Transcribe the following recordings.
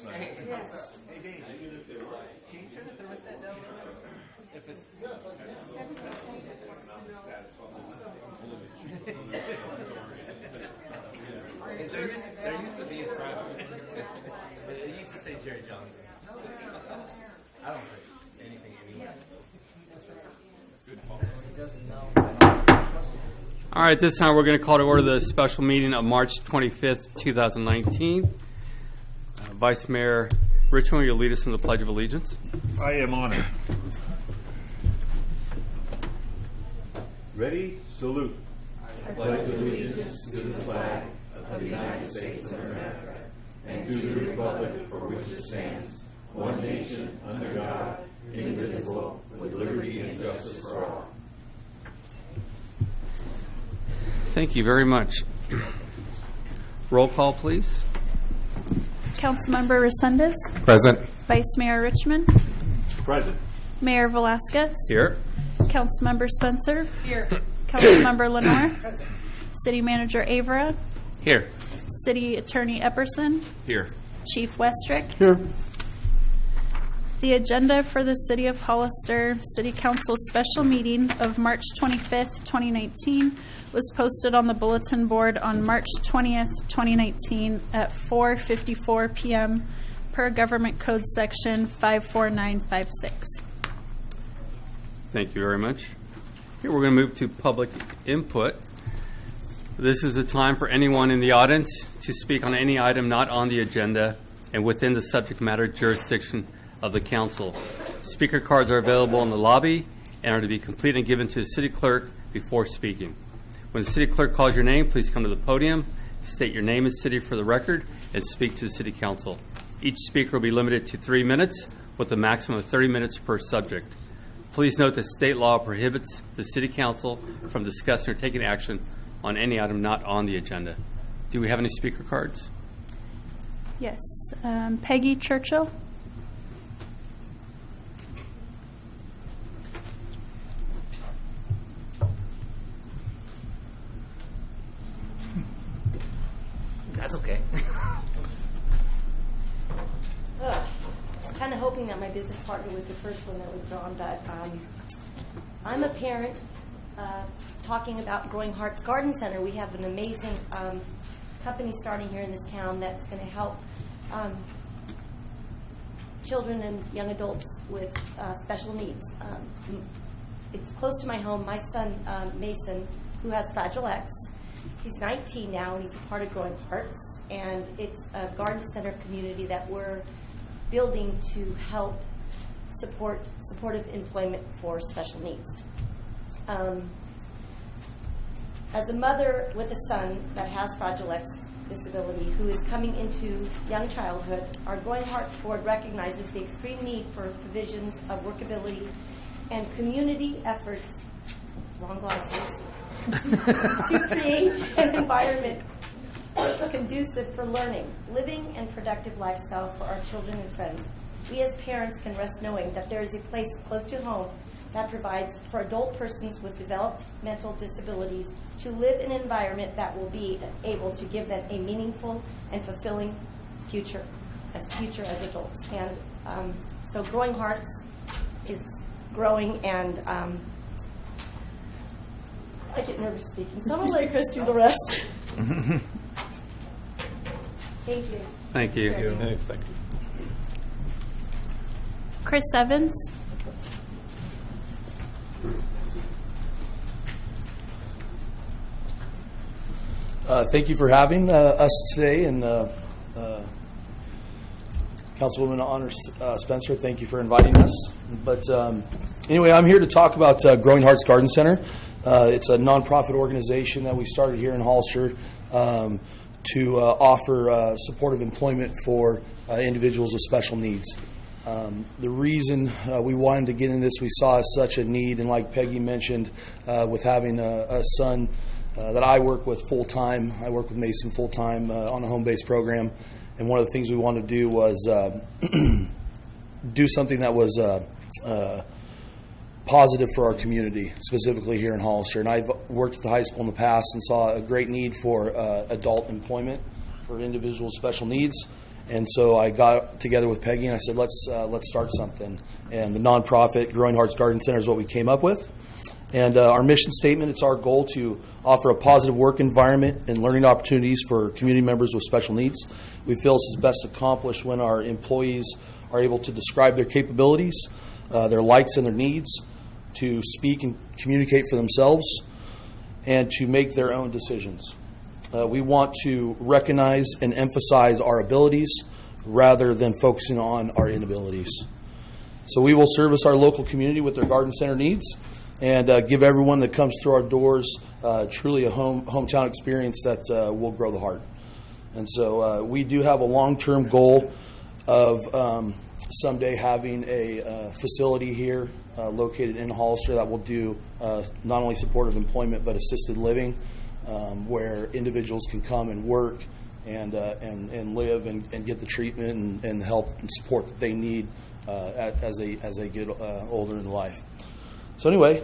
Hey, Dave, can you turn the thermostat down? If it's there used to be a traffic. But it used to say Jerry Johnson. I don't think anything anyway. All right, this time we're going to call to order the special meeting of March 25th, 2019. Vice Mayor Richmond, you'll lead us in the Pledge of Allegiance. I am honored. Ready? Salute. I pledge allegiance to the flag of the United States of America and to the republic for which it stands, one nation, under God, indivisible, with liberty and justice for all. Thank you very much. Roll call, please. Councilmember Resendez. Present. Vice Mayor Richmond. Present. Mayor Velasquez. Here. Councilmember Spencer. Here. Councilmember Lenore. Present. City Manager Avera. Here. City Attorney Epperson. Here. Chief Westrick. Here. The agenda for the City of Hollister City Council special meeting of March 25th, 2019 was posted on the bulletin board on March 20th, 2019 at 4:54 p.m. per Government Code Section 54956. Thank you very much. Here we're going to move to public input. This is the time for anyone in the audience to speak on any item not on the agenda and within the subject matter jurisdiction of the council. Speaker cards are available in the lobby and are to be completed and given to the city clerk before speaking. When the city clerk calls your name, please come to the podium, state your name and city for the record, and speak to the city council. Each speaker will be limited to 3 minutes with a maximum of 30 minutes per subject. Please note that state law prohibits the city council from discussing or taking action on any item not on the agenda. Do we have any speaker cards? Yes. Peggy Churchill. That's okay. I was kind of hoping that my business partner was the first one that was drawn, but I'm a parent talking about Growing Hearts Garden Center. We have an amazing company starting here in this town that's going to help children and young adults with special needs. It's close to my home. My son, Mason, who has Fragile X, he's 19 now, and he's a part of Growing Hearts, and it's a garden center community that we're building to help supportive employment for special needs. As a mother with a son that has Fragile X disability who is coming into young childhood, our Growing Hearts Board recognizes the extreme need for provisions of workability and community efforts, wrong glasses, to create an environment conducive for learning, living, and productive lifestyle for our children and friends. We as parents can rest knowing that there is a place close to home that provides for adult persons with developmental disabilities to live in an environment that will be able to give them a meaningful and fulfilling future as adults. And so Growing Hearts is growing, and I get nervous speaking, so I'm going to let Chris do the rest. Thank you. Thank you. Thank you. Chris Evans. Thank you for having us today, and Councilwoman Honor Spencer, thank you for inviting us. But anyway, I'm here to talk about Growing Hearts Garden Center. It's a nonprofit organization that we started here in Hollister to offer supportive employment for individuals with special needs. The reason we wanted to get in this, we saw such a need, and like Peggy mentioned, with having a son that I work with full-time. I work with Mason full-time on a home-based program, and one of the things we wanted to do was do something that was positive for our community, specifically here in Hollister. And I've worked at the high school in the past and saw a great need for adult employment for individuals with special needs. And so I got together with Peggy and I said, let's start something. And the nonprofit Growing Hearts Garden Center is what we came up with. And our mission statement, it's our goal to offer a positive work environment and learning opportunities for community members with special needs. We feel this is best accomplished when our employees are able to describe their capabilities, their likes and their needs, to speak and communicate for themselves, and to make their own decisions. We want to recognize and emphasize our abilities rather than focusing on our inabilities. So we will service our local community with their garden center needs and give everyone that comes through our doors truly a hometown experience that will grow the heart. And so we do have a long-term goal of someday having a facility here located in Hollister that will do not only supportive employment but assisted living, where individuals can come and work and live and get the treatment and help and support that they need as they get older in life. So anyway,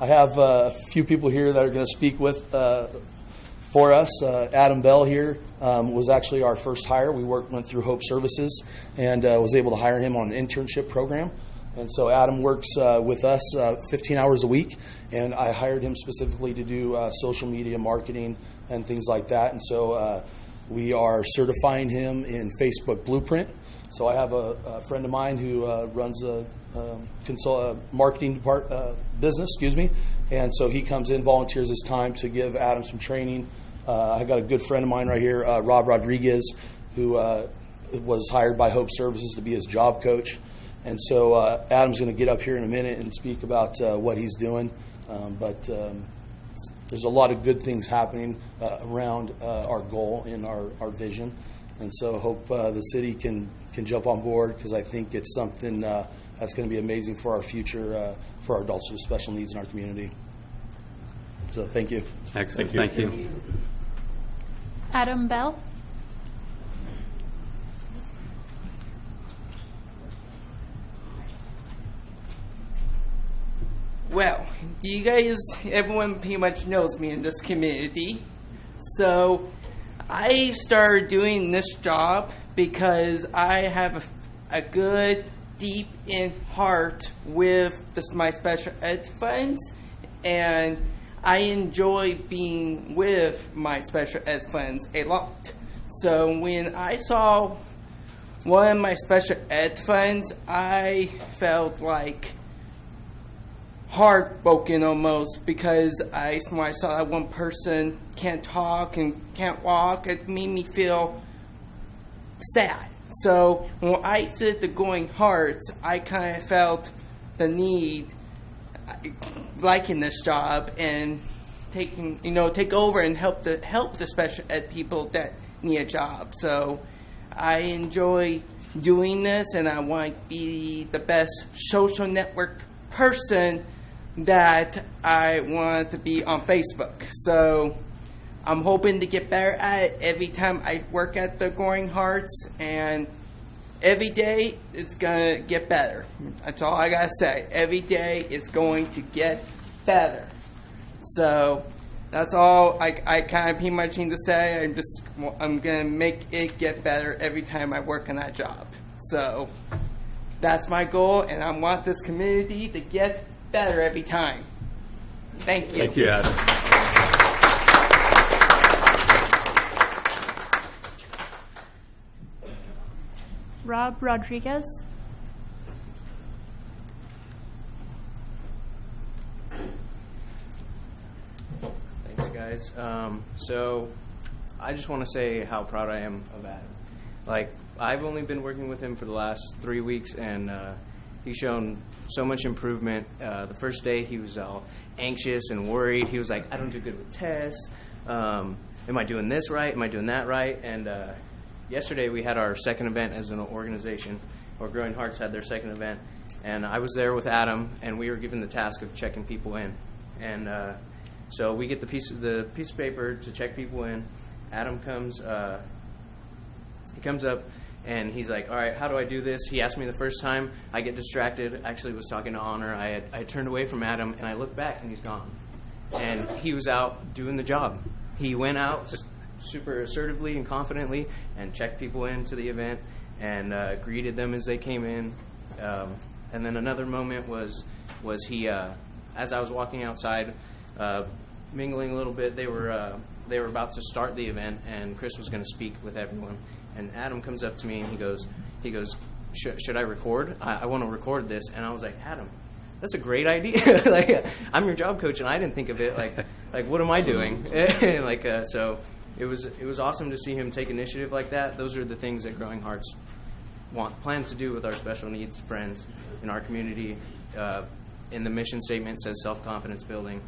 I have a few people here that are going to speak for us. Adam Bell here was actually our first hire. We went through Hope Services and was able to hire him on an internship program. And so Adam works with us 15 hours a week, and I hired him specifically to do social media marketing and things like that. And so we are certifying him in Facebook Blueprint. So I have a friend of mine who runs a marketing business, and so he comes in, volunteers his time to give Adam some training. I got a good friend of mine right here, Rob Rodriguez, who was hired by Hope Services to be his job coach. And so Adam's going to get up here in a minute and speak about what he's doing. But there's a lot of good things happening around our goal and our vision. And so I hope the city can jump on board, because I think it's something that's going to be amazing for our future, for our adults with special needs in our community. So thank you. Excellent. Thank you. Adam Bell. Well, you guys, everyone pretty much knows me in this community. So I started doing this job because I have a good, deep in heart with my special ed friends, and I enjoy being with my special ed friends a lot. So when I saw one of my special ed friends, I felt like heartbroken almost, because when I saw that one person can't talk and can't walk, it made me feel sad. So when I did the Growing Hearts, I kind of felt the need, liking this job, and take over and help the special ed people that need a job. So I enjoy doing this, and I want to be the best social network person that I want to be on Facebook. So I'm hoping to get better at it every time I work at the Growing Hearts, and every day it's going to get better. That's all I got to say. Every day it's going to get better. So that's all I kind of pretty much need to say. I'm going to make it get better every time I work on that job. So that's my goal, and I want this community to get better every time. Thank you. Thank you, Adam. Rob Rodriguez. Thanks, guys. So I just want to say how proud I am of Adam. Like, I've only been working with him for the last 3 weeks, and he's shown so much improvement. The first day he was all anxious and worried. He was like, I don't do good with tests. Am I doing this right? Am I doing that right? And yesterday we had our second event as an organization, or Growing Hearts had their second event, and I was there with Adam, and we were given the task of checking people in. And so we get the piece of paper to check people in. Adam comes up, and he's like, all right, how do I do this? He asked me the first time. I get distracted. Actually was talking to Honor. I turned away from Adam, and I looked back, and he's gone. And he was out doing the job. He went out, super assertively and confidently and checked people into the event and greeted them as they came in. And then another moment was he, as I was walking outside, mingling a little bit, they were about to start the event, and Chris was going to speak with everyone. And Adam comes up to me and he goes, should I record? I want to record this. And I was like, Adam, that's a great idea. Like, I'm your job coach, and I didn't think of it. Like what am I doing? So it was awesome to see him take initiative like that. Those are the things that Growing Hearts plans to do with our special needs friends in our community. In the mission statement, it says self-confidence building,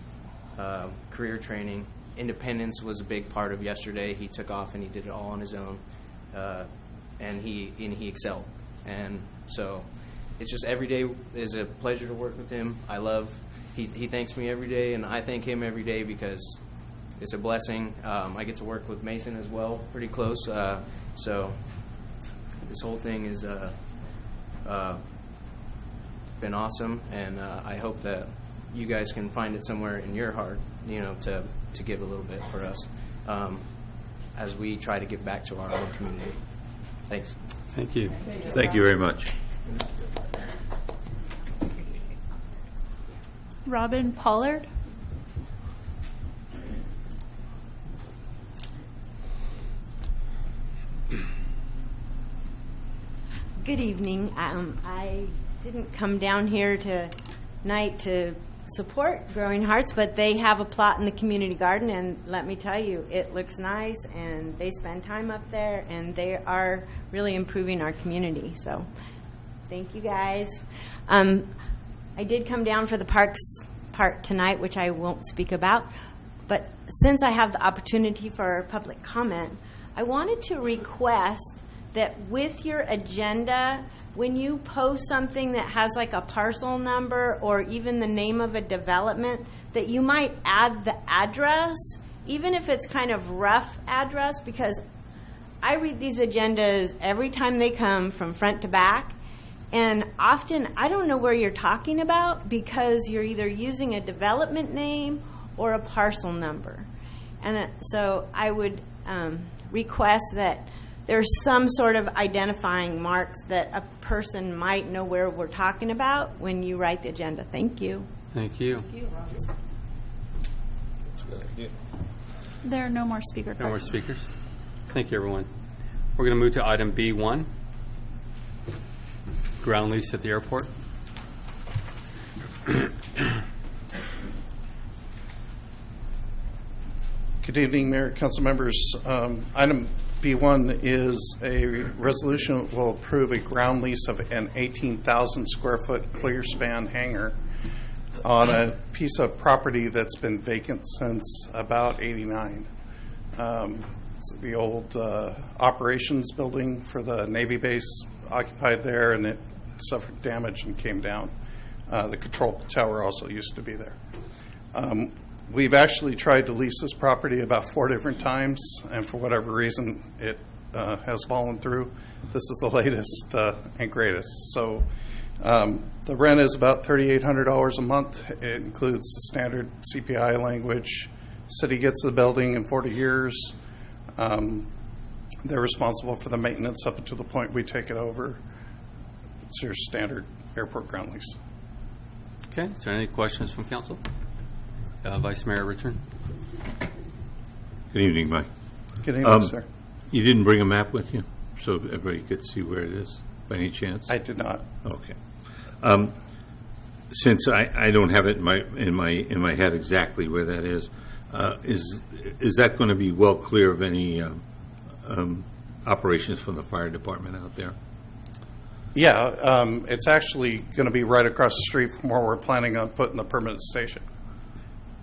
career training. Independence was a big part of yesterday. He took off and he did it all on his own, and he excelled. And so it's just every day is a pleasure to work with him. He thanks me every day, and I thank him every day because it's a blessing. I get to work with Mason as well, pretty close. So this whole thing has been awesome, and I hope that you guys can find it somewhere in your heart, to give a little bit for us as we try to give back to our own community. Thanks. Thank you. Thank you very much. Robin Pollard. Good evening. I didn't come down here tonight to support Growing Hearts, but they have a plot in the community garden, and let me tell you, it looks nice, and they spend time up there, and they are really improving our community. So thank you, guys. I did come down for the parks part tonight, which I won't speak about, but since I have the opportunity for public comment, I wanted to request that with your agenda, when you post something that has like a parcel number or even the name of a development, that you might add the address, even if it's kind of rough address, because I read these agendas every time they come from front to back, and often I don't know where you're talking about because you're either using a development name or a parcel number. And so I would request that there's some sort of identifying marks that a person might know where we're talking about when you write the agenda. Thank you. Thank you. There are no more speaker cards. No more speakers. Thank you, everyone. We're going to move to item B1, ground lease at the airport. Good evening, Mayor, Council members. Item B1 is a resolution that will approve a ground lease of an 18,000 square foot clear span hangar on a piece of property that's been vacant since about '89. It's the old operations building for the Navy base occupied there, and it suffered damage and came down. The control tower also used to be there. We've actually tried to lease this property about 4 different times, and for whatever reason, it has fallen through. This is the latest and greatest. So the rent is about $3,800 a month. It includes the standard CPI language. City gets the building in 40 years. They're responsible for the maintenance up until the point we take it over. It's your standard airport ground lease. Okay. Is there any questions from council? Vice Mayor Richard. Good evening, Mike. Good evening, sir. You didn't bring a map with you, so everybody could see where it is, by any chance? I did not. Okay. Since I don't have it in my head exactly where that is that going to be well clear of any operations from the fire department out there? Yeah, it's actually going to be right across the street from where we're planning on putting the permanent station.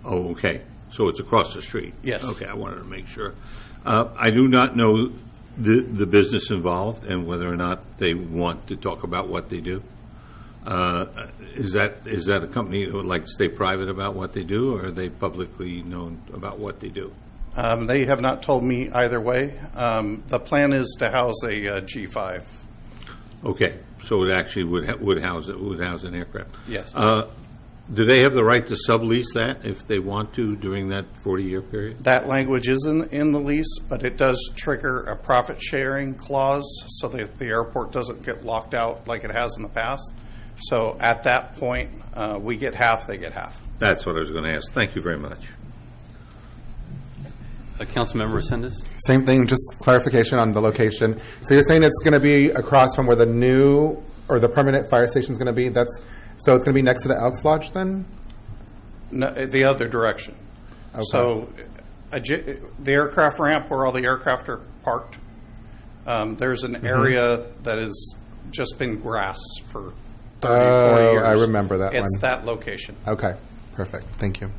Oh, okay. So it's across the street? Yes. Okay, I wanted to make sure. I do not know the business involved and whether or not they want to talk about what they do. Is that a company that would like to stay private about what they do, or are they publicly known about what they do? They have not told me either way. The plan is to house a G5. Okay, so it actually would house an aircraft. Yes. Do they have the right to sublease that if they want to during that 40-year period? That language is in the lease, but it does trigger a profit-sharing clause so that the airport doesn't get locked out like it has in the past. So at that point, we get half, they get half. That's what I was going to ask. Thank you very much. Councilmember Resendez? Same thing, just clarification on the location. So you're saying it's going to be across from where the new or the permanent fire station is going to be? So it's going to be next to the Elks Lodge then? No, the other direction. Okay. So the aircraft ramp where all the aircraft are parked, there's an area that has just been grass for 30, 40 years. I remember that It's one. that location. Okay, perfect. Thank you.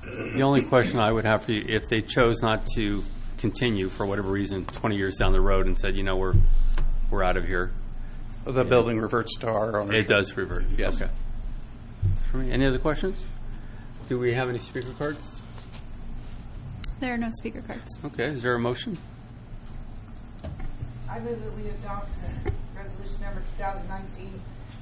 The only question I would have for you, if they chose not to continue for whatever reason 20 years down the road and said, we're out of here, The building reverts to our ownership. it does revert. Yes. Okay. For me, any other questions? Do we have any speaker cards? There are no speaker cards. Okay, is there a motion? I move that we adopt resolution number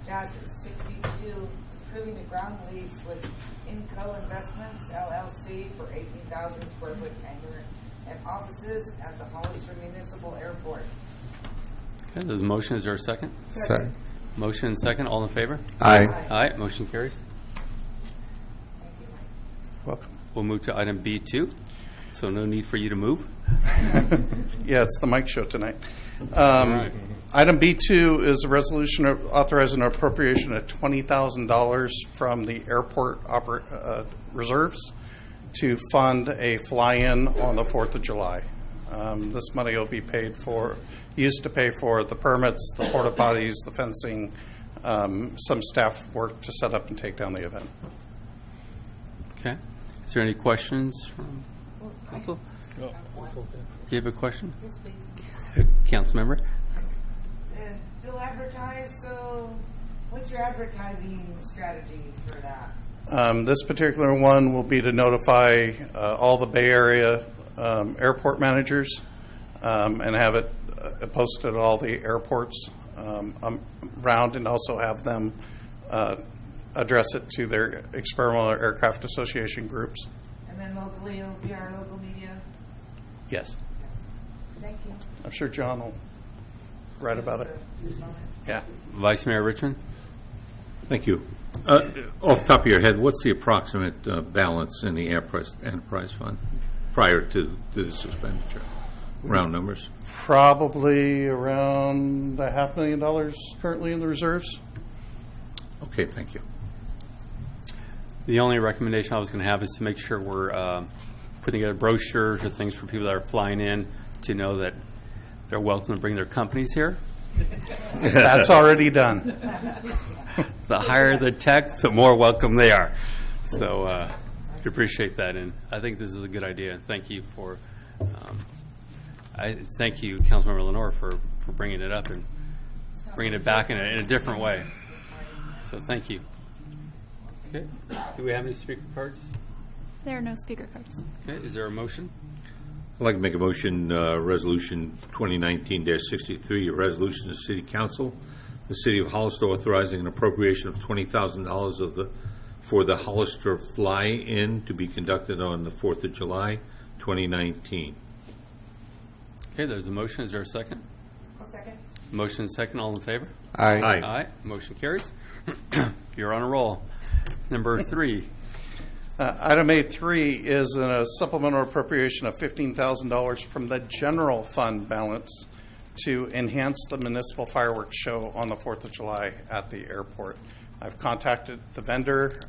2019-62, approving the ground lease with Inco Investments LLC for 18,000 square foot hangar and offices at the Hollister Municipal Airport. Okay, there's a motion. Is there a second? Sorry. Motion and second. All in favor? Aye. Aye. Motion carries. Thank you, Mike. Welcome. We'll move to item B2. So no need for you to move. Yeah, it's the Mike Show tonight. right. Item B2 is a resolution authorizing an appropriation of $20,000 from the airport reserves to fund a fly-in on the 4th of July. This money will be used to pay for the permits, the porta potties, the fencing, some staff work to set up and take down the event. Okay. Is there any questions from council? Do you have a question? Yes, please. Council member? Bill advertise, so what's your advertising strategy for that? This particular one will be to notify all the Bay Area airport managers and have it posted at all the airports around, and also have them address it to their Experimental Aircraft Association groups. And then locally, it'll be our local media? Yes. Thank you. I'm sure John will write about it. Yeah. Vice Mayor Richmond? Thank you. Off the top of your head, what's the approximate balance in the enterprise fund prior to this expenditure? Round numbers. Probably around $500,000 currently in the reserves. Okay, thank you. The only recommendation I was going to have is to make sure we're putting together brochures or things for people that are flying in to know that they're welcome to bring their companies here. That's already done. The higher the tech, the more welcome they are. So I appreciate that, and I think this is a good idea. Thank you for, thank you, Councilmember Lenore, for bringing it up and bringing it back in a different way. So thank you. Okay. Do we have any speaker cards? There are no speaker cards. Okay. Is there a motion? I'd like to make a motion, Resolution 2019-63, a resolution of the City Council, the City of Hollister authorizing an appropriation of $20,000 for the Hollister Fly-In to be conducted on the 4th of July, 2019. Okay. There's a motion. Is there a second? I'll second. Motion and second. All in favor? Aye. Aye. Aye. Motion carries. You're on a roll. Number 3. Item A3 is a supplemental appropriation of $15,000 from the general fund balance to enhance the municipal fireworks show on the 4th of July at the airport. I've contacted the vendor.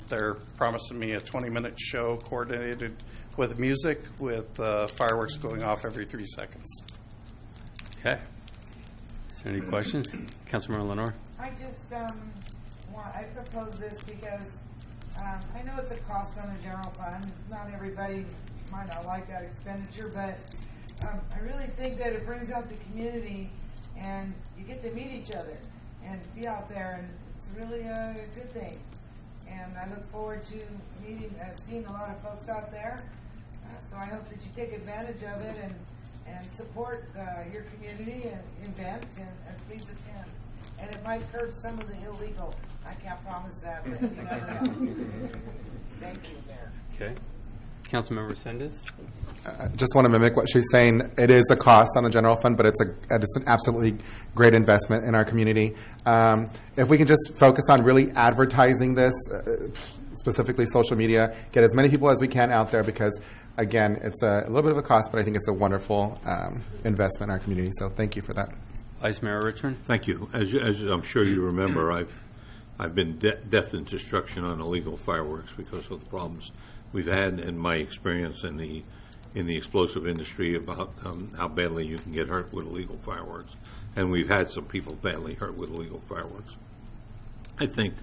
They're promising me a 20-minute show coordinated with music, with fireworks going off every 3 seconds. Okay. Is there any questions? Councilmember Lenore? I just I propose this because I know it's a cost on the general fund. Not everybody might not like that expenditure, but I really think that it brings out the community, and you get to meet each other and be out there, and it's really a good thing. And I look forward to seeing a lot of folks out there. So I hope that you take advantage of it and support your community and event, and please attend. and it might curb some of the illegal. I can't promise that, but you never know. Thank you, Mayor. Okay. Councilmember Sendes? I just want to mimic what she's saying. It is a cost on the general fund, but it's an absolutely great investment in our community. If we can just focus on really advertising this, specifically social media, get as many people as we can out there, because again, it's a little bit of a cost, but I think it's a wonderful investment in our community. So thank you for that. Vice Mayor Richmond? Thank you. As I'm sure you remember, I've been death and destruction on illegal fireworks because of the problems we've had in my experience in the explosive industry about how badly you can get hurt with illegal fireworks, and we've had some people badly hurt with illegal fireworks. I think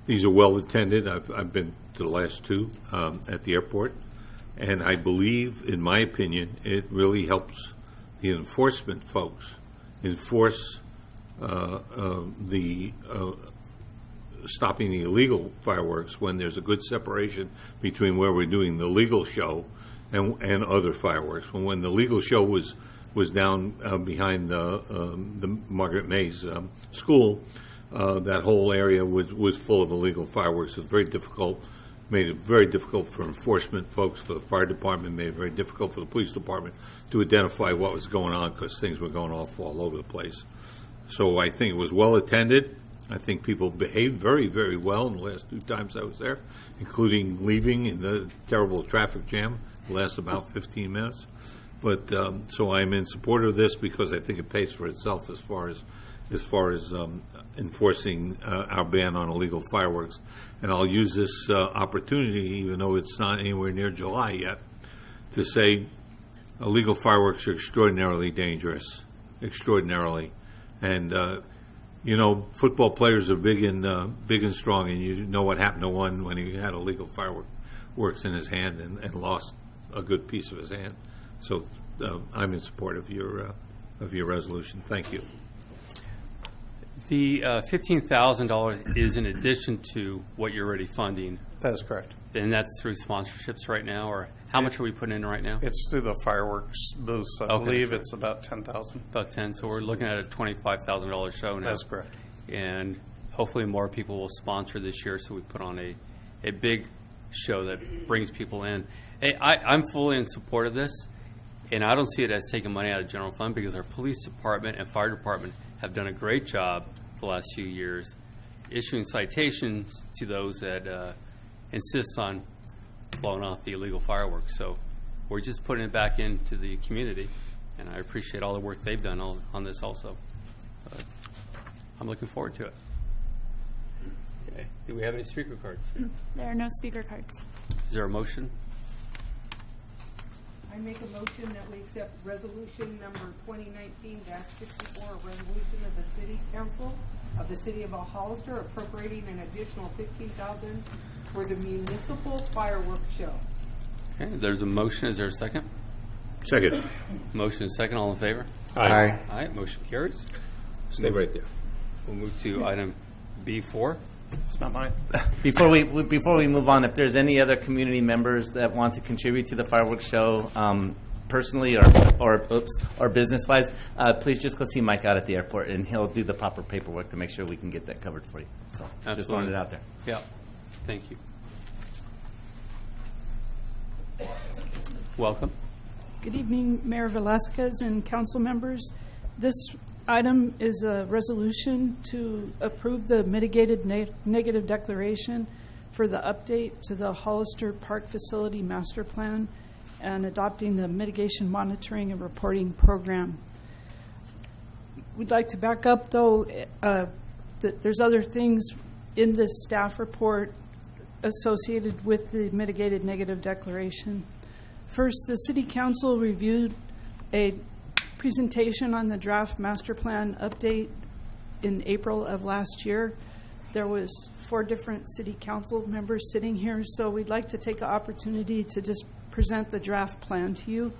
these are well attended. I've been to the last two at the airport, and I believe, in my opinion, it really helps the enforcement folks enforce stopping the illegal fireworks when there's a good separation between where we're doing the legal show and other fireworks. When the legal show was down behind the Margaret Mays school, that whole area was full of illegal fireworks. It was very difficult, made it very difficult for enforcement folks, for the fire department, made it very difficult for the police department to identify what was going on because things were going off all over the place. So I think it was well attended. I think people behaved very, very well in the last two times I was there, including leaving in the terrible traffic jam. It lasted about 15 minutes. But so I'm in support of this because I think it pays for itself as far as enforcing our ban on illegal fireworks. And I'll use this opportunity, even though it's not anywhere near July yet, to say illegal fireworks are extraordinarily dangerous, extraordinarily. And football players are big and strong, and you know what happened to one when he had illegal fireworks in his hand and lost a good piece of his hand. So I'm in support of your resolution. Thank you. The $15,000 is in addition to what you're already funding, That is correct. and that's through sponsorships right now, or how much are we putting in right now? It's through the fireworks booths. I Okay. believe it's about 10,000. About 10, so we're looking at a $25,000 show now. That's correct. And hopefully more people will sponsor this year, so we put on a big show that brings people in. Hey, I'm fully in support of this, and I don't see it as taking money out of the general fund because our police department and fire department have done a great job the last few years issuing citations to those that insist on blowing off the illegal fireworks. So we're just putting it back into the community, and I appreciate all the work they've done on this also. I'm looking forward to it. Okay. Do we have any speaker cards? There are no speaker cards. Is there a motion? I make a motion that we accept resolution number 2019-64, a resolution of the City Council of the City of Hollister appropriating an additional $15,000 for the municipal fireworks show. Okay, there's a motion. Is there a second? Second. Motion and second. All in favor? Aye. Aye. Motion carries. Stay right there. We'll move to item B4. It's not mine. Before we move on, if there's any other community members that want to contribute to the fireworks show, personally or business wise, please just go see Mike out at the airport, and he'll do the proper paperwork to make sure we can get that covered for you. So just throwing it out there. Yeah. Thank you. Welcome. Good evening, Mayor Velasquez and council members. This item is a resolution to approve the mitigated negative declaration for the update to the Hollister Park Facility Master Plan and adopting the mitigation monitoring and reporting program. We'd like to back up, though, that there's other things in the staff report associated with the mitigated negative declaration. First, the City Council reviewed a presentation on the draft master plan update in April of last year. There was 4 different city council members sitting here, so we'd like to take an opportunity to just present the draft plan to you.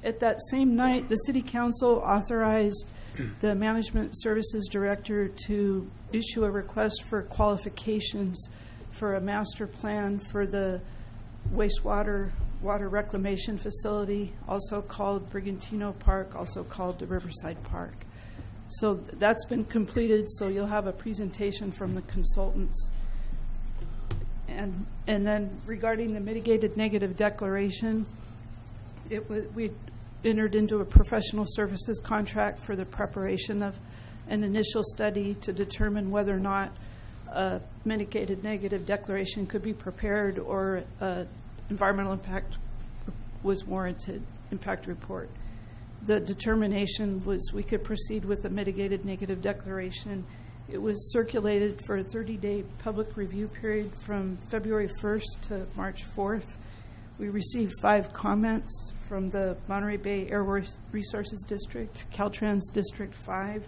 At that same night, the City Council authorized the Management Services Director to issue a request for qualifications for a master plan for the water reclamation facility, also called Brigantino Park, also called the Riverside Park. So that's been completed, so you'll have a presentation from the consultants. And then regarding the mitigated negative declaration, we entered into a professional services contract for the preparation of an initial study to determine whether or not a mitigated negative declaration could be prepared or environmental impact was warranted, impact report. The determination was we could proceed with a mitigated negative declaration. It was circulated for a 30-day public review period from February 1st to March 4th. We received 5 comments from the Monterey Bay Air Resources District, Caltrans District 5,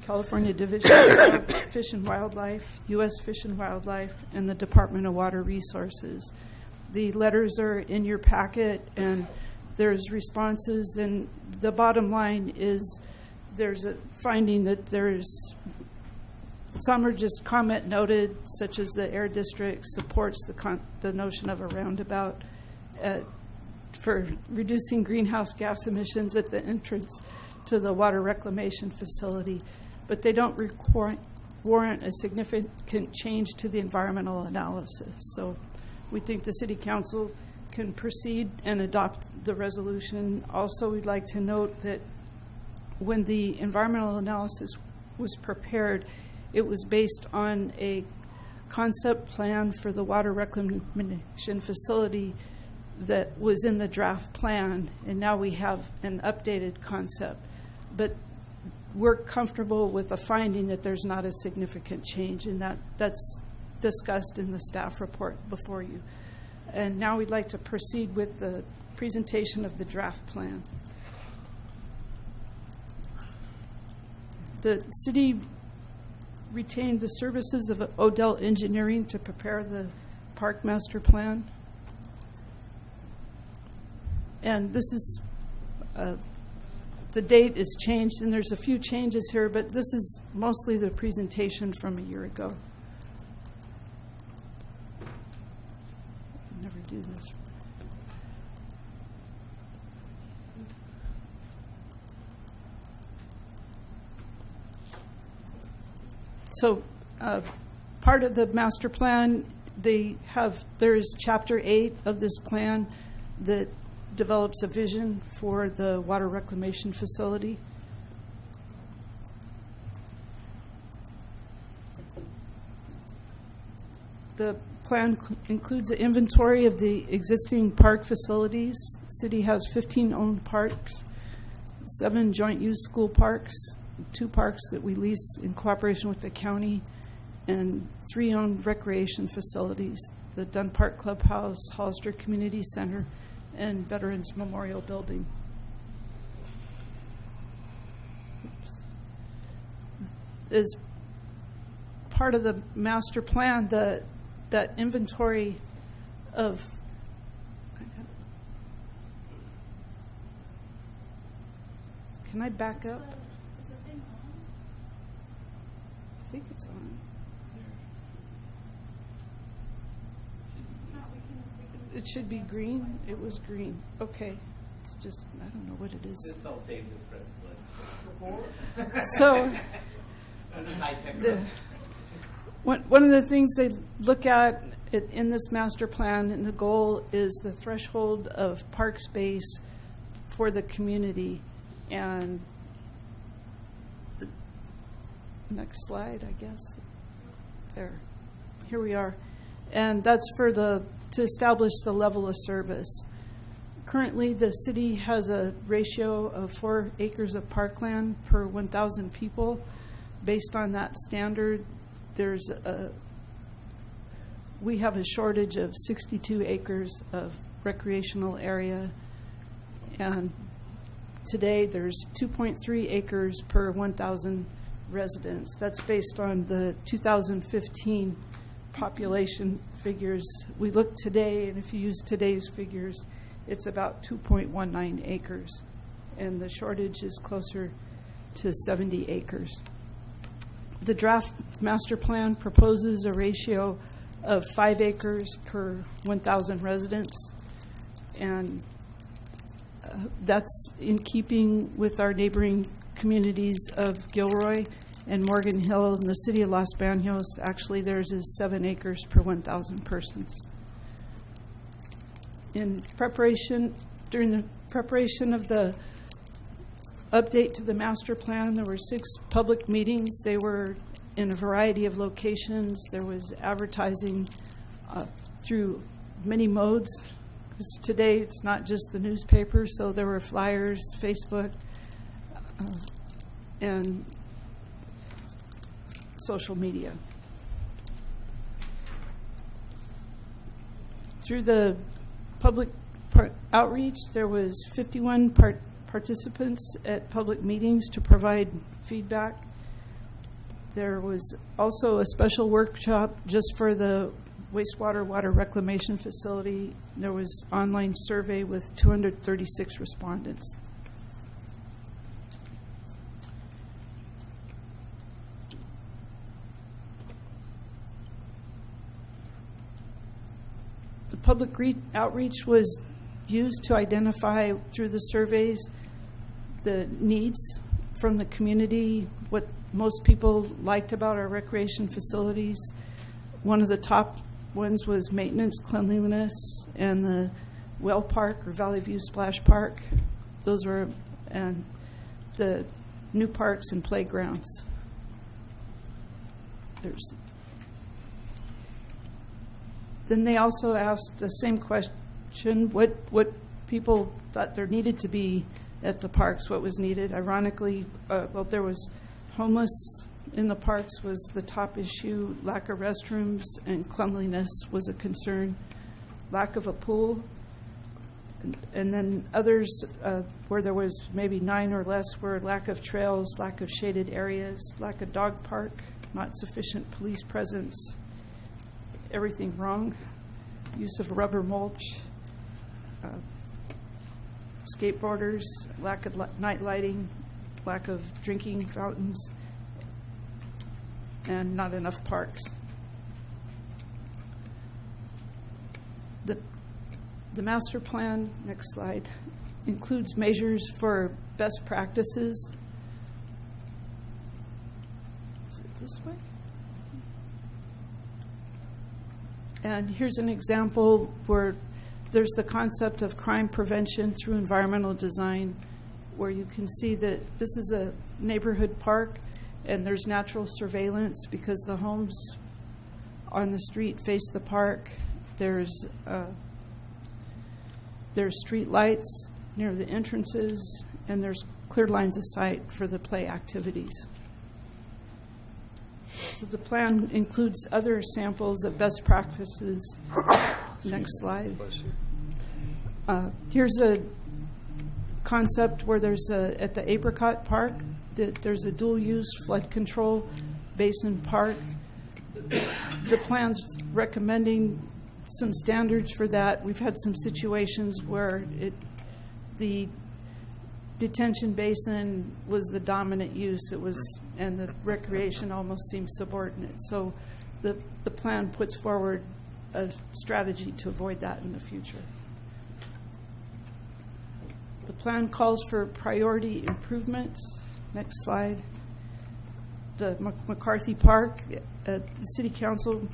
California Division of Fish and Wildlife, U.S. Fish and Wildlife, and the Department of Water Resources. The letters are in your packet, and there's responses, and the bottom line is there's a finding that some are just comment noted, such as the Air District supports the notion of a roundabout for reducing greenhouse gas emissions at the entrance to the water reclamation facility, but they don't warrant a significant change to the environmental analysis. So we think the City Council can proceed and adopt the resolution. Also, we'd like to note that when the environmental analysis was prepared, it was based on a concept plan for the water reclamation facility that was in the draft plan, and now we have an updated concept. But we're comfortable with the finding that there's not a significant change, and that's discussed in the staff report before you. And now we'd like to proceed with the presentation of the draft plan. The city retained the services of Odell Engineering to prepare the park master plan. And this is, the date is changed, and there's a few changes here, but this is mostly the presentation from a year ago. I never do this. So part of the master plan, there is chapter 8 of this plan that develops a vision for the water reclamation facility. The plan includes an inventory of the existing park facilities. The city has 15 owned parks, 7 joint use school parks, 2 parks that we lease in cooperation with the county, and 3 owned recreation facilities, the Dunn Park Clubhouse, Hollister Community Center, and Veterans Memorial Building. As part of the master plan, that inventory of can I back up? I think it's on. It should be green. It was green. Okay. It's just, I don't know what it is. This felt David President. So, one of the things they look at in this master plan, and the goal is the threshold of park space for the community. And the next slide, I guess. There. Here we are. And that's to establish the level of service. Currently, the city has a ratio of 4 acres of parkland per 1,000 people. Based on that standard, we have a shortage of 62 acres of recreational area, and today there's 2.3 acres per 1,000 residents. That's based on the 2015 population figures. We look today, and if you use today's figures, it's about 2.19 acres, and the shortage is closer to 70 acres. The draft master plan proposes a ratio of 5 acres per 1,000 residents, and That's in keeping with our neighboring communities of Gilroy and Morgan Hill. In the city of Los Baños, actually theirs is 7 acres per 1,000 persons. During the preparation of the update to the master plan, there were 6 public meetings. They were in a variety of locations. There was advertising through many modes. Today, it's not just the newspaper, so there were flyers, Facebook, and social media. Through the public outreach, there was 51 participants at public meetings to provide feedback. There was also a special workshop just for the wastewater water reclamation facility. There was online survey with 236 respondents. The public outreach was used to identify through the surveys the needs from the community, what most people liked about our recreation facilities. One of the top ones was maintenance, cleanliness, and the Well Park or Valley View Splash Park. Those were, and the new parks and playgrounds. Then they also asked the same question, what people thought there needed to be at the parks, what was needed. Ironically, there was homeless in the parks was the top issue. Lack of restrooms and cleanliness was a concern. Lack of a pool. And then others where there was maybe 9 or less were lack of trails, lack of shaded areas, lack of dog park, not sufficient police presence, everything wrong, use of rubber mulch, skateboarders, lack of night lighting, lack of drinking fountains, and not enough parks. The master plan, next slide, includes measures for best practices. Is it this way? And here's an example where there's the concept of crime prevention through environmental design, where you can see that this is a neighborhood park and there's natural surveillance because the homes on the street face the park. There's street lights near the entrances, and there's clear lines of sight for the play activities. So the plan includes other samples of best practices. Next slide. Here's a concept where there's at the Apricot Park, there's a dual-use flood control basin park. The plan's recommending some standards for that. We've had some situations where the detention basin was the dominant use. It was, and the recreation almost seemed subordinate. So the plan puts forward a strategy to avoid that in the future. The plan calls for priority improvements. Next slide. The McCarthy Park, the City Council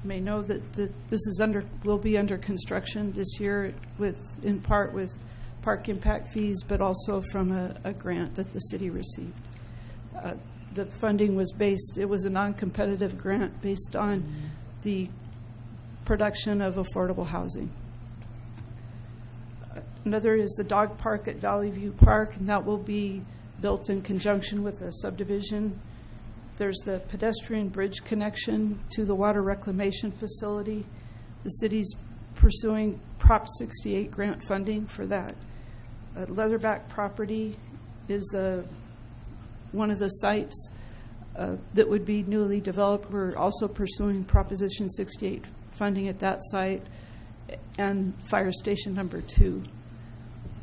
may know that this is will be under construction this year, in part with park impact fees, but also from a grant that the city received. The funding was it was a non-competitive grant based on the production of affordable housing. Another is the dog park at Valley View Park, and that will be built in conjunction with a subdivision. There's the pedestrian bridge connection to the water reclamation facility. The city's pursuing Prop 68 grant funding for that. Leatherback property is one of the sites that would be newly developed. We're also pursuing Proposition 68 funding at that site, and Fire Station number 2.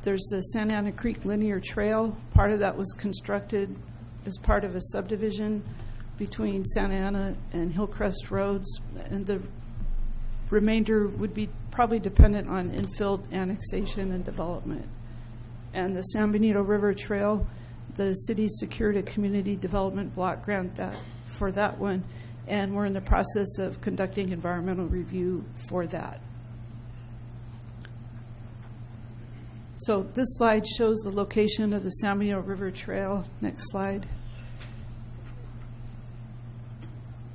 There's the Santa Ana Creek Linear Trail. Part of that was constructed as part of a subdivision between Santa Ana and Hillcrest Roads, and the remainder would be probably dependent on infill annexation and development. And the San Benito River Trail, the city secured a community development block grant for that one, and we're in the process of conducting environmental review for that. So this slide shows the location of the San Benito River Trail. Next slide.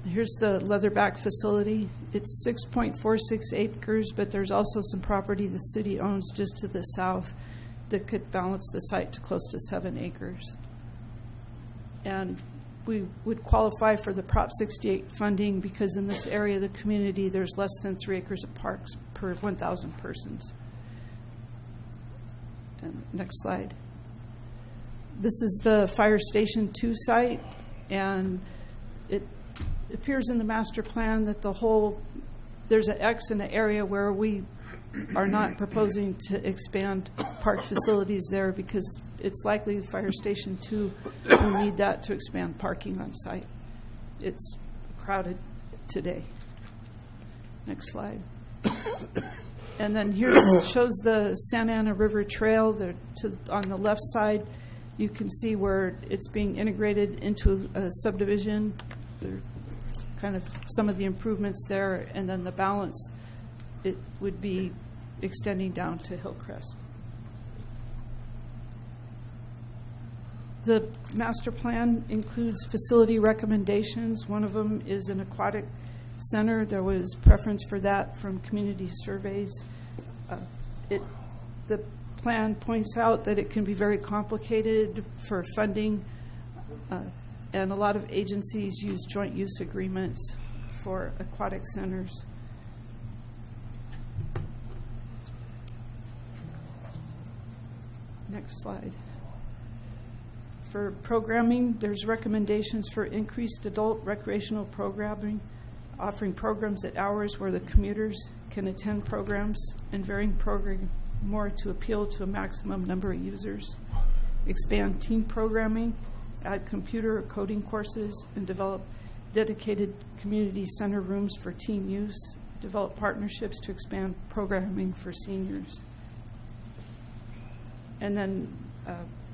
Here's the Leatherback facility. It's 6.46 acres, but there's also some property the city owns just to the south that could balance the site to close to 7 acres. And we would qualify for the Prop 68 funding because in this area of the community, there's less than 3 acres of parks per 1,000 persons. And next slide. This is the Fire Station 2 site, and it appears in the master plan that there's an X in the area where we are not proposing to expand park facilities there because it's likely Fire Station 2 will need that to expand parking on site. It's crowded today. Next slide. And then here shows the Santa Ana River Trail. On the left side, you can see where it's being integrated into a subdivision. There are kind of some of the improvements there, and then the balance, it would be extending down to Hillcrest. The master plan includes facility recommendations. One of them is an aquatic center. There was preference for that from community surveys. The plan points out that it can be very complicated for funding, and a lot of agencies use joint use agreements for aquatic centers. Next slide. For programming, there's recommendations for increased adult recreational programming, offering programs at hours where the commuters can attend programs, and varying programming more to appeal to a maximum number of users. Expand teen programming, add computer or coding courses, and develop dedicated community center rooms for teen use. Develop partnerships to expand programming for seniors. And then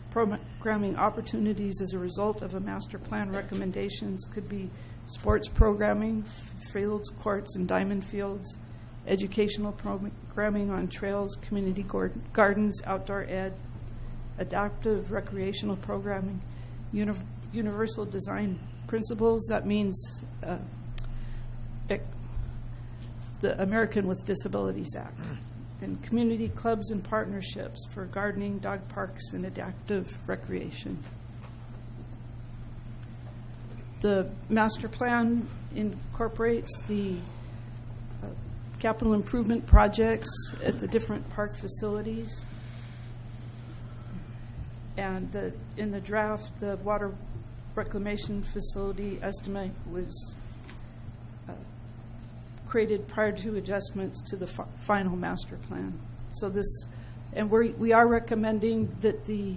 programming opportunities as a result of a master plan recommendations could be sports programming, fields, courts, and diamond fields, educational programming on trails, community gardens, outdoor ed, adaptive recreational programming, universal design principles. That means the American with Disabilities Act, and community clubs and partnerships for gardening, dog parks, and adaptive recreation. The master plan incorporates the capital improvement projects at the different park facilities. And in the draft, the water reclamation facility estimate was created prior to adjustments to the final master plan. So we are recommending that the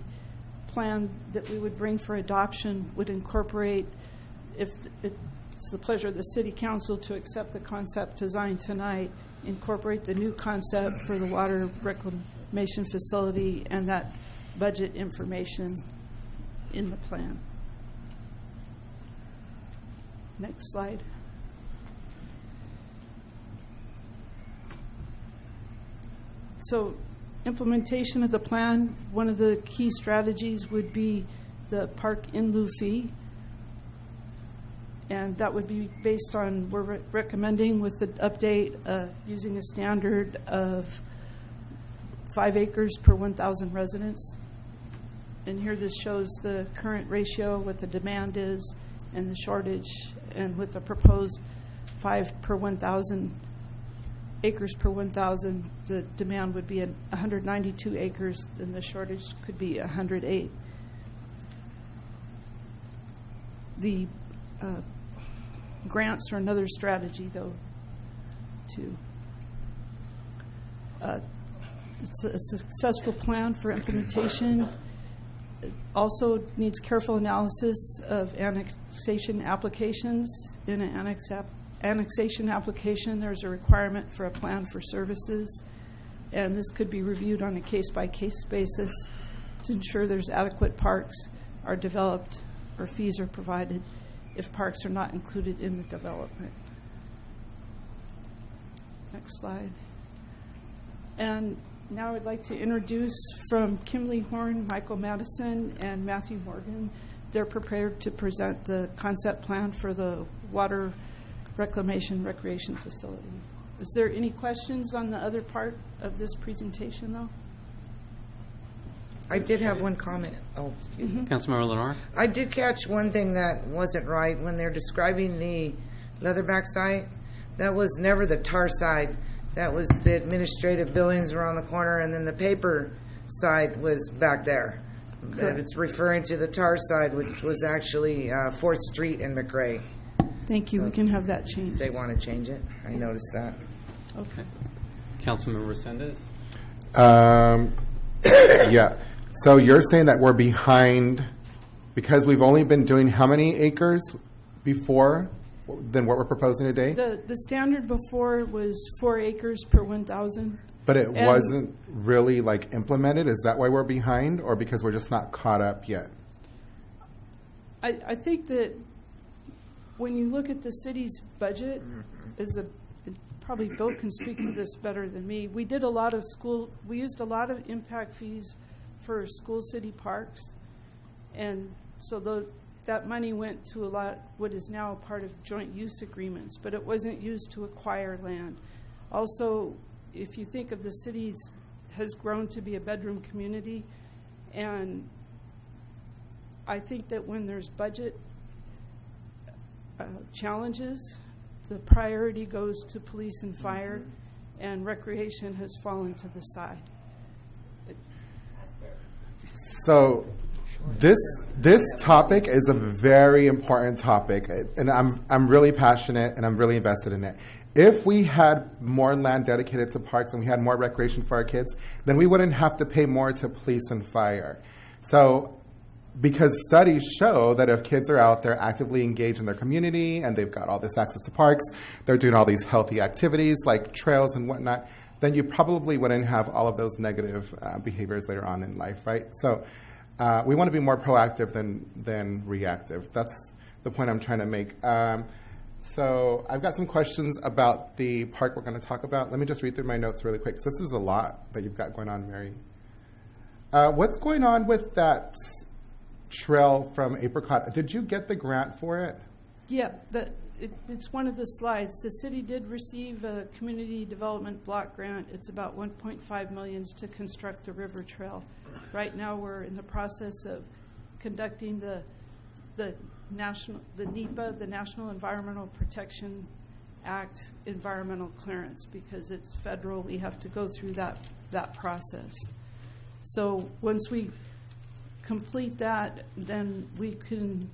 plan that we would bring for adoption would incorporate, if it's the pleasure of the City Council to accept the concept design tonight, incorporate the new concept for the water reclamation facility and that budget information in the plan. Next slide. So implementation of the plan, one of the key strategies would be the park in lieu fee. And that would be based on, we're recommending with the update using a standard of 5 acres per 1,000 residents. And here this shows the current ratio, what the demand is, and the shortage. And with the proposed 5 per 1,000 acres per 1,000, the demand would be 192 acres, and the shortage could be 108. The grants are another strategy, though, too. It's a successful plan for implementation. It also needs careful analysis of annexation applications. In an annexation application, there's a requirement for a plan for services, and this could be reviewed on a case-by-case basis. to ensure there's adequate parks are developed or fees are provided if parks are not included in the development. Next slide. And now I'd like to introduce from Kimberly Horn, Michael Madison, and Matthew Morgan. They're prepared to present the concept plan for the water reclamation recreation facility. Is there any questions on the other part of this presentation, though? I did have one comment. Oh, excuse me. Councilmember Lenore? I did catch one thing that wasn't right when they're describing the Leatherback site. That was never the tar side. That was the administrative buildings were on the corner, and then the paper side was back there. That it's referring to the tar side, which was actually 4th Street in McRae. Thank you. We can have that changed. They want to change it. I noticed that. Okay. Councilmember Resendez? Yeah. So you're saying that we're behind because we've only been doing how many acres before than what we're proposing today? The standard before was 4 acres per 1,000. But it wasn't really like implemented. Is that why we're behind, or because we're just not caught up yet? I think that when you look at the city's budget, probably Bill can speak to this better than me. We did a lot of we used a lot of impact fees for school city parks, and so that money went to a lot what is now a part of joint use agreements, but it wasn't used to acquire land. Also, if you think of the city's has grown to be a bedroom community, and I think that when there's budget challenges, the priority goes to police and fire, and recreation has fallen to the side. So this topic is a very important topic, and I'm really passionate and I'm really invested in it. If we had more land dedicated to parks and we had more recreation for our kids, then we wouldn't have to pay more to police and fire. So because studies show that if kids are out there actively engaged in their community and they've got all this access to parks, they're doing all these healthy activities like trails and whatnot, then you probably wouldn't have all of those negative behaviors later on in life, right? So we want to be more proactive than reactive. That's the point I'm trying to make. So I've got some questions about the park we're going to talk about. Let me just read through my notes really quick, because this is a lot that you've got going on, Mary. What's going on with that trail from Apricot? Did you get the grant for it? Yeah, it's one of the slides. The city did receive a community development block grant. It's about $1.5 million to construct the river trail. Right now we're in the process of conducting the NEPA, the National Environmental Protection Act environmental clearance, because it's federal. We have to go through that process. So once we complete that, then we can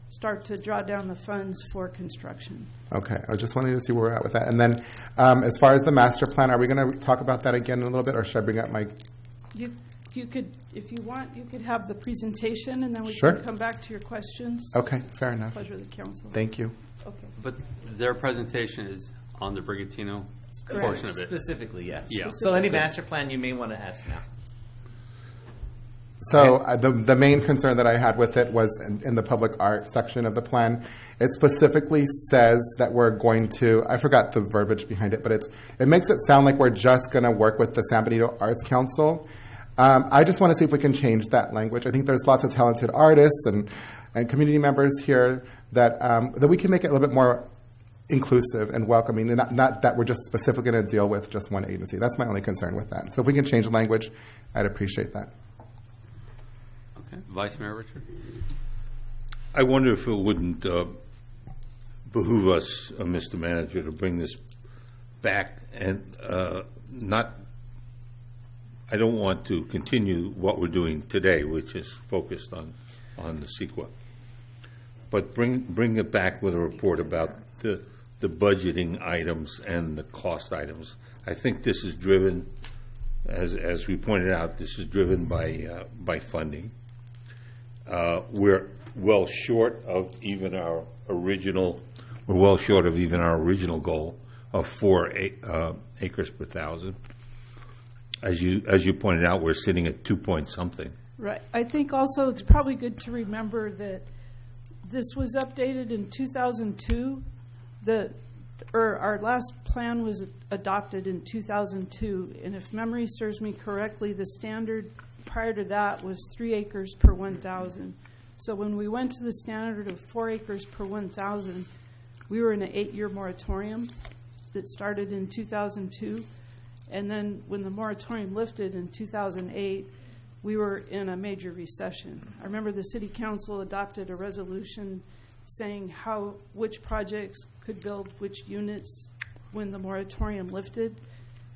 start to draw down the funds for construction. Okay, I just wanted to see where we're at with that. And then as far as the master plan, are we going to talk about that again in a little bit, or should I bring up my... You could, if you want, you could have the presentation, and then we Sure. can come back to your questions. Okay, fair enough. Pleasure of the council. Thank you. Okay. But their presentation is on the Brigantino portion of it. Specifically, yes. Yeah. So any master plan you may want to ask now. So the main concern that I had with it was in the public art section of the plan. It specifically says that we're going to, I forgot the verbiage behind it, but it makes it sound like we're just going to work with the San Benito Arts Council. I just want to see if we can change that language. I think there's lots of talented artists and community members here that we can make it a little bit more inclusive and welcoming, and not that we're just specifically going to deal with just one agency. That's my only concern with that. So if we can change the language, I'd appreciate that. Okay. Vice Mayor Richard? I wonder if it wouldn't behoove us, Mr. Manager, to bring this back and not... I don't want to continue what we're doing today, which is focused on the CEQA, but bring it back with a report about the budgeting items and the cost items. I think this is driven, as we pointed out, this is driven by funding. We're well short of even our original. We're well short of even our original goal of 4 acres per thousand. As you pointed out, we're sitting at 2 point something. Right. I think also it's probably good to remember that this was updated in 2002. Our last plan was adopted in 2002, and if memory serves me correctly, the standard prior to that was 3 acres per 1,000. So when we went to the standard of 4 acres per 1,000, we were in an 8-year moratorium that started in 2002. And then when the moratorium lifted in 2008, we were in a major recession. I remember the city council adopted a resolution saying which projects could build which units when the moratorium lifted.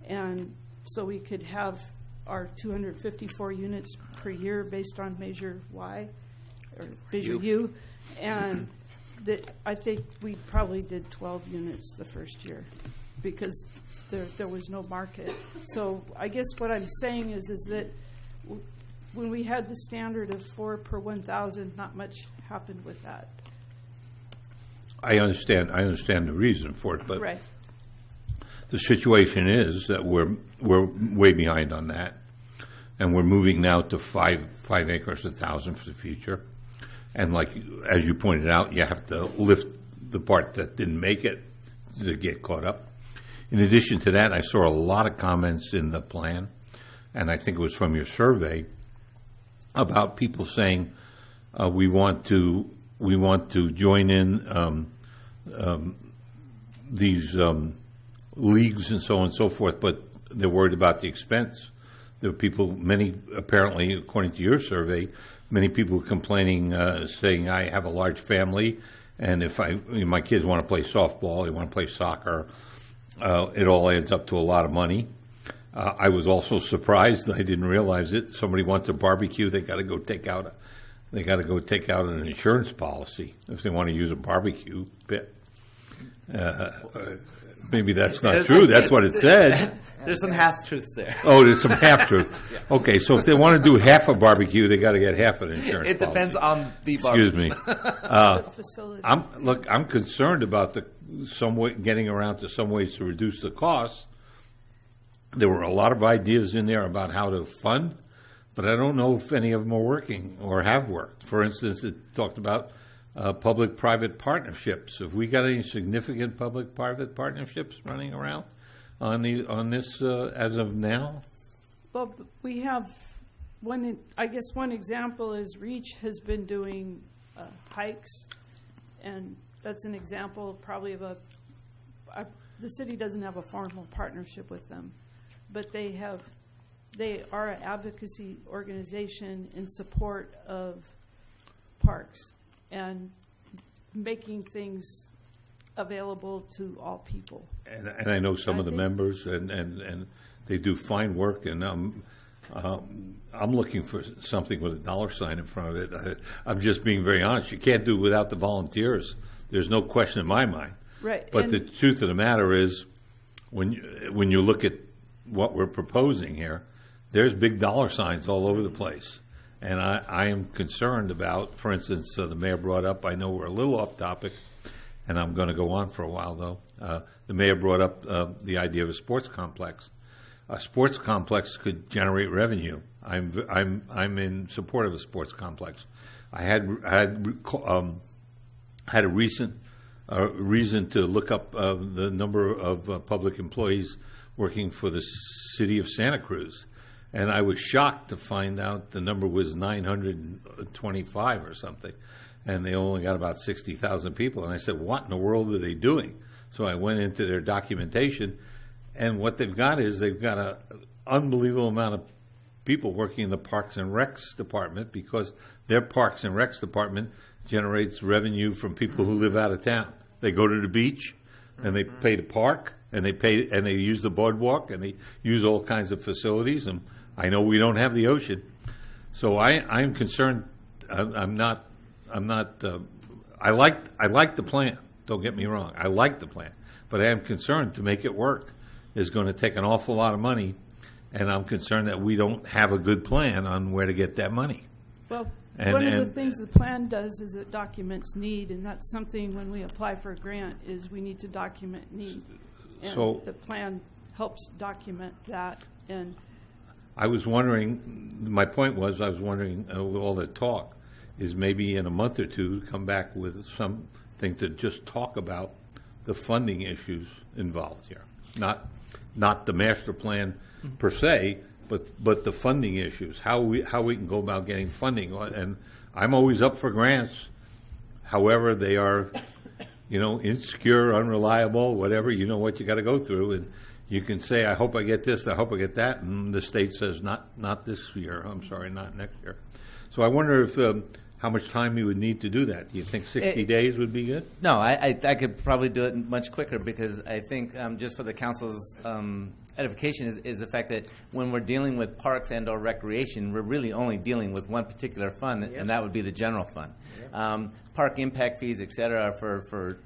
And so we could have our 254 units per year based on Measure Y, or Measure U. And I think we probably did 12 units the first year because there was no market. So I guess what I'm saying is that when we had the standard of 4 per 1,000, not much happened with that. I understand the reason for it, but right. The situation is that we're way behind on that, and we're moving now to 5 acres 1,000 for the future. And like as you pointed out, you have to lift the part that didn't make it to get caught up. In addition to that, I saw a lot of comments in the plan, and I think it was from your survey, about people saying we want to join in these leagues and so on and so forth, but they're worried about the expense. There were people, apparently, according to your survey, many people complaining, saying, I have a large family, and if my kids want to play softball, they want to play soccer, it all adds up to a lot of money. I was also surprised, I didn't realize it, somebody wants a barbecue, they got to go take out an insurance policy if they want to use a barbecue pit. Maybe that's not true. That's what it said. There's some half-truths there. Oh, there's some half-truth. Yeah. Okay, so if they want to do half a barbecue, they got to get half an insurance It depends policy. on the barbecue. Excuse me. I'm concerned about getting around to some ways to reduce the cost. There were a lot of ideas in there about how to fund, but I don't know if any of them are working or have worked. For instance, it talked about public-private partnerships. Have we got any significant public-private partnerships running around on this as of now? Well, we have one. I guess one example is Reach has been doing hikes, and that's an example probably of the city doesn't have a formal partnership with them, but they are an advocacy organization in support of parks and making things available to all people. And I know some of the members, and they do fine work, and I'm looking for something with a dollar sign in front of it. I'm just being very honest. You can't do it without the volunteers. There's no question in my mind. Right. But the truth of the matter is, when you look at what we're proposing here, there's big dollar signs all over the place. And I am concerned about, for instance, the mayor brought up, I know we're a little off topic, and I'm going to go on for a while, though. The mayor brought up the idea of a sports complex. A sports complex could generate revenue. I'm in support of a sports complex. I had a recent reason to look up the number of public employees working for the city of Santa Cruz. And I was shocked to find out the number was 925 or something. And they only got about 60,000 people. And I said, what in the world are they doing? So I went into their documentation. And what they've got is they've got an unbelievable amount of people working in the Parks and Recs department, because their Parks and Recs department generates revenue from people who live out of town. They go to the beach and they pay the park, and they use the boardwalk, and they use all kinds of facilities. And I know we don't have the ocean, so I'm concerned. I like the plan. Don't get me wrong. I like the plan, but I am concerned to make it work is going to take an awful lot of money, and I'm concerned that we don't have a good plan on where to get that money. Well, one of the things the plan does is it documents need, and that's something when we apply for a grant is we need to document need. And So the plan helps document that. And I was wondering, my point was, I was wondering, with all the talk, is maybe in a month or two, come back with something to just talk about the funding issues involved here. Not the master plan per se, but the funding issues, how we can go about getting funding. And I'm always up for grants. However, they are, insecure, unreliable, whatever. You know what you got to go through, and you can say, I hope I get this, I hope I get that, and the state says, not this year. I'm sorry, not next year. So I wonder if how much time you would need to do that. Do you think 60 days would be good? No, I could probably do it much quicker, because I think just for the council's edification is the fact that when we're dealing with parks and or recreation, we're really only dealing with one particular fund, and that would be the general fund. Park impact fees, et cetera, are for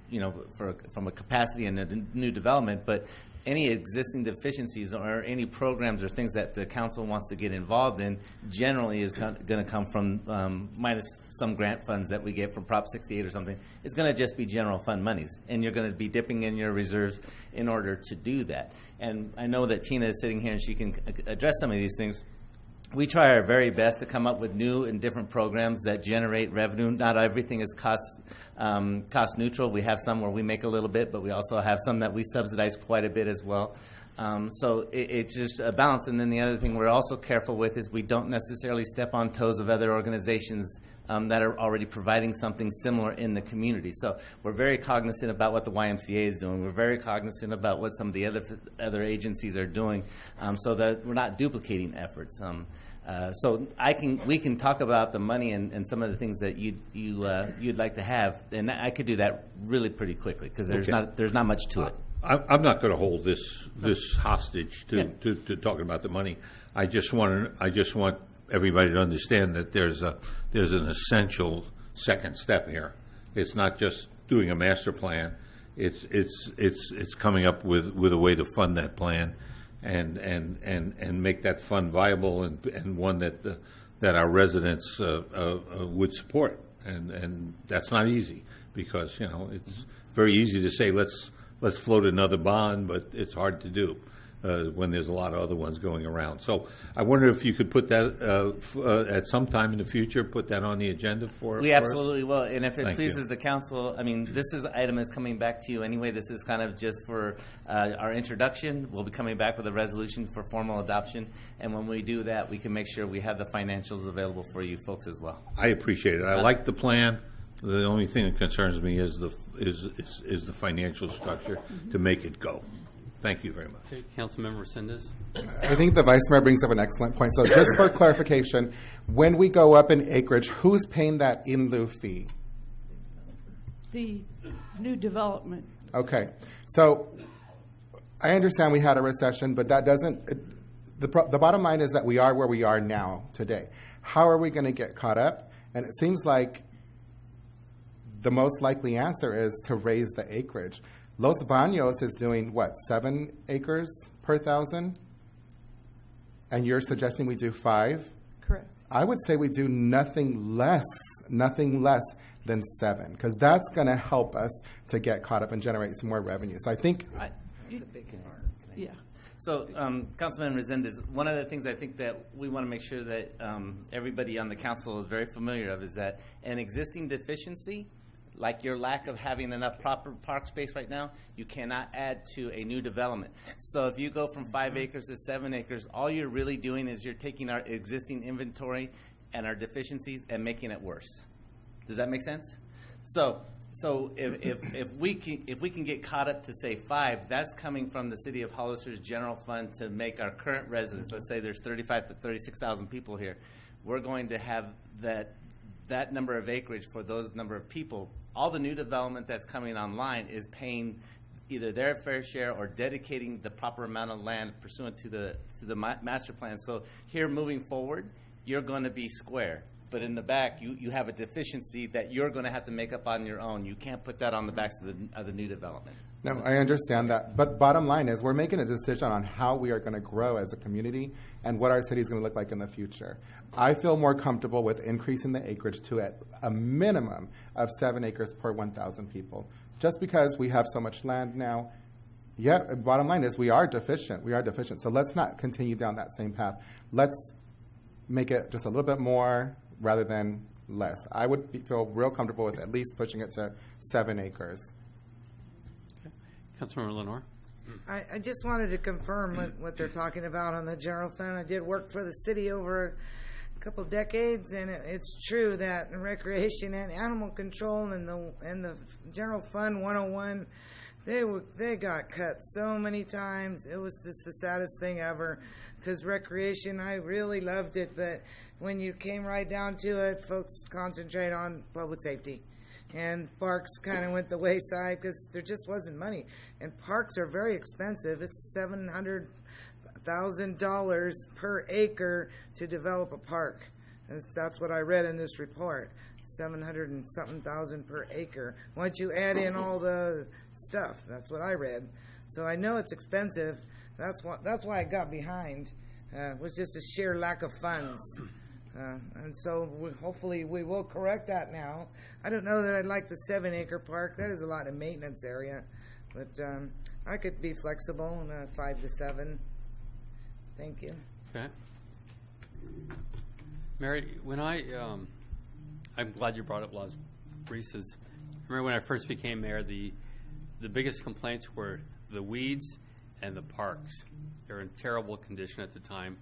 from a capacity and a new development, but any existing deficiencies or any programs or things that the council wants to get involved in generally is going to come from, minus some grant funds that we get from Prop 68 or something, it's going to just be general fund monies. And you're going to be dipping in your reserves in order to do that. And I know that Tina is sitting here and she can address some of these things. We try our very best to come up with new and different programs that generate revenue. Not everything is cost neutral. We have some where we make a little bit, but we also have some that we subsidize quite a bit as well. So it's just a balance. And then the other thing we're also careful with is we don't necessarily step on toes of other organizations that are already providing something similar in the community. So we're very cognizant about what the YMCA is doing. We're very cognizant about what some of the other agencies are doing, so that we're not duplicating efforts. So we can talk about the money and some of the things that you'd like to have, and I could do that really pretty quickly, because there's not much to it. I'm not going to hold this hostage to talking about the money. I just want everybody to understand that there's an essential second step here. It's not just doing a master plan. It's coming up with a way to fund that plan and make that fund viable and one that our residents would support. And that's not easy, because it's very easy to say let's float another bond, but it's hard to do when there's a lot of other ones going around. So I wonder if you could put that at some time in the future, put that on the agenda for We for absolutely us? will. And if it Thank pleases you. the council, this item is coming back to you anyway. This is kind of just for our introduction. We'll be coming back with a resolution for formal adoption. And when we do that, we can make sure we have the financials available for you folks as well. I appreciate it. I like the plan. The only thing that concerns me is the financial structure to make it go. Thank you very much. Okay, Councilmember Resendez. I think the Vice Mayor brings up an excellent point. So just for clarification, when we go up in acreage, who's paying that in lieu fee? The new development. Okay. So I understand we had a recession, but that doesn't the bottom line is that we are where we are now today. How are we going to get caught up? And it seems like the most likely answer is to raise the acreage. Los Baños is doing, 7 acres per 1,000? And you're suggesting we do 5? Correct. I would say we do nothing less than 7, because that's going to help us to get caught up and generate some more revenue. So I think... It's a big part. Yeah. So, Councilman Resendez, one of the things I think that we want to make sure that everybody on the council is very familiar of is that an existing deficiency, like your lack of having enough proper park space right now, you cannot add to a new development. So if you go from 5 acres to 7 acres, all you're really doing is you're taking our existing inventory and our deficiencies and making it worse. Does that make sense? So if we can get caught up to say 5, that's coming from the City of Hollister's general fund to make our current residents. Let's say there's 35 to 36,000 people here. We're going to have that number of acreage for those number of people. All the new development that's coming online is paying either their fair share or dedicating the proper amount of land pursuant to the master plan. So here moving forward, you're going to be square. But in the back, you have a deficiency that you're going to have to make up on your own. You can't put that on the backs of the new development. No, I understand that. But bottom line is we're making a decision on how we are going to grow as a community and what our city is going to look like in the future. I feel more comfortable with increasing the acreage to at a minimum of 7 acres per 1,000 people. Just because we have so much land now, Yeah, bottom line is we are deficient. We are deficient. So let's not continue down that same path. Let's make it just a little bit more rather than less. I would feel real comfortable with at least pushing it to 7 acres. Okay. Councilmember Lenore? I just wanted to confirm what they're talking about on the general fund. I did work for the city over a couple of decades, and it's true that in recreation and animal control and the general fund 101, they got cut so many times. It was just the saddest thing ever, because recreation, I really loved it, but when you came right down to it, folks concentrate on public safety. And parks kind of went the wayside because there just wasn't money. And parks are very expensive. It's $700,000 per acre to develop a park. That's what I read in this report. 700 and something thousand per acre. Once you add in all the stuff, that's what I read. So I know it's expensive. That's why I got behind. Was just a sheer lack of funds. And so hopefully we will correct that now. I don't know that I'd like the 7 acre park. That is a lot of maintenance area. But I could be flexible in 5 to 7. Thank you. Okay. Mary, when I'm glad you brought up Las Brisas. Remember when I first became mayor, the biggest complaints were the weeds and the parks. They were in terrible condition at the time.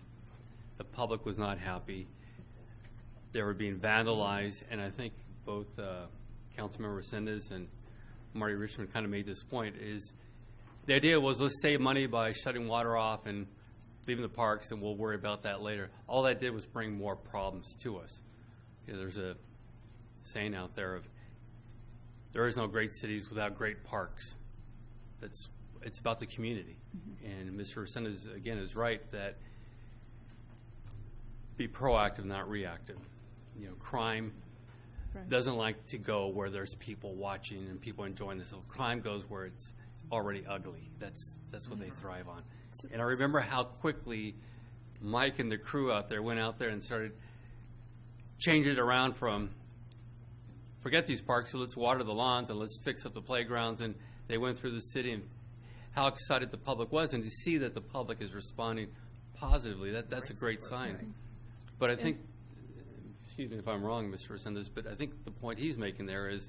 The public was not happy. They were being vandalized, and I think both Councilmember Resendez and Marty Richmond kind of made this point, is the idea was let's save money by shutting water off and leaving the parks, and we'll worry about that later. All that did was bring more problems to us. You know, there's a saying out there of there is no great cities without great parks. It's about the community. Mm-hmm. And Mr. Resendez, again, is right that be proactive, not reactive. You know, crime doesn't like to go where there's people watching and people enjoying this. So crime goes where it's already ugly. That's what they thrive on. And I remember how quickly Mike and the crew out there went out there and started changing it around from forget these parks, so let's water the lawns and let's fix up the playgrounds. And they went through the city and how excited the public was. And to see that the public is responding positively, that's a great sign. But I think, excuse me if I'm wrong, Mr. Resendez, but I think the point he's making there is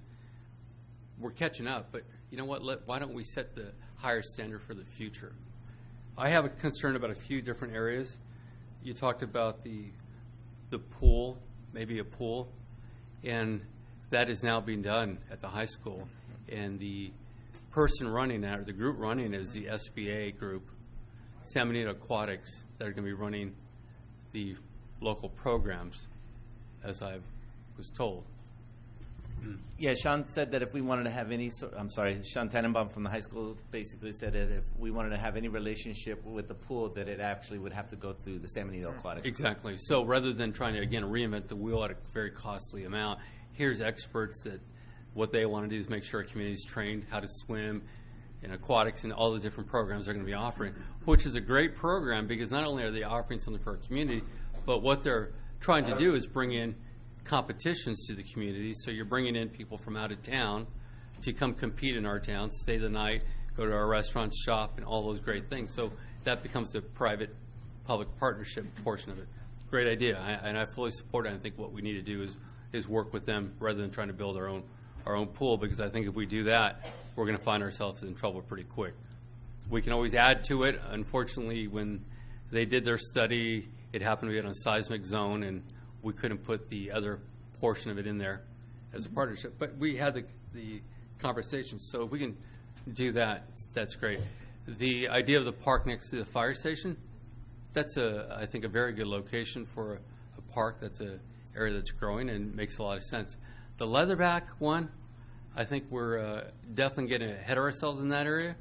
we're catching up. But you know what? Why don't we set the higher standard for the future? I have a concern about a few different areas. You talked about the pool, maybe a pool, and that is now being done at the high school. And the person running that, or the group running, is the SBA group, San Benito Aquatics, that are going to be running the local programs, as I was told. Yeah, Sean said that if we wanted to have any sort, I'm sorry, Sean Tannenbaum from the high school basically said that if we wanted to have any relationship with the pool, that it actually would have to go through the San Benito Aquatics. Exactly. So rather than trying to, again, reinvent the wheel at a very costly amount, here's experts that what they want to do is make sure our community is trained how to swim in aquatics and all the different programs they're going to be offering, which is a great program because not only are they offering something for our community, but what they're trying to do is bring in competitions to the community. So you're bringing in people from out of town to come compete in our town, stay the night, go to our restaurants, shop, and all those great things. So that becomes the private-public partnership portion of it. Great idea, and I fully support it. I think what we need to do is work with them rather than trying to build our own pool, because I think if we do that, we're going to find ourselves in trouble pretty quick. We can always add to it. Unfortunately, when they did their study, it happened to be in a seismic zone, and we couldn't put the other portion of it in there as a partnership. But we had the conversation, so if we can do that, that's great. The idea of the park next to the fire station, that's I think a very good location for a park. That's an area that's growing and makes a lot of sense. The Leatherback one, I think we're definitely getting ahead of ourselves in that area.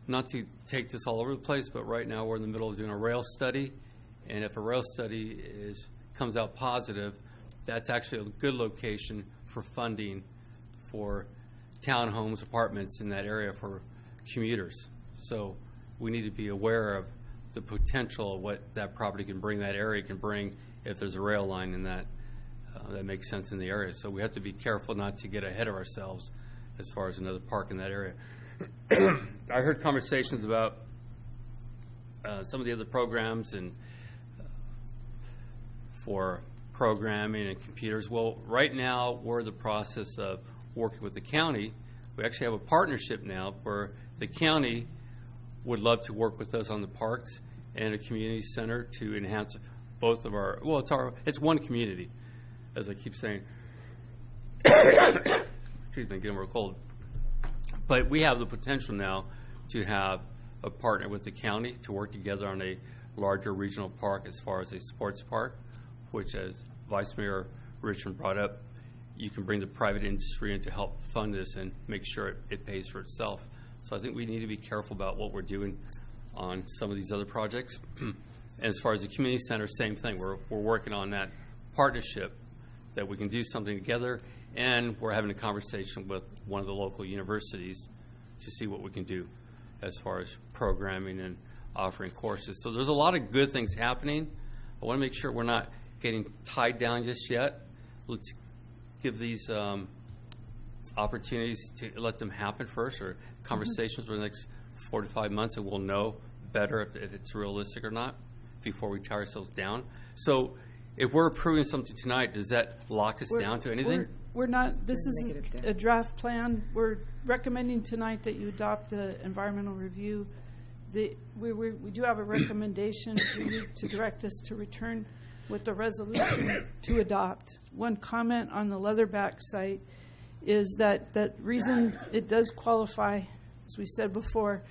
Not to take this all over the place, but right now we're in the middle of doing a rail study. And if a rail study comes out positive, that's actually a good location for funding for townhomes, apartments in that area for commuters. So we need to be aware of the potential of what that property can bring, that area can bring, if there's a rail line in that makes sense in the area. So we have to be careful not to get ahead of ourselves as far as another park in that area. I heard conversations about some of the other programs and for programming and computers. Well, right now we're in the process of working with the county. We actually have a partnership now where the county would love to work with us on the parks and a community center to enhance both of our, well, it's one community, as I keep saying. Excuse me, getting real cold. But we have the potential now to have a partner with the county to work together on a larger regional park as far as a sports park, which, as Vice Mayor Richmond brought up, you can bring the private industry in to help fund this and make sure it pays for itself. So I think we need to be careful about what we're doing on some of these other projects. And as far as the community center, same thing. We're working on that partnership that we can do something together, and we're having a conversation with one of the local universities to see what we can do as far as programming and offering courses. So there's a lot of good things happening. I want to make sure we're not getting tied down just yet. Let's give these opportunities to let them happen first, or conversations for the next 4 to 5 months, and we'll know better if it's realistic or not before we tie ourselves down. So if we're approving something tonight, does that lock us down to anything? We're not. This is a draft plan. We're recommending tonight that you adopt the environmental review. We do have a recommendation for you to direct us to return with the resolution to adopt. One comment on the Leatherback site is that reason it does qualify, as we said before,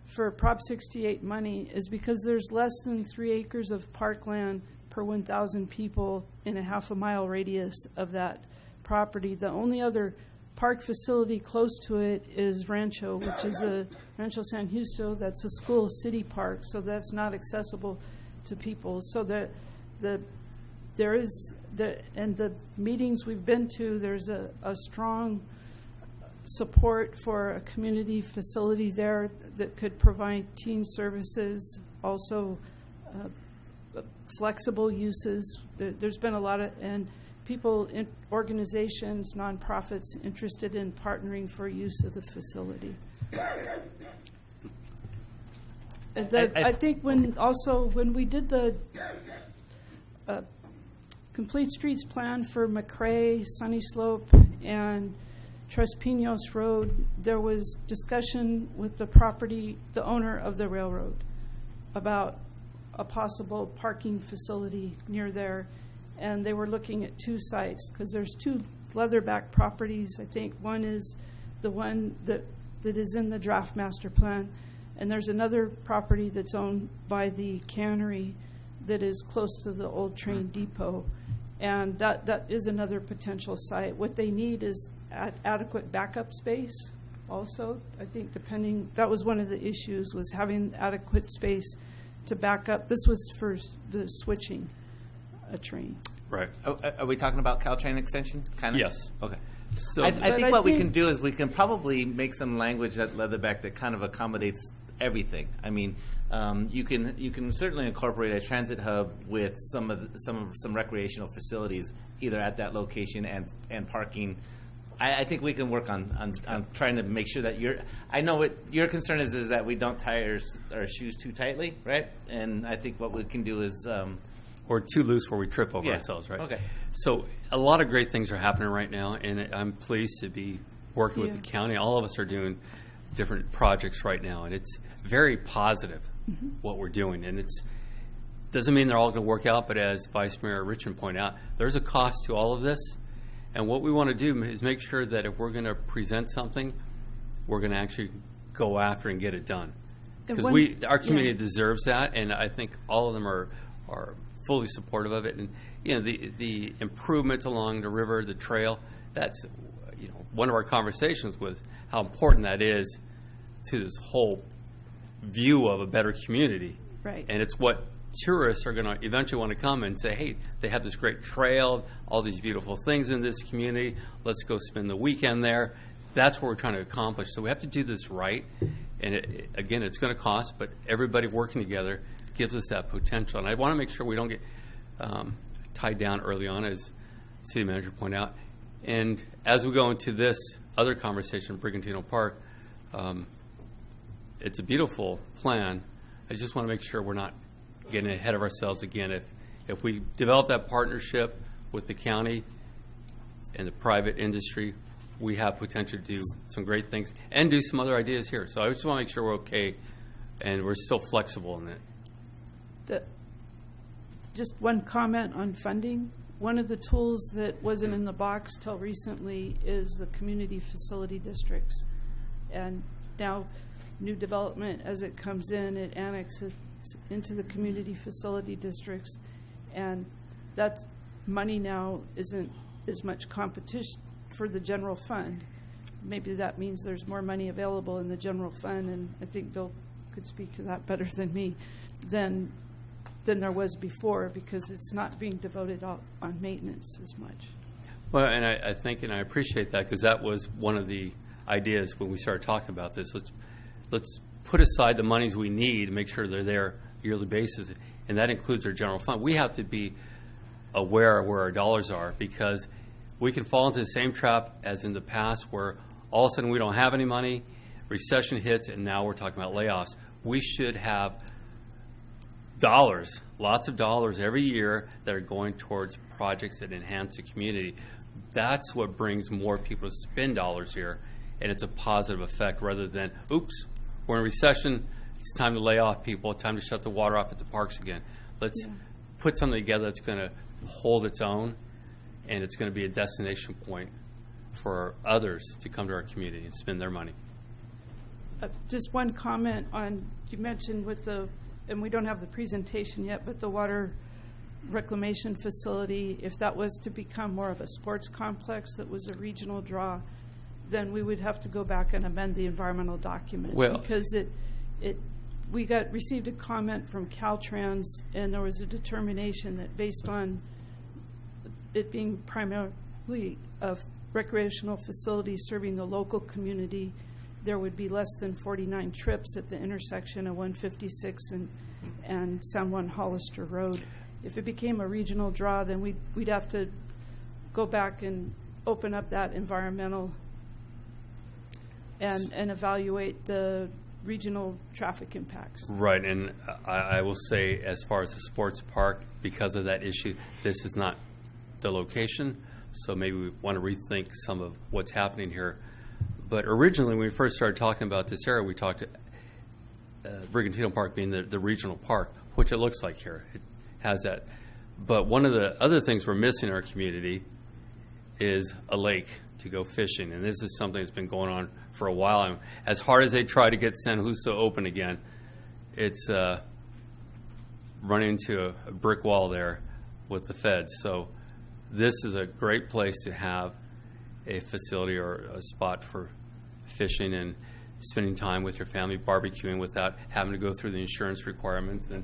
for Prop 68 money is because there's less than 3 acres of parkland per 1,000 people in a half-a-mile radius of that property. The only other park facility close to it is Rancho, which is a Rancho San Justo. That's a school city park, so that's not accessible to people. So there is and the meetings we've been to, there's a strong support for a community facility there that could provide teen services, also flexible uses. There's been a lot of, and people, organizations, nonprofits interested in partnering for use of the facility. And I think when we did the Complete Streets plan for McRae, Sunny Slope, and Tres Pinos Road, there was discussion with the owner of the railroad about a possible parking facility near there, and they were looking at 2 sites because there's 2 Leatherback properties. I think one is the one that is in the draft master plan, and there's another property that's owned by the cannery that is close to the old train depot, and that is another potential site. What they need is adequate backup space also. I think that was one of the issues, was having adequate space to back up. This was for the switching a train. Right. Are we talking about Caltrain extension? Kind of? Yes. Okay. So I think what we can do is we can probably make some language at Leatherback that kind of accommodates everything. I mean, you can certainly incorporate a transit hub with some recreational facilities either at that location and parking. I think we can work on trying to make sure that I know what your concern is that we don't tie our shoes too tightly, right? And I think what we can do is or too loose where we trip over ourselves, right? Okay. So a lot of great things are happening right now, and I'm pleased to be working with the county. All of us are doing different projects right now, and it's very positive what we're doing. And it doesn't mean they're all going to work out, but as Vice Mayor Richmond pointed out, there's a cost to all of this. And what we want to do is make sure that if we're going to present something, we're going to actually go after and get it done. Because our community deserves that, and I think all of them are fully supportive of it. And the improvements along the river, the trail, that's one of our conversations with how important that is to this whole view of a better community. Right. And it's what tourists are going to eventually want to come and say, hey, they have this great trail, all these beautiful things in this community, let's go spend the weekend there. That's what we're trying to accomplish. So we have to do this right. And again, it's going to cost, but everybody working together gives us that potential. And I want to make sure we don't get tied down early on, as City Manager pointed out. And as we go into this other conversation, Brigantino Park, it's a beautiful plan. I just want to make sure we're not getting ahead of ourselves again. If we develop that partnership with the county and the private industry, we have potential to do some great things and do some other ideas here. So I just want to make sure we're okay and we're still flexible in it. Just one comment on funding. One of the tools that wasn't in the box till recently is the community facility districts. And now new development, as it comes in, it annexes into the community facility districts. And that money now isn't as much competition for the general fund. Maybe that means there's more money available in the general fund, and I think Bill could speak to that better than me, than there was before, because it's not being devoted on maintenance as much. Well, and I think, and I appreciate that, because that was one of the ideas when we started talking about this. Let's put aside the monies we need, make sure they're there yearly basis, and that includes our general fund. We have to be aware of where our dollars are, because we can fall into the same trap as in the past, where all of a sudden we don't have any money, recession hits, and now we're talking about layoffs. We should have dollars, lots of dollars every year that are going towards projects that enhance the community. That's what brings more people to spend dollars here, and it's a positive effect rather than, oops, we're in recession, it's time to lay off people, time to shut the water off at the parks again. Let's put something together that's going to hold its own, and it's going to be a destination point for others to come to our community and spend their money. Just one comment on, you mentioned with the, and we don't have the presentation yet, but the water reclamation facility, if that was to become more of a sports complex that was a regional draw, then we would have to go back and amend the environmental document. Well, because we received a comment from Caltrans, and there was a determination that based on it being primarily a recreational facility serving the local community, there would be less than 49 trips at the intersection of 156 and San Juan Hollister Road. If it became a regional draw, then we'd have to go back and open up that environmental and evaluate the regional traffic impacts. Right, and I will say, as far as the sports park, because of that issue, this is not the location, so maybe we want to rethink some of what's happening here. But originally, when we first started talking about this area, we talked Brigantino Park being the regional park, which it looks like here. It has that. But one of the other things we're missing in our community is a lake to go fishing, and this is something that's been going on for a while. And as hard as they try to get San Justo open again, it's running into a brick wall there with the feds. So this is a great place to have a facility or a spot for fishing and spending time with your family, barbecuing without having to go through the insurance requirements. And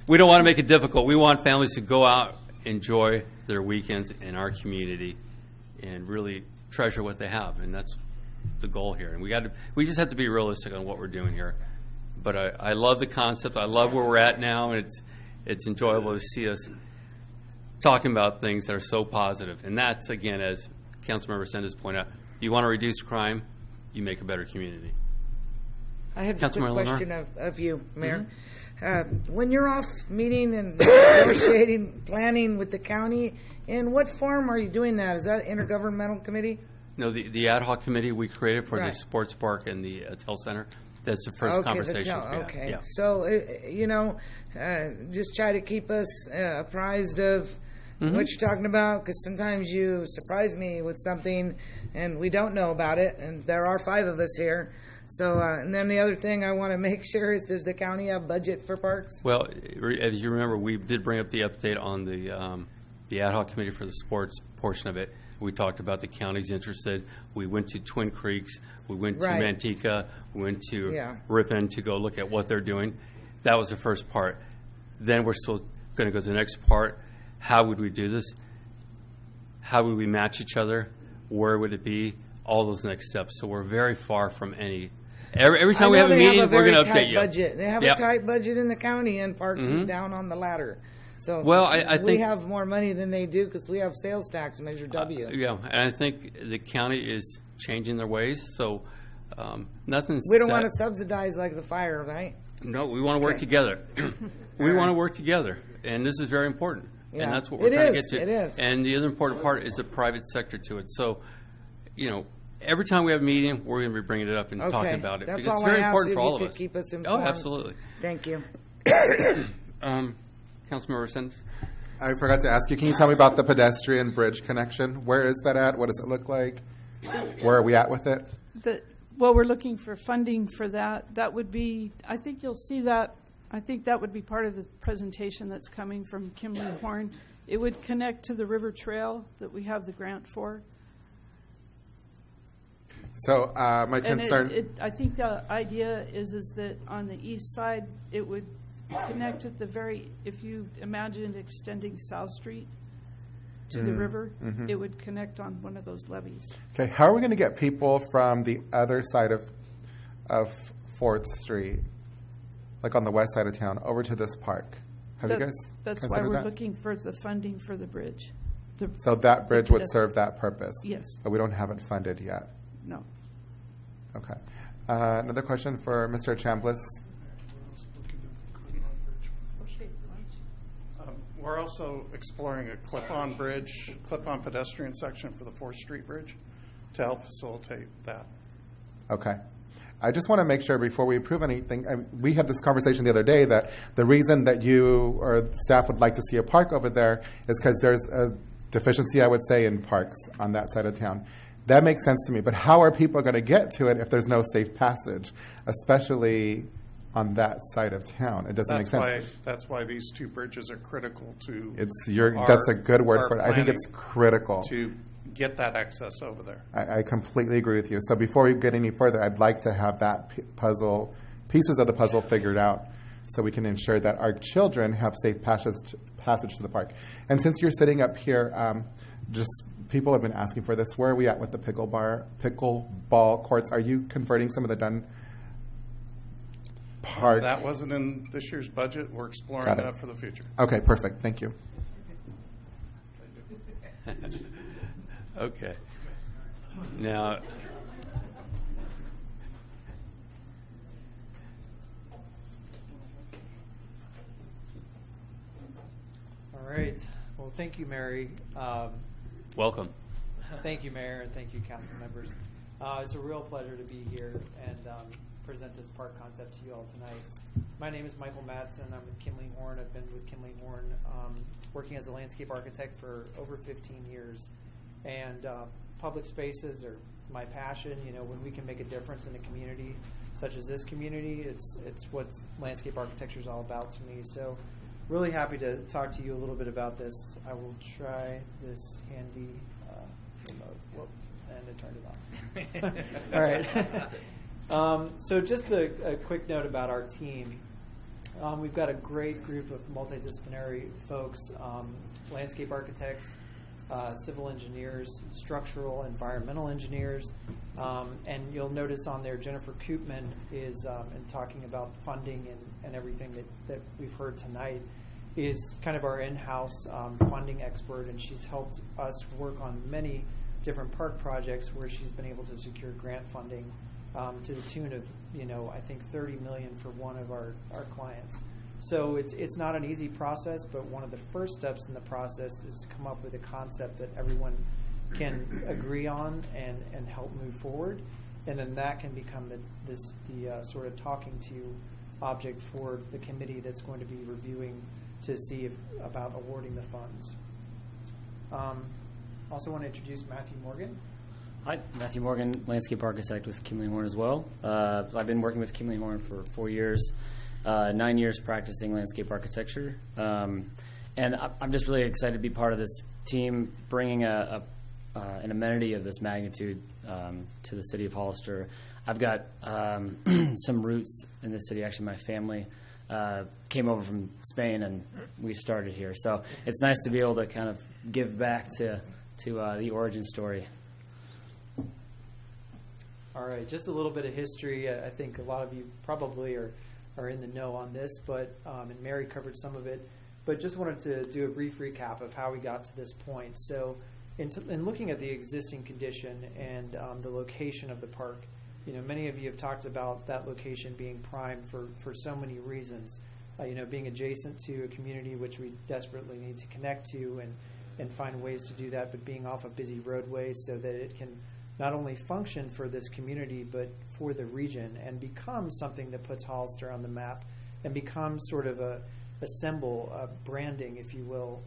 we don't want to make it difficult. We want families to go out, enjoy their weekends in our community, and really treasure what they have. And that's the goal here. And we just have to be realistic on what we're doing here. But I love the concept. I love where we're at now, and it's enjoyable to see us talking about things that are so positive. And that's, again, as Councilmember Sendes pointed out, you want to reduce crime, you make a better community. I have a quick Councilmember question of you, Mayor. When you're off meeting and negotiating, planning with the county, in what form are you doing that? Is that intergovernmental committee? No, the ad hoc committee we created for Right. the sports park and the Tel Center, that's the first conversation. Okay, Yeah. so, just try to keep us apprised of what you're talking about, because sometimes you surprise me with something and we don't know about it, and there are 5 of us here. So, and then the other thing I want to make sure is, does the county have budget for parks? Well, as you remember, we did bring up the update on the ad hoc committee for the sports portion of it. We talked about the counties interested. We went to Twin Creeks. We went to Right. Manteca. We went to Ripon to go look at what they're doing. That was the first part. Then we're still going to go to the next part. How would we do this? How would we match each other? Where would it be? All those next steps. So we're very far from any. Every time we have a meeting, we're going to update you. Budget. They have Yep. a tight budget in the county, and Parks is down on the ladder. So Well, I we think- have more money than they do because we have sales tax, Measure W. Yeah, and I think the county is changing their ways. So Nothing's We don't set. want to subsidize like the fire, right? No, we want to work together. We want to work together, and this is very important. Yeah. And that's what we're It trying to is, get to. it is. And the other important part is the private sector to it. So, every time we have a meeting, we're going to be bringing it up and talking about it. That's because all it's very I asked, important if for you all of could us. keep us Oh, informed. absolutely. Thank you. Councilmember Sanders? I forgot to ask you, can you tell me about the pedestrian bridge connection? Where is that at? What does it look like? Where are we at with it? Well, we're looking for funding for that. That would be, I think you'll see that, I think that would be part of the presentation that's coming from Kimley Horn. It would connect to the river trail that we have the grant for. So my concern... I think the idea is that on the east side, it would connect at the very, if you imagined extending South Street to the river, it would connect on one of those levees. Okay, how are we going to get people from the other side of 4th Street, like on the west side of town, over to this park? Have you guys That's why considered we're that? looking for the funding for the bridge. So that bridge would serve that purpose? Yes. But we don't have it funded yet? No. Okay. Another question for Mr. Chambliss. We're also exploring a clip-on bridge, clip-on pedestrian section for the 4th Street Bridge to help facilitate that. Okay. I just want to make sure before we approve anything, we had this conversation the other day that the reason that you or staff would like to see a park over there is because there's a deficiency, I would say, in parks on that side of town. That makes sense to me, but how are people going to get to it if there's no safe passage, especially on that side of town? It doesn't make sense. That's why these two bridges are critical to. That's a good word for it. I think it's critical to get that access over there. I completely agree with you. So before we get any further, I'd like to have that pieces of the puzzle figured out so we can ensure that our children have safe passage to the park. And since you're sitting up here, just people have been asking for this. Where are we at with the pickleball courts? Are you converting some of the done park? That wasn't in this year's budget. We're exploring that for the future. Okay, perfect. Thank you. Okay. Now, all right. Well, thank you, Mary. welcome. Thank you, Mayor, and thank you, council members. It's a real pleasure to be here and present this park concept to you all tonight. My name is Michael Madsen. I'm with Kimley Horn. I've been with Kimley Horn working as a landscape architect for over 15 years. And public spaces are my passion. You know, when we can make a difference in a community such as this community, it's what landscape architecture is all about to me. So really happy to talk to you a little bit about this. I will try this handy remote. Whoop, and it turned it on. All right. So just a quick note about our team. We've got a great group of multidisciplinary folks, landscape architects, civil engineers, structural, environmental engineers, and you'll notice on there Jennifer Koopman is, in talking about funding and everything that we've heard tonight, is kind of our in-house funding expert, and she's helped us work on many different park projects where she's been able to secure grant funding to the tune of, I think $30 million for one of our clients. So it's not an easy process, but one of the first steps in the process is to come up with a concept that everyone can agree on and help move forward, and then that can become the sort of talking to object for the committee that's going to be reviewing to see about awarding the funds. Also want to introduce Matthew Morgan. Hi, Matthew Morgan, landscape architect with Kimley Horn as well. I've been working with Kimley Horn for 4 years, 9 years practicing landscape architecture. And I'm just really excited to be part of this team, bringing an amenity of this magnitude to the city of Hollister. I've got some roots in the city. Actually, my family came over from Spain, and we started here. So it's nice to be able to kind of give back to the origin story. All right, just a little bit of history. I think a lot of you probably are in the know on this, but and Mary covered some of it. But just wanted to do a brief recap of how we got to this point. So in looking at the existing condition and the location of the park, many of you have talked about that location being prime for so many reasons. Being adjacent to a community which we desperately need to connect to and find ways to do that, but being off of busy roadways so that it can not only function for this community, but for the region and become something that puts Hollister on the map and becomes sort of a symbol of branding, if you will,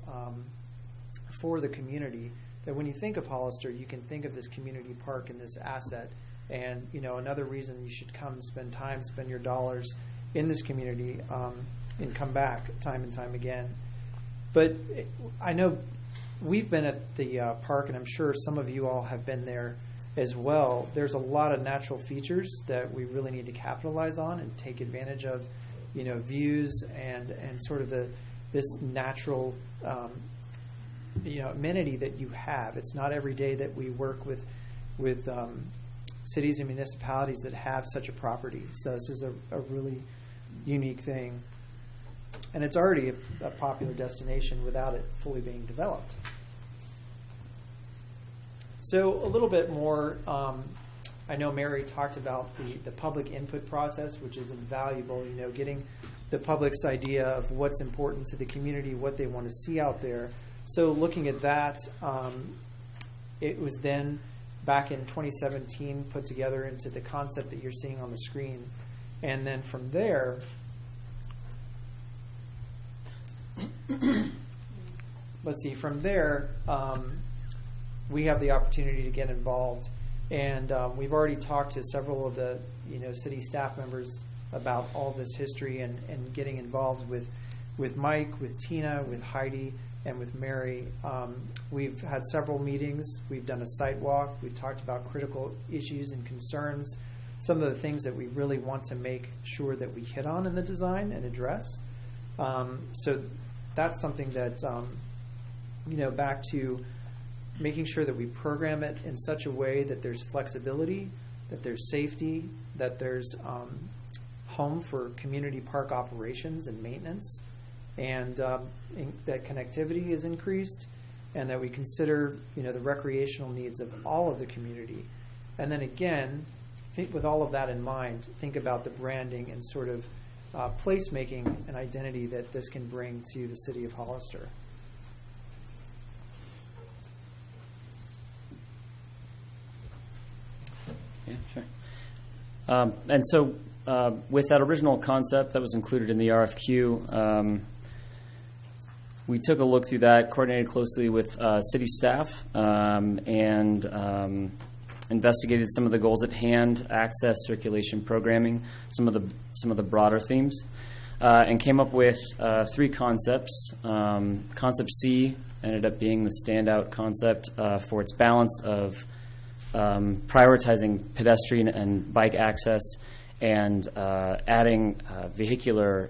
for the community. That when you think of Hollister, you can think of this community park and this asset. And, another reason you should come and spend your dollars in this community and come back time and time again. But I know we've been at the park, and I'm sure some of you all have been there as well. There's a lot of natural features that we really need to capitalize on and take advantage of, views and sort of this natural amenity that you have. It's not every day that we work with cities and municipalities that have such a property. So this is a really unique thing. And it's already a popular destination without it fully being developed. So a little bit more, I know Mary talked about the public input process, which is invaluable, getting the public's idea of what's important to the community, what they want to see out there. So looking at that, it was then back in 2017 put together into the concept that you're seeing on the screen. And then from there, we have the opportunity to get involved. And we've already talked to several of the city staff members about all this history and getting involved with Mike, with Tina, with Heidi, and with Mary. We've had several meetings. We've done a site walk. We've talked about critical issues and concerns, some of the things that we really want to make sure that we hit on in the design and address. So that's something that, back to making sure that we program it in such a way that there's flexibility, that there's safety, that there's home for community park operations and maintenance, and that connectivity is increased, and that we consider the recreational needs of all of the community. And then again, with all of that in mind, think about the branding and sort of placemaking and identity that this can bring to the city of Hollister. Yeah, sure. And so with that original concept that was included in the RFQ, we took a look through that, coordinated closely with city staff, and investigated some of the goals at hand: access, circulation, programming, some of the broader themes, and came up with 3 concepts. Concept C ended up being the standout concept for its balance of prioritizing pedestrian and bike access and adding vehicular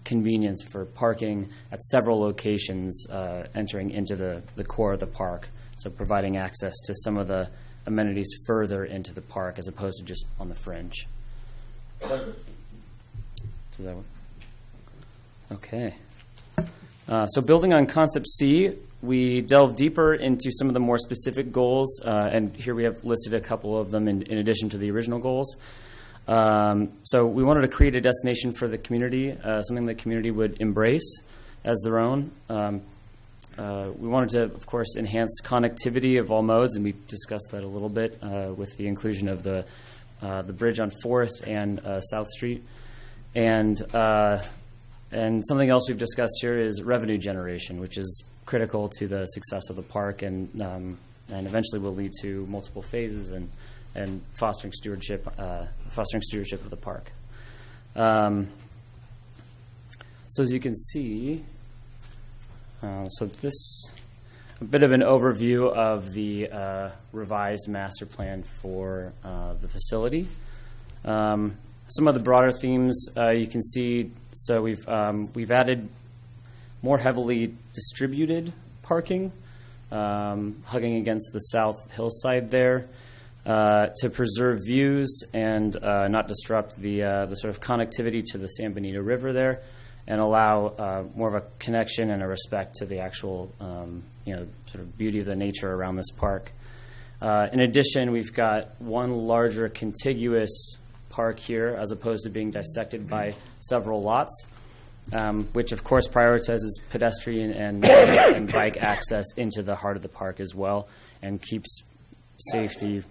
convenience for parking at several locations entering into the core of the park. So providing access to some of the amenities further into the park as opposed to just on the fringe. Does that work? Okay. So building on Concept C, we delve deeper into some of the more specific goals, and here we have listed a couple of them in addition to the original goals. So we wanted to create a destination for the community, something the community would embrace as their own. We wanted to, of course, enhance connectivity of all modes, and we discussed that a little bit with the inclusion of the bridge on 4th and South Street. And something else we've discussed here is revenue generation, which is critical to the success of the park, and eventually will lead to multiple phases and fostering stewardship of the park. So as you can see, so this a bit of an overview of the revised master plan for the facility. Some of the broader themes you can see. So we've added more heavily distributed parking, hugging against the south hillside there, to preserve views and not disrupt the sort of connectivity to the San Benito River there, and allow more of a connection and a respect to the actual sort of beauty of the nature around this park. In addition, we've got one larger contiguous park here as opposed to being dissected by several lots, which of course prioritizes pedestrian and bike access into the heart of the park as well, and keeps safety,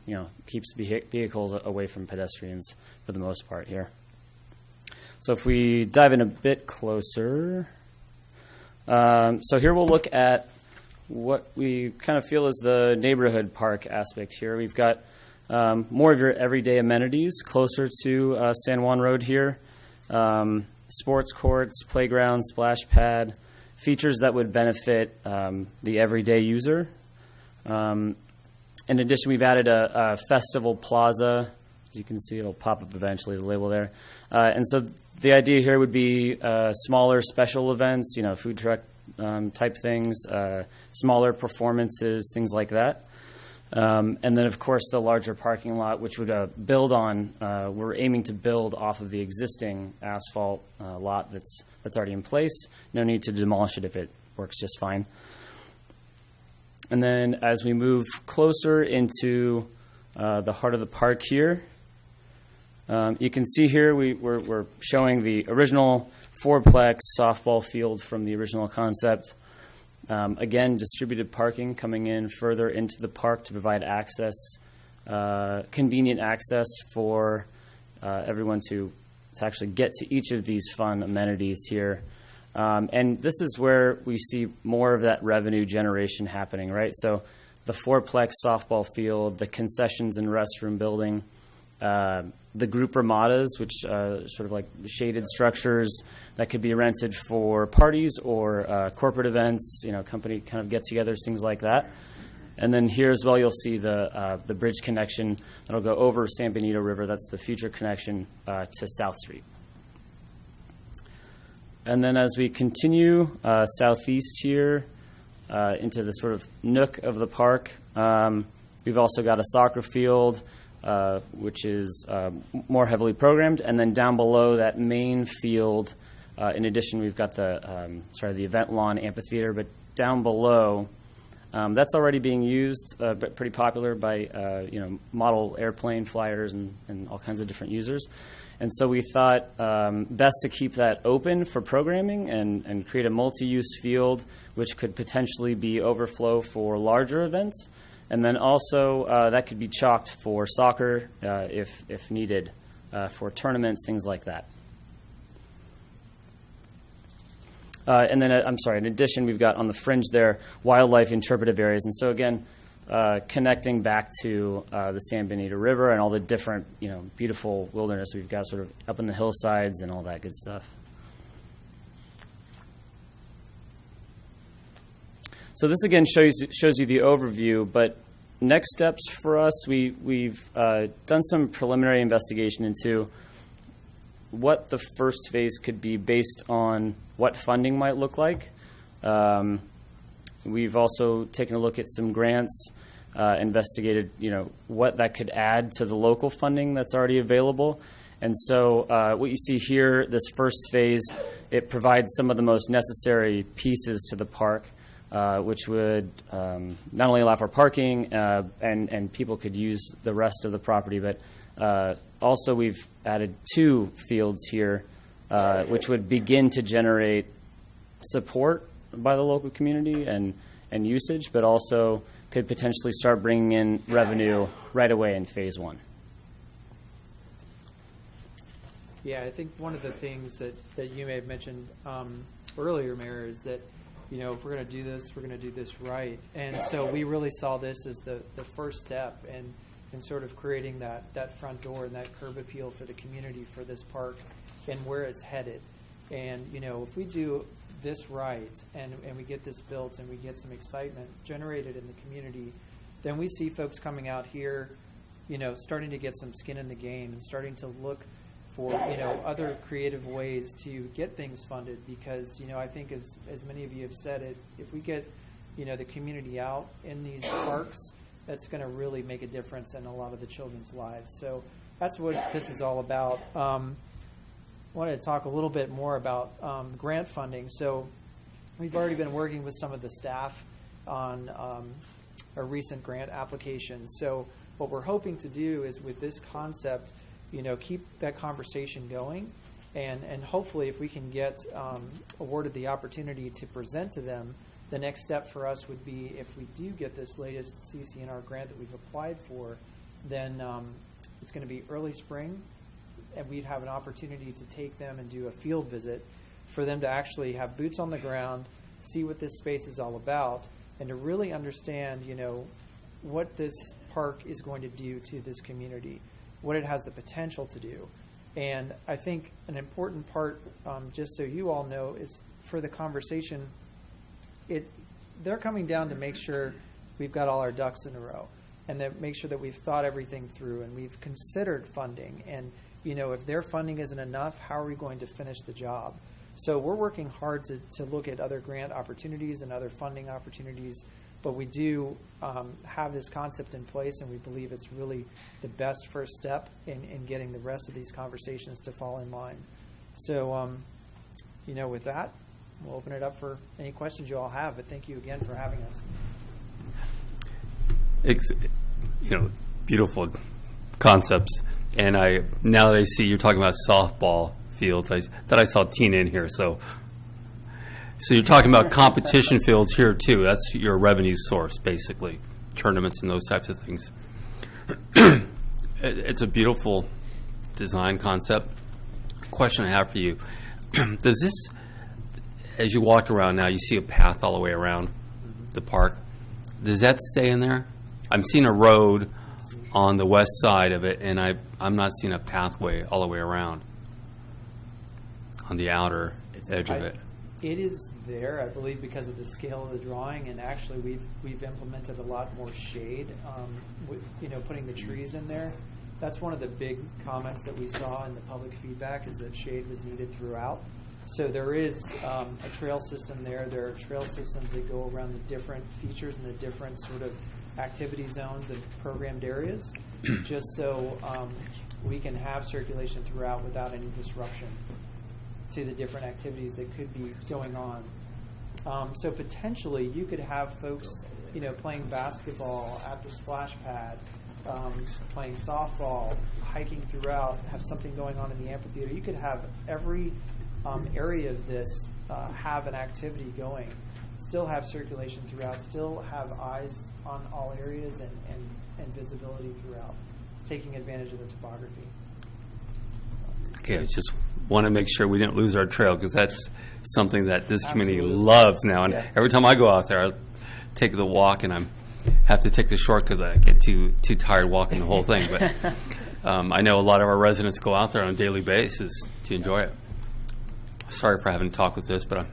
keeps vehicles away from pedestrians for the most part here. So if we dive in a bit closer, so here we'll look at what we kind of feel is the neighborhood park aspect here. We've got more of your everyday amenities closer to San Juan Road here. Sports courts, playground, splash pad, features that would benefit the everyday user. In addition, we've added a festival plaza. As you can see, it'll pop up eventually, the label there. And so the idea here would be smaller special events, food truck type things, smaller performances, things like that. And then, of course, the larger parking lot, which would build on, we're aiming to build off of the existing asphalt lot that's already in place. No need to demolish it if it works just fine. And then as we move closer into the heart of the park here, you can see here we're showing the original fourplex softball field from the original concept. Again, distributed parking coming in further into the park to provide access, convenient access for everyone to actually get to each of these fun amenities here. And this is where we see more of that revenue generation happening, right? So the fourplex softball field, the concessions and restroom building, the group ramadas, which sort of like shaded structures that could be rented for parties or corporate events, company kind of get-togethers, things like that. And then here as well, you'll see the bridge connection that'll go over San Benito River. That's the future connection to South Street. And then as we continue southeast here into the sort of nook of the park, we've also got a soccer field, which is more heavily programmed. And then down below that main field, in addition, we've got the event lawn amphitheater. But down below, that's already being used, but pretty popular by model airplane flyers and all kinds of different users. And so we thought best to keep that open for programming and create a multi-use field, which could potentially be overflow for larger events. And then also that could be chalked for soccer if needed, for tournaments, things like that. And then, in addition, we've got on the fringe there wildlife interpretive areas. And so again, connecting back to the San Benito River and all the different, beautiful wilderness we've got sort of up in the hillsides and all that good stuff. So this again shows you the overview, but next steps for us, we've done some preliminary investigation into what the first phase could be based on what funding might look like. We've also taken a look at some grants, investigated, what that could add to the local funding that's already available. And so what you see here, this first phase, it provides some of the most necessary pieces to the park, which would not only allow for parking and people could use the rest of the property, but also we've added 2 fields here, which would begin to generate support by the local community and usage, but also could potentially start bringing in revenue right away in phase 1. Yeah, I think one of the things that you may have mentioned earlier, Mayor, is that, if we're going to do this, we're going to do this right. And so we really saw this as the first step in sort of creating that front door and that curb appeal for the community for this park and where it's headed. And, if we do this right and we get this built and we get some excitement generated in the community, then we see folks coming out here, starting to get some skin in the game and starting to look for, other creative ways to get things funded, because, I think as many of you have said it, if we get, the community out in these parks, that's going to really make a difference in a lot of the children's lives. So that's what this is all about. I wanted to talk a little bit more about grant funding. So we've already been working with some of the staff on a recent grant application. So what we're hoping to do is with this concept, keep that conversation going. And hopefully if we can get awarded the opportunity to present to them, the next step for us would be if we do get this latest CCNR grant that we've applied for, then it's going to be early spring, and we'd have an opportunity to take them and do a field visit for them to actually have boots on the ground, see what this space is all about, and to really understand, what this park is going to do to this community, what it has the potential to do. And I think an important part, just so you all know, is for the conversation, they're coming down to make sure we've got all our ducks in a row, and that make sure that we've thought everything through and we've considered funding. And if their funding isn't enough, how are we going to finish the job? So we're working hard to look at other grant opportunities and other funding opportunities, but we do have this concept in place, and we believe it's really the best first step in getting the rest of these conversations to fall in line. So, with that, we'll open it up for any questions you all have, but thank you again for having us. It's, beautiful concepts. And now that I see you're talking about softball fields, I saw Tina in here. So you're talking about competition fields here too. That's your revenue source, basically, tournaments and those types of things. It's a beautiful design concept. Question I have for you: does this, as you walk around now, you see a path all the way around the park? Does that stay in there? I'm seeing a road on the west side of it, and I'm not seeing a pathway all the way around on the outer edge of it. It is there, I believe, because of the scale of the drawing, and actually we've implemented a lot more shade, with, putting the trees in there. That's one of the big comments that we saw in the public feedback, is that shade was needed throughout. So there is a trail system there. There are trail systems that go around the different features and the different sort of activity zones and programmed areas, just so we can have circulation throughout without any disruption to the different activities that could be going on. So potentially you could have folks, playing basketball at the splash pad, playing softball, hiking throughout, have something going on in the amphitheater. You could have every area of this have an activity going, still have circulation throughout, still have eyes on all areas and visibility throughout, taking advantage of the topography. Okay, I just want to make sure we didn't lose our trail, because that's something that this community loves now. And every time I go out there, I take the walk, and I have to take the short because I get too tired walking the whole thing. But I know a lot of our residents go out there on a daily basis to enjoy it. Sorry for having to talk with this, but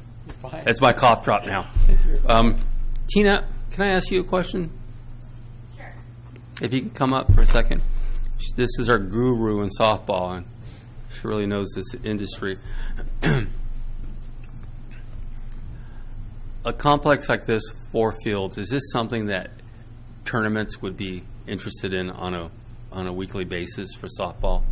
it's my cough drop now. Tina, can I ask you a question? Sure. If you can come up for a second. This is our guru in softball, and she really knows this industry. A complex like this, 4 fields, is this something that tournaments would be interested in on a weekly basis for softball?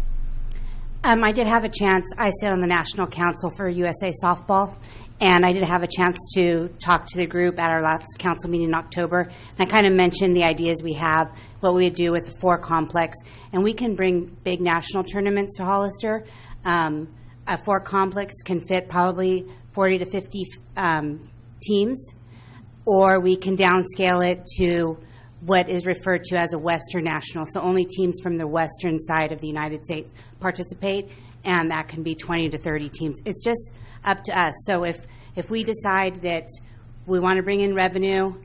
I did have a chance. I sit on the National Council for USA Softball, and I did have a chance to talk to the group at our last council meeting in October. And I kind of mentioned the ideas we have, what we would do with the 4 complex, and we can bring big national tournaments to Hollister. A 4 complex can fit probably 40 to 50 teams, or we can downscale it to what is referred to as a Western National. So only teams from the western side of the United States participate, and that can be 20 to 30 teams. It's just up to us. So if we decide that we want to bring in revenue,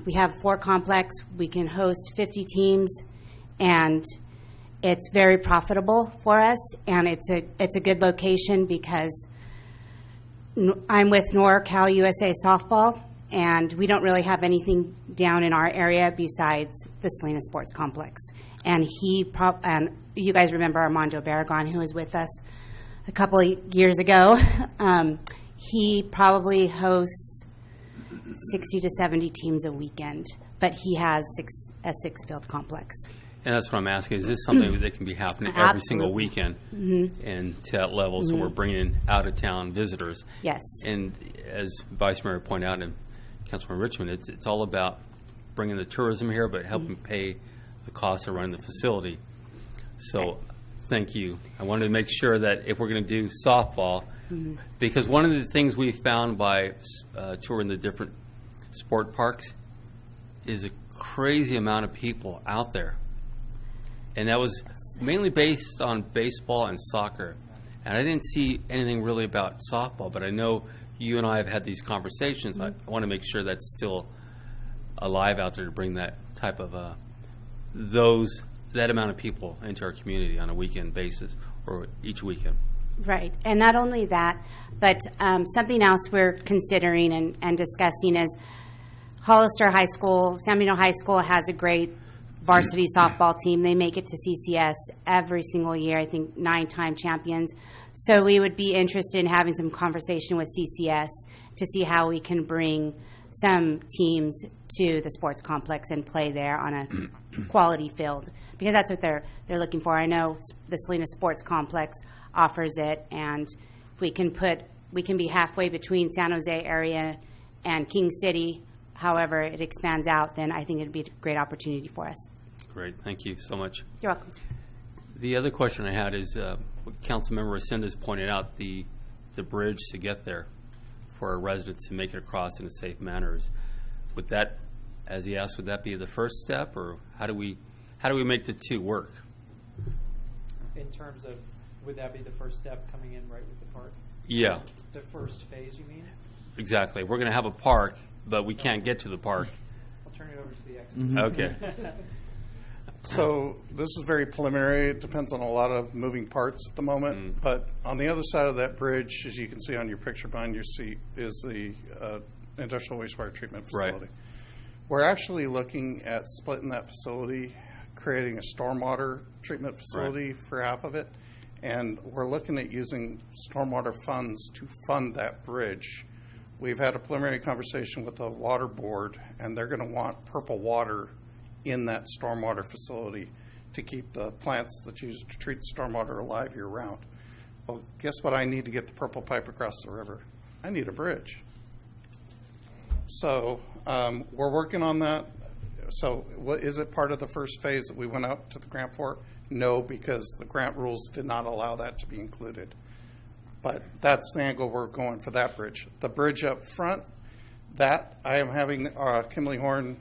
we have 4 complex, we can host 50 teams, and it's very profitable for us, and it's a good location because I'm with NorCal USA Softball, and we don't really have anything down in our area besides the Salina Sports Complex. And and you guys remember Armando Barragon, who was with us a couple of years ago. He probably hosts 60 to 70 teams a weekend, but he has a 6-field complex. And that's what I'm asking. Is this something that can be happening every single weekend and to that level? So we're bringing in out-of-town visitors. Yes. And as Vice Mayor pointed out and Councilman Richmond, it's all about bringing the tourism here, but helping pay the cost of running the facility. So thank you. I wanted to make sure that if we're going to do softball, because one of the things we found by touring the different sport parks is a crazy amount of people out there. And that was mainly based on baseball and soccer. And I didn't see anything really about softball, but I know you and I have had these conversations. I want to make sure that's still alive out there to bring that type of that amount of people into our community on a weekend basis or each weekend. Right. And not only that, but something else we're considering and discussing is Hollister High School, San Benito High School has a great varsity softball team. They make it to CCS every single year, I think 9-time champions. So we would be interested in having some conversation with CCS to see how we can bring some teams to the sports complex and play there on a quality field, because that's what they're looking for. I know the Salinas Sports Complex offers it, and we can be halfway between San Jose area and King City. However, it expands out, then I think it'd be a great opportunity for us. Great, thank you so much. You're welcome. The other question I had is, what Councilmember Resendez pointed out, the bridge to get there for our residents to make it across in a safe manner. Would that, as he asked, would that be the first step, or how do we make the two work? In terms of, would that be the first step coming in right with the park? Yeah. The first phase, you mean? Exactly. We're going to have a park, but we can't get to the park. I'll turn it over to the expert. Okay. So this is very preliminary. It depends on a lot of moving parts at the moment. But on the other side of that bridge, as you can see on your picture behind your seat, is the industrial wastewater treatment facility. Right. We're actually looking at splitting that facility, creating a stormwater treatment facility for half of it. And we're looking at using stormwater funds to fund that bridge. We've had a preliminary conversation with the water board, and they're going to want purple water in that stormwater facility to keep the plants that use to treat stormwater alive year-round. Well, guess what I need to get the purple pipe across the river? I need a bridge. So we're working on that. So is it part of the first phase that we went out to the grant for? No, because the grant rules did not allow that to be included. But that's the angle we're going for that bridge. The bridge up front, that I am having Kimley Horn,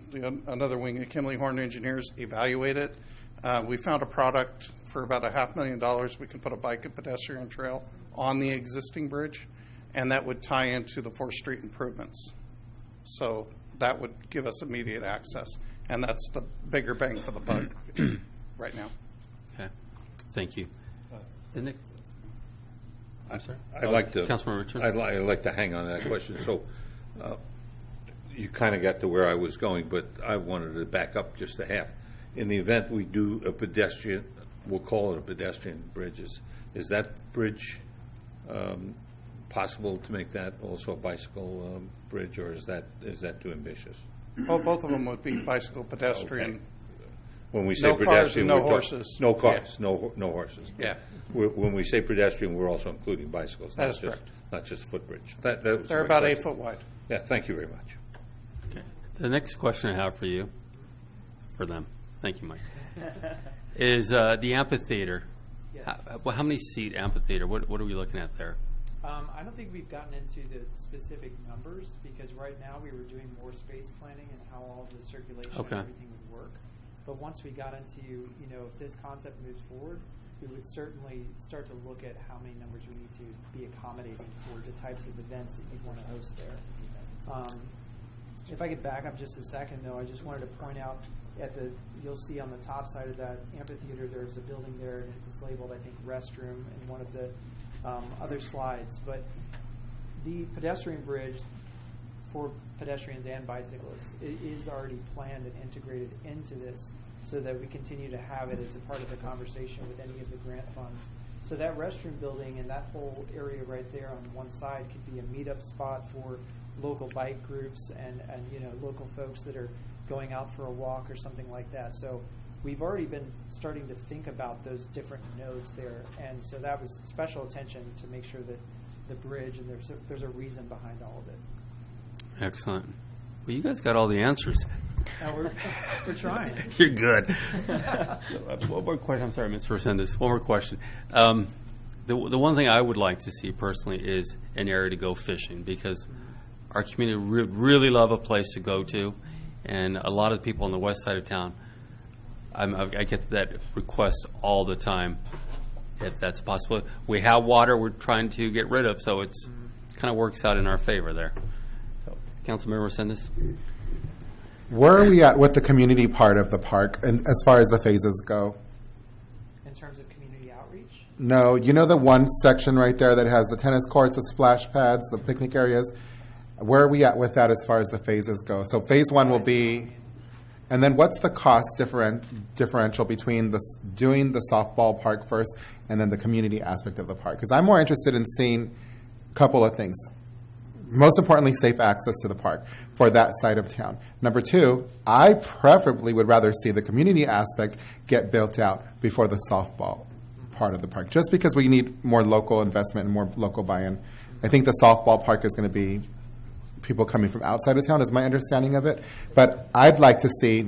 another wing of Kimley Horn engineers, evaluate it. We found a product for about $500,000. We can put a bike and pedestrian trail on the existing bridge, and that would tie into the 4th Street improvements. So that would give us immediate access, and that's the bigger bang for the buck right now. Okay, thank you. Nick? I'm sorry. I'd like to. Councilman Richard. I'd like to hang on that question. So, you kind of got to where I was going, but I wanted to back up just a half. In the event we do a pedestrian, we'll call it a pedestrian bridge. Is that bridge possible to make that also a bicycle bridge, or is that too ambitious? Well, both of them would be bicycle, pedestrian. Okay. When we say no pedestrian, cars and no horses. No cars, no horses. Yeah. When we say pedestrian, we're also including bicycles. That is correct. Not just footbridge. That was They're my about question. 8 foot wide. Yeah, thank you very much. Okay. The next question I have for you, for them, thank you, Mike, is the amphitheater. Yes. How many seat amphitheater? What are we looking at there? I don't think we've gotten into the specific numbers, because right now we were doing more space planning and how all the circulation and everything would work. But once we got into, if this concept moves forward, we would certainly start to look at how many numbers we need to be accommodating for the types of events that you'd want to host there. If I could back up just a second, though, I just wanted to point out you'll see on the top side of that amphitheater, there's a building there, and it's labeled, I think, restroom in one of the other slides. But the pedestrian bridge for pedestrians and bicyclists, it is already planned and integrated into this, so that we continue to have it as a part of the conversation with any of the grant funds. So that restroom building and that whole area right there on one side could be a meetup spot for local bike groups and local folks that are going out for a walk or something like that. So we've already been starting to think about those different nodes there, and so that was special attention to make sure that the bridge, and there's a reason behind all of it. Excellent. Well, you guys got all the answers. We're trying. You're good. One more question. I'm sorry, Mr. Resendez. One more question. The one thing I would like to see personally is an area to go fishing, because our community would really love a place to go to, and a lot of people on the west side of town, I get that request all the time. If that's possible, we have water we're trying to get rid of, so it's kind of works out in our favor there. So, Councilmember Resendez. Where are we at with the community part of the park, and as far as the phases go? In terms of community outreach? No, you know the one section right there that has the tennis courts, the splash pads, the picnic areas? Where are we at with that as far as the phases go? So phase one will be, and then what's the cost differential between doing the softball park first and then the community aspect of the park? Because I'm more interested in seeing a couple of things. Most importantly, safe access to the park for that side of town. Number two, I preferably would rather see the community aspect get built out before the softball part of the park, just because we need more local investment and more local buy-in. I think the softball park is going to be people coming from outside of town, is my understanding of it. But I'd like to see,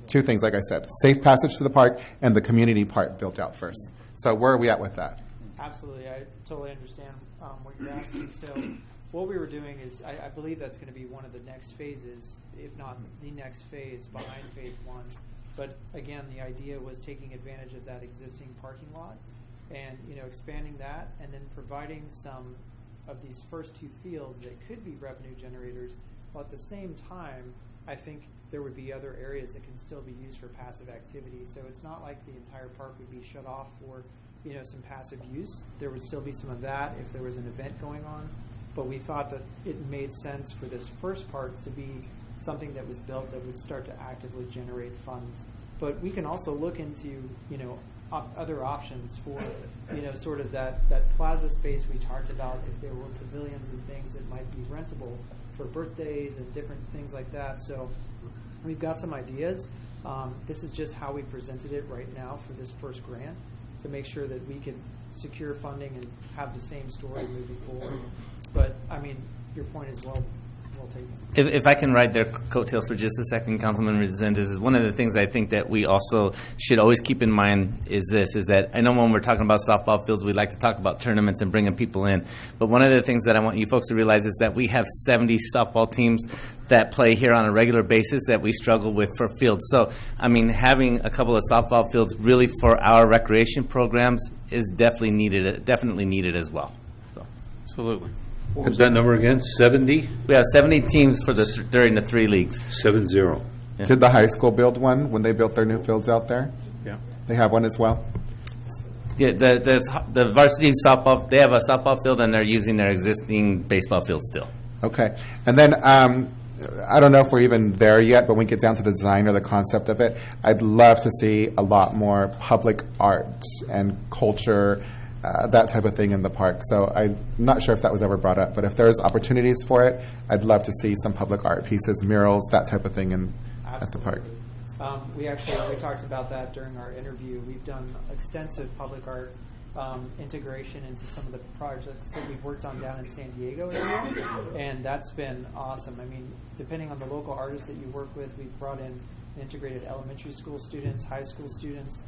two things, like I said, safe passage to the park and the community part built out first. So where are we at with that? Absolutely. I totally understand what you're asking. So what we were doing is, I believe that's going to be one of the next phases, if not the next phase behind phase one. But again, the idea was taking advantage of that existing parking lot and expanding that, and then providing some of these first two fields that could be revenue generators. While at the same time, I think there would be other areas that can still be used for passive activity. So it's not like the entire park would be shut off for some passive use. There would still be some of that if there was an event going on. But we thought that it made sense for this first part to be something that was built that would start to actively generate funds. But we can also look into, other options for, sort of that plaza space we talked about, if there were pavilions and things that might be rentable for birthdays and different things like that. So we've got some ideas. This is just how we presented it right now for this first grant, to make sure that we can secure funding and have the same story moving forward. But, your point is well taken. If I can ride their coattails for just a second, Councilman Resendez, is one of the things I think that we also should always keep in mind is that I know when we're talking about softball fields, we like to talk about tournaments and bringing people in. But one of the things that I want you folks to realize is that we have 70 softball teams that play here on a regular basis that we struggle with for fields. So, having a couple of softball fields really for our recreation programs is definitely needed as well. So. Absolutely. What was that number again? 70? We have 70 teams for during the 3 leagues. 70. Yeah. Did the high school build one when they built their new fields out there? Yeah. They have one as well? Yeah, the varsity softball, they have a softball field and they're using their existing baseball field still. Okay. And then I don't know if we're even there yet, but when we get down to the design or the concept of it, I'd love to see a lot more public art and culture, that type of thing in the park. So I'm not sure if that was ever brought up, but if there's opportunities for it, I'd love to see some public art pieces, murals, that type of thing at the park. We talked about that during our interview. We've done extensive public art integration into some of the projects that we've worked on down in San Diego area, and that's been awesome. Depending on the local artists that you work with, we've brought in integrated elementary school students, high school students,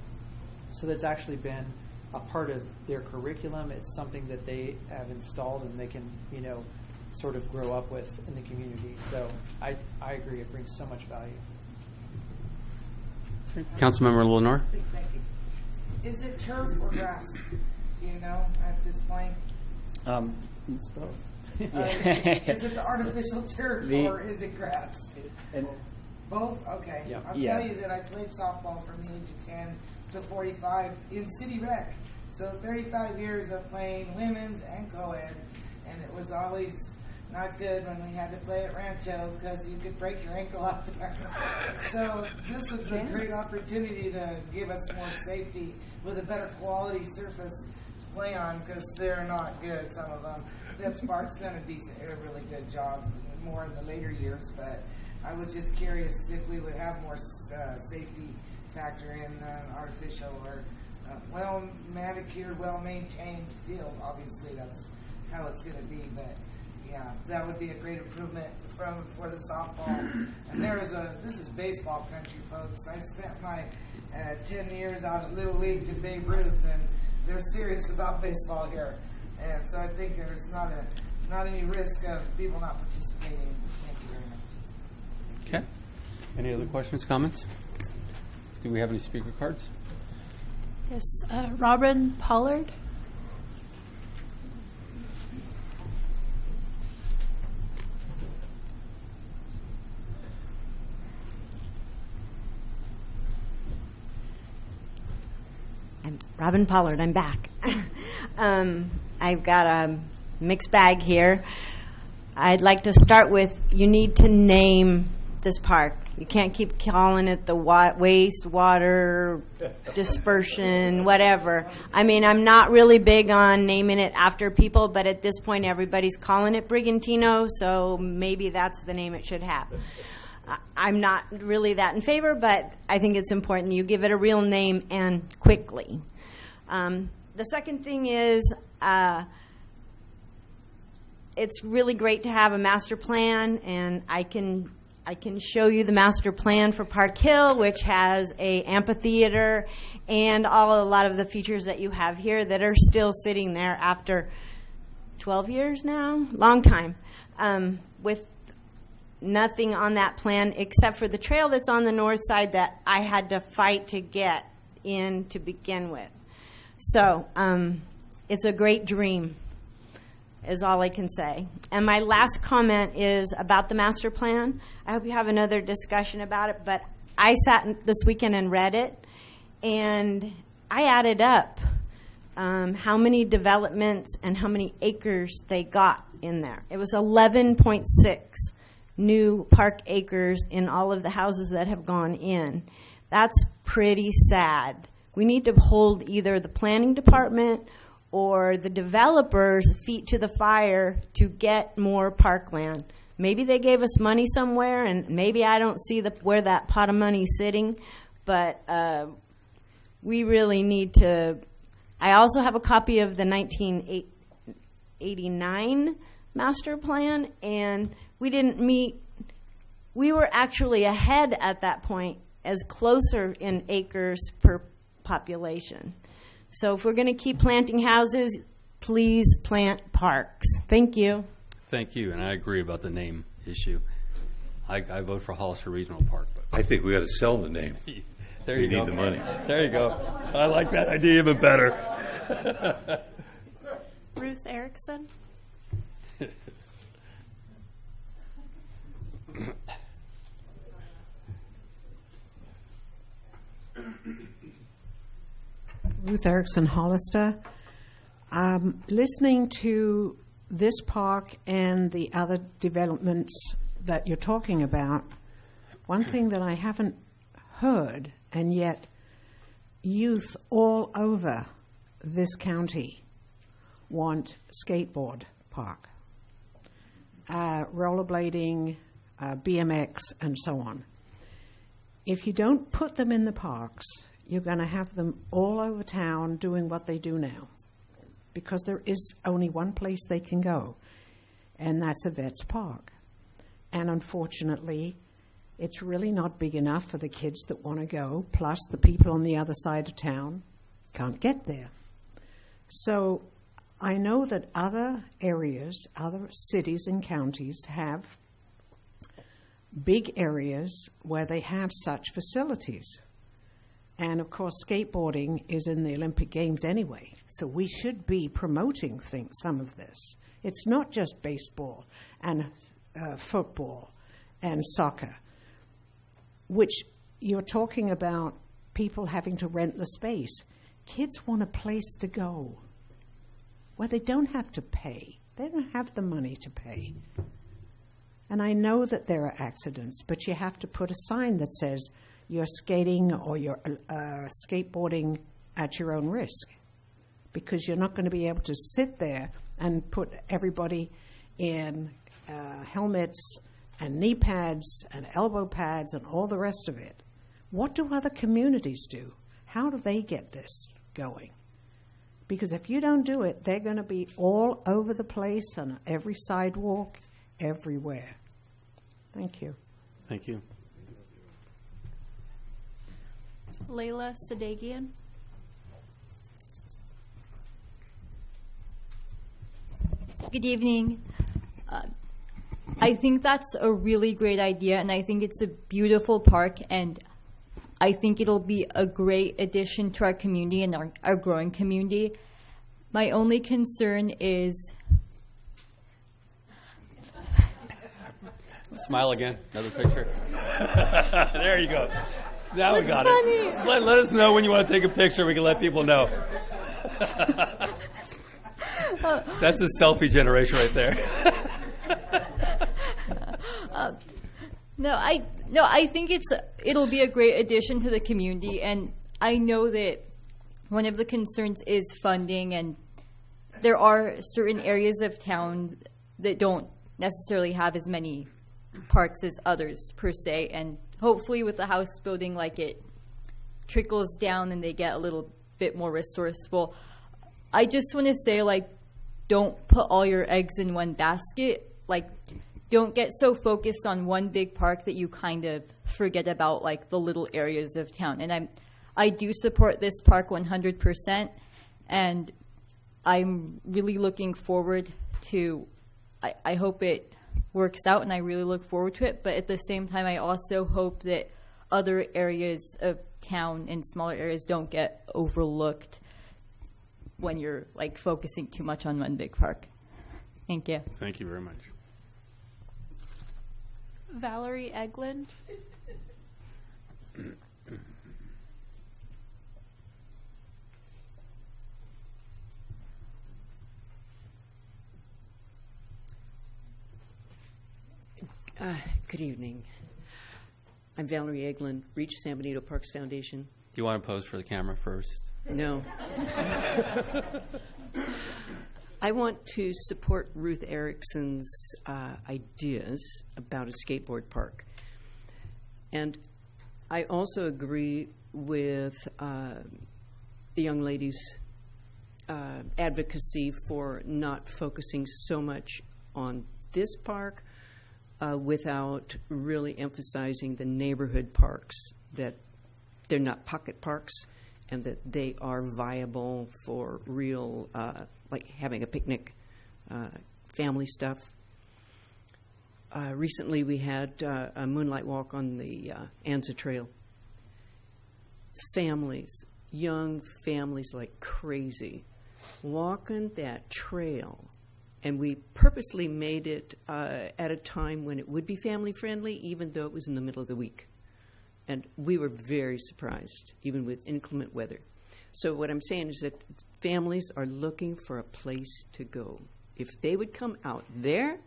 so that's actually been a part of their curriculum. It's something that they have installed and they can, sort of grow up with in the community. So I agree, it brings so much value. Councilmember Lenore? Thank you. Is it turf or grass? Do you know at this point? It's both. Is it the artificial turf or is it grass? Both? Okay. Yeah. I'll tell you that I played softball from the age of 10 to 45 in City Rec. So 35 years of playing women's and co-ed, and it was always not good when we had to play at Rancho because you could break your ankle out there. So this was a great opportunity to give us more safety with a better quality surface to play on, because they're not good, some of them. That Spark's done a really good job more in the later years, but I was just curious if we would have more safety factor in artificial or well-manicured, well-maintained field. Obviously, that's how it's going to be, but Yeah, that would be a great improvement for the softball. And this is baseball country, folks. I spent my 10 years out at Little League to Babe Ruth, and they're serious about baseball here. And so I think there's not any risk of people not participating. Thank you very much. Okay. Any other questions, comments? Do we have any speaker cards? Yes, Robin Pollard. I'm Robin Pollard. I'm back. I've got a mixed bag here. I'd like to start with, you need to name this park. You can't keep calling it the wastewater dispersion, whatever. I mean, I'm not really big on naming it after people, but at this point everybody's calling it Brigantino, so maybe that's the name it should have. I'm not really that in favor, but I think it's important you give it a real name and quickly. The second thing is, it's really great to have a master plan, and I can show you the master plan for Park Hill, which has a amphitheater and a lot of the features that you have here that are still sitting there after 12 years now, long time, with nothing on that plan except for the trail that's on the north side that I had to fight to get in to begin with. So it's a great dream, is all I can say. And my last comment is about the master plan. I hope you have another discussion about it, but I sat this weekend and read it, and I added up how many developments and how many acres they got in there. It was 11.6 new park acres in all of the houses that have gone in. That's pretty sad. We need to hold either the planning department or the developers' feet to the fire to get more parkland. Maybe they gave us money somewhere, and maybe I don't see where that pot of money is sitting, but we really need to. I also have a copy of the 1989 master plan, and we didn't meet. We were actually ahead at that point, as closer in acres per population. So if we're going to keep planting houses, please plant parks. Thank you. Thank you, and I agree about the name issue. I vote for Hollister Regional Park. But I think we got to sell the name. There you we go. need the money. There you go. I like that idea even better. Ruth Erickson. Ruth Erickson, Hollister. Listening to this park and the other developments that you're talking about, one thing that I haven't heard, and yet youth all over this county want skateboard park, rollerblading, BMX, and so on. If you don't put them in the parks, you're going to have them all over town doing what they do now, because there is only one place they can go, and that's a vet's park. And unfortunately, it's really not big enough for the kids that want to go, plus the people on the other side of town can't get there. So I know that other areas, other cities and counties have big areas where they have such facilities. And of course, skateboarding is in the Olympic Games anyway, so we should be promoting some of this. It's not just baseball and football and soccer, which you're talking about people having to rent the space. Kids want a place to go where they don't have to pay. They don't have the money to pay. And I know that there are accidents, but you have to put a sign that says you're skating or you're skateboarding at your own risk, because you're not going to be able to sit there and put everybody in helmets and knee pads and elbow pads and all the rest of it. What do other communities do? How do they get this going? Because if you don't do it, they're going to be all over the place on every sidewalk, everywhere. Thank you. Thank you. Layla Sadagian. Good evening. I think that's a really great idea, and I think it's a beautiful park, and I think it'll be a great addition to our community and our growing community. My only concern is... Smile again. Another picture. There you go. Now we got funny. it. Let us know when you want to take a picture. We can let people know. That's a selfie generation right there. I think it'll be a great addition to the community, and I know that one of the concerns is funding, and there are certain areas of town that don't necessarily have as many parks as others per se, and hopefully with the house building, like, it trickles down and they get a little bit more resourceful. I just want to say, like, don't put all your eggs in one basket. Like, don't get so focused on one big park that you kind of forget about, like, the little areas of town. And I do support this park 100%, and I'm really looking forward to, I hope it works out, and I really look forward to it. But at the same time, I also hope that other areas of town and smaller areas don't get overlooked when you're, like, focusing too much on one big park. Thank you. Thank you very much. Valerie Eglund. Good evening. I'm Valerie Eglund, Reach San Benito Parks Foundation. Do you want to pose for the camera first? No. I want to support Ruth Erickson's ideas about a skateboard park. And I also agree with the young lady's advocacy for not focusing so much on this park without really emphasizing the neighborhood parks, that they're not pocket parks and that they are viable for real, like having a picnic, family stuff. Recently we had a moonlight walk on the Anza Trail. Families, young families like crazy, walking that trail. And we purposely made it at a time when it would be family friendly, even though it was in the middle of the week. And we were very surprised, even with inclement weather. So what I'm saying is that families are looking for a place to go. If they would come out there,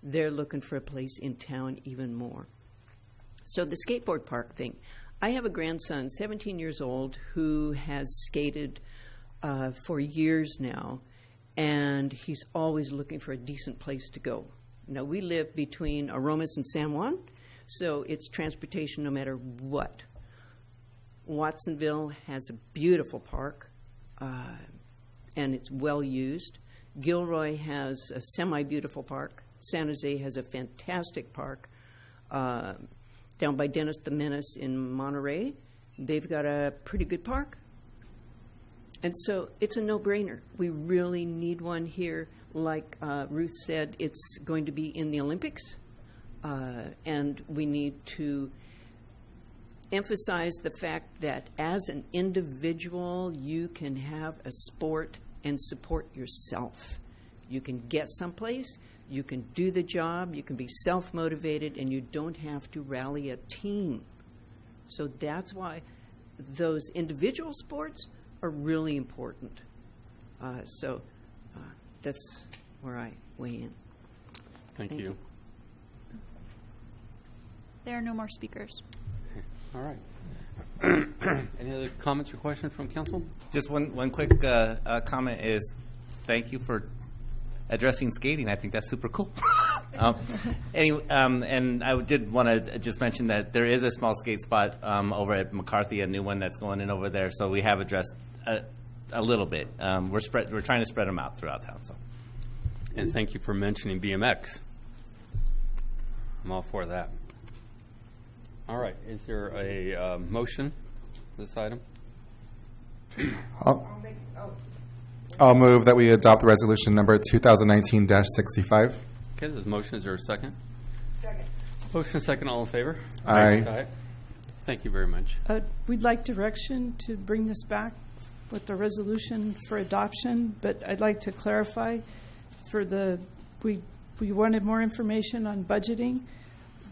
they're looking for a place in town even more. So the skateboard park thing. I have a grandson, 17 years old, who has skated for years now, and he's always looking for a decent place to go. Now, we live between Aromas and San Juan, so it's transportation no matter what. Watsonville has a beautiful park, and it's well used. Gilroy has a semi-beautiful park. San Jose has a fantastic park. Down by Dennis the Menace in Monterey, they've got a pretty good park. And so it's a no-brainer. We really need one here. Like Ruth said, it's going to be in the Olympics, and we need to emphasize the fact that as an individual, you can have a sport and support yourself. You can get someplace, you can do the job, you can be self-motivated, and you don't have to rally a team. So that's why those individual sports are really important. So that's where I weigh in. Thank you. There are no more speakers. All right. Any other comments or questions from council? Just one quick comment is thank you for addressing skating. I think that's super cool. Anyway, and I did want to just mention that there is a small skate spot over at McCarthy, a new one that's going in over there. So we have addressed a little bit. We're trying to spread them out throughout town. So, And thank you for mentioning BMX. I'm all for that. All right, is there a motion for this item? I'll move that we adopt resolution number 2019-65. Okay, there's a motion. Is there a second? Second. Motion second. All in favor? Aye. Thank you very much. We'd like direction to bring this back with the resolution for adoption, but I'd like to clarify we wanted more information on budgeting.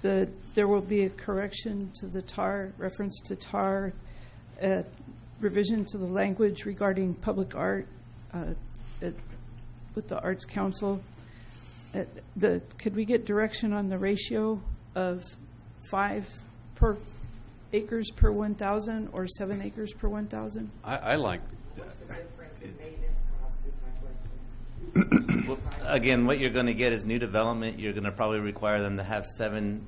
There will be a correction to the TAR, reference to TAR, revision to the language regarding public art with the Arts Council. Could we get direction on the ratio of 5 acres per 1,000 or 7 acres per 1,000? I like What's the difference in maintenance cost is my question. well, again, what you're going to get is new development. You're going to probably require them to have 7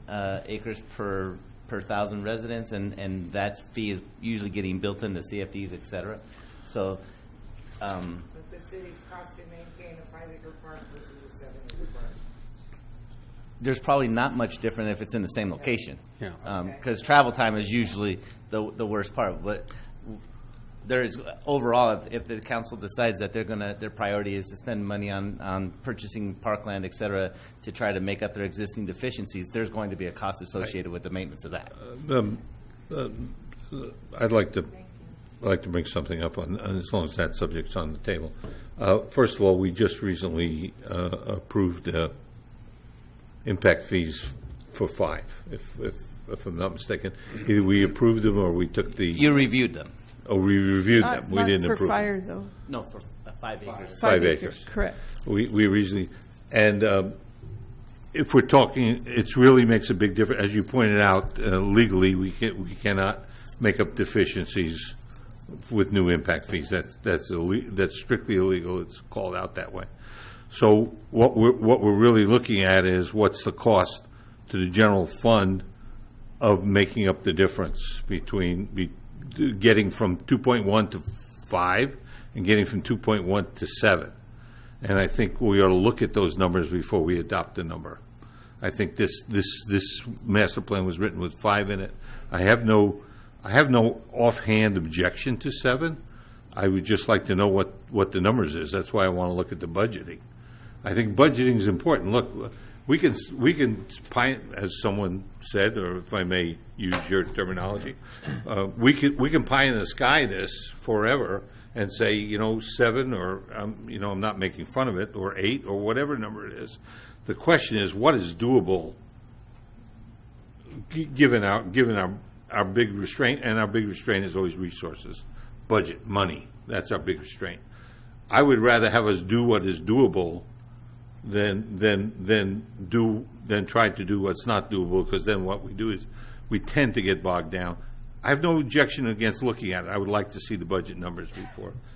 acres per 1,000 residents, and that fee is usually getting built into CFDs, et cetera. So, But the city's cost to maintain a 5-acre park versus a 7-acre park. there's probably not much different if it's in the same location. Yeah. Because travel time is usually the worst part. But there is overall, if the council decides that their priority is to spend money on purchasing parkland, et cetera, to try to make up their existing deficiencies, there's going to be a cost associated with the maintenance of that. I'd like to bring something up on as long as that subject's on the table. First of all, we just recently approved impact fees for 5, if I'm not mistaken. Either we approved them or we took the. You reviewed them. Oh, we reviewed them. We didn't approve. For fire, though. No, for 5 acres. 5 acres. Correct. We recently, and if we're talking, it really makes a big difference. As you pointed out, legally, we cannot make up deficiencies with new impact fees. That's strictly illegal. It's called out that way. So what we're really looking at is what's the cost to the general fund of making up the difference between getting from 2.1 to 5 and getting from 2.1 to 7. And I think we ought to look at those numbers before we adopt the number. I think this master plan was written with 5 in it. I have no offhand objection to 7. I would just like to know what the numbers is. That's why I want to look at the budgeting. I think budgeting is important. Look, we can pie, as someone said, or if I may use your terminology, we can pie in the sky this forever and say 7 or I'm not making fun of it, or 8 or whatever number it is. The question is what is doable given our big restraint, and our big restraint is always resources, budget, money. That's our big restraint. I would rather have us do what is doable than try to do what's not doable, because then what we do is we tend to get bogged down. I have no objection against looking at it. I would like to see the budget numbers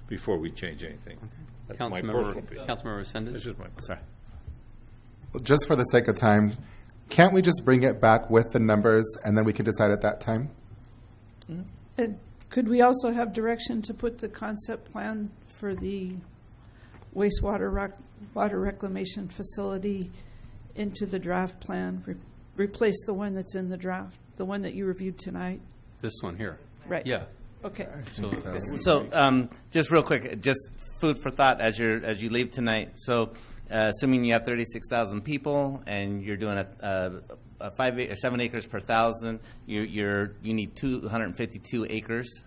before we change anything. Okay. That's my personal opinion. Councilmember Sendis. This is my sorry. Just for the sake of time, can't we just bring it back with the numbers and then we can decide at that time? And could we also have direction to put the concept plan for the wastewater water reclamation facility into the draft plan? Replace the one that's in the draft, the one that you reviewed tonight? This one here. Right. Yeah. Okay. So, just real quick, just food for thought as you leave tonight. So, assuming you have 36,000 people and you're doing a 5 or 7 acres per 1,000, you need 252 acres.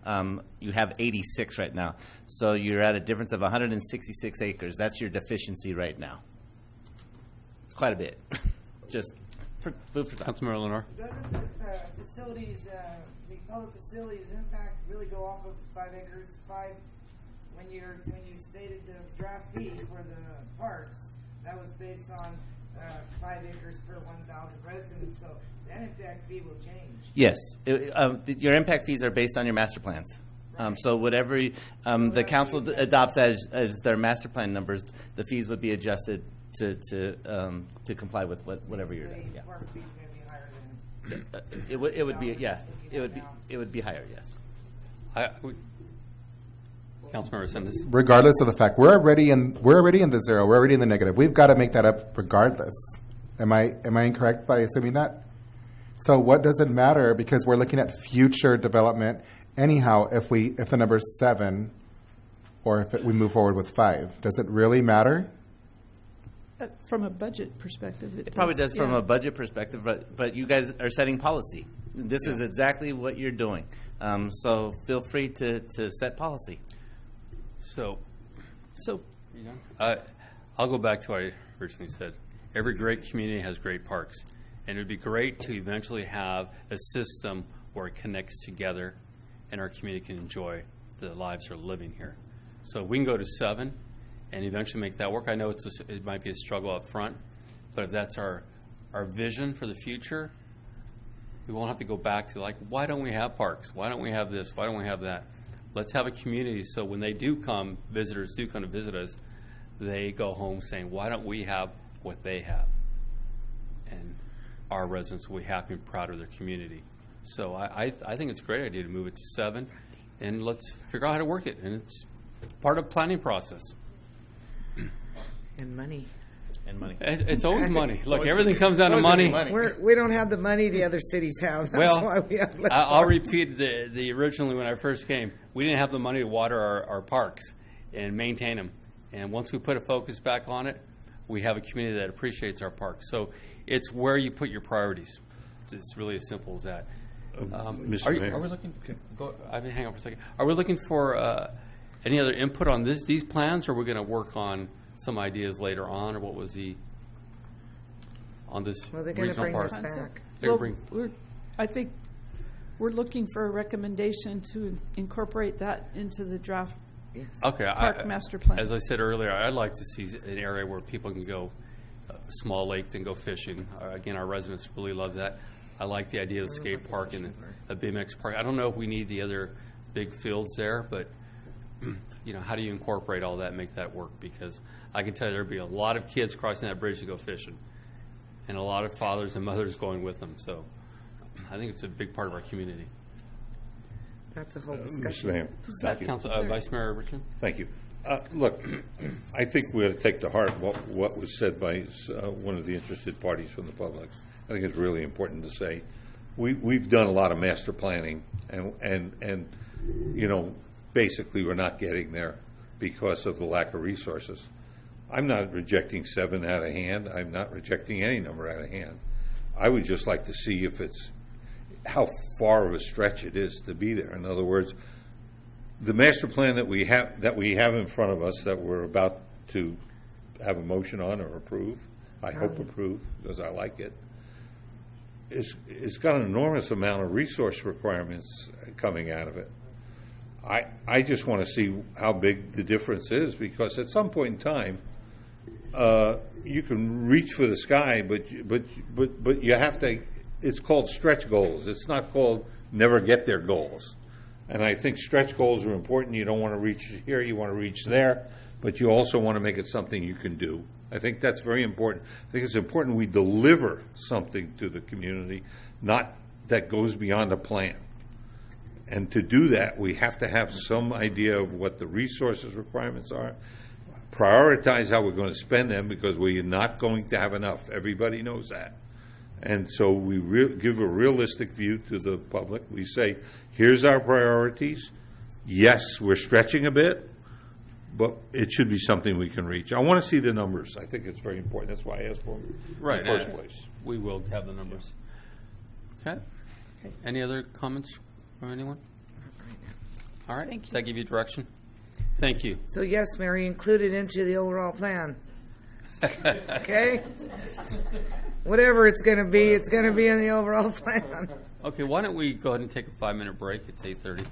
You have 86 right now, so you're at a difference of 166 acres. That's your deficiency right now. It's quite a bit. Just food for thought. Councilmember Lenore. Doesn't the facilities, the public facilities impact really go off of 5 acres? 5 when you stated the draft fee for the parks, that was based on 5 acres per 1,000 residents. So that impact fee will change. Yes, your impact fees are based on your master plans. Right. So whatever the council adopts as their master plan numbers, the fees would be adjusted to comply with whatever you're doing. Yeah. Park fees may be higher than. It would be higher. Yes. Councilmember Sanders. regardless of the fact we're already in the zero, we're already in the negative. We've got to make that up regardless. Am I incorrect by assuming that? So what does it matter, because we're looking at future development anyhow if the number is 7 or if we move forward with 5? Does it really matter? From a budget perspective, It probably does from yeah. a budget perspective, but you guys are setting policy. This is exactly what you're doing. So feel free to set policy. So, So, I'll go back to what I originally said. Every great community has great parks, and it would be great to eventually have a system where it connects together and our community can enjoy the lives they're living here. So we can go to 7 and eventually make that work. I know it might be a struggle up front, but if that's our vision for the future, we won't have to go back to, like, why don't we have parks? Why don't we have this? Why don't we have that? Let's have a community so when they do come, visitors do come to visit us, they go home saying, why don't we have what they have? And our residents will be happy and proud of their community. So I think it's a great idea to move it to 7, and let's figure out how to work it. And it's part of the planning process. And money. And money. It's always money. Look, everything comes down to money. We don't have the money the other cities have. That's why we have less I'll parks. repeat the originally when I first came, we didn't have the money to water our parks and maintain them. And once we put a focus back on it, we have a community that appreciates our parks. So it's where you put your priorities. It's really as simple as that. Mr. Mayor. Are we looking? Hang on for a second. Are we looking for any other input on these plans, or are we going to work on some ideas later on, or what was on this Well, they're going to regional bring park? this back. well, I think we're looking for a recommendation to incorporate that into the draft Okay, park master plan. As I said earlier, I'd like to see an area where people can go, small lake, and go fishing. Again, our residents really love that. I like the idea of the skate park and a BMX park. I don't know if we need the other big fields there, but how do you incorporate all that and make that work? Because I can tell you there'd be a lot of kids crossing that bridge to go fishing, and a lot of fathers and mothers going with them. So I think it's a big part of our community. That's a whole Mr. discussion. Mayor, thank you. Vice Mayor Richard? Thank you. Look, I think we ought to take to heart what was said by one of the interested parties from the public. I think it's really important to say we've done a lot of master planning, and basically we're not getting there because of the lack of resources. I'm not rejecting 7 out of hand. I'm not rejecting any number out of hand. I would just like to see how far of a stretch it is to be there. In other words, the master plan that we have in front of us that we're about to have a motion on or approve, I hope approve because I like it, it's got an enormous amount of resource requirements coming out of it. I just want to see how big the difference is, because at some point in time, you can reach for the sky, but you have to. It's called stretch goals. It's not called never get there goals. And I think stretch goals are important. You don't want to reach here, you want to reach there, but you also want to make it something you can do. I think that's very important. I think it's important we deliver something to the community, not that goes beyond a plan. And to do that, we have to have some idea of what the resources requirements are, prioritize how we're going to spend them, because we're not going to have enough. Everybody knows that. And so we give a realistic view to the public. We say, here's our priorities. Yes, we're stretching a bit, but it should be something we can reach. I want to see the numbers. I think it's very important. That's why I asked for them in the first place. We will have the numbers. Okay. Any other comments from anyone? All right. Thank you. Does that give you direction? Thank you. So yes, Mary, include it into the overall plan. Okay? Whatever it's going to be in the overall plan. Okay, why don't we go ahead and take a 5-minute break? It's 8:30.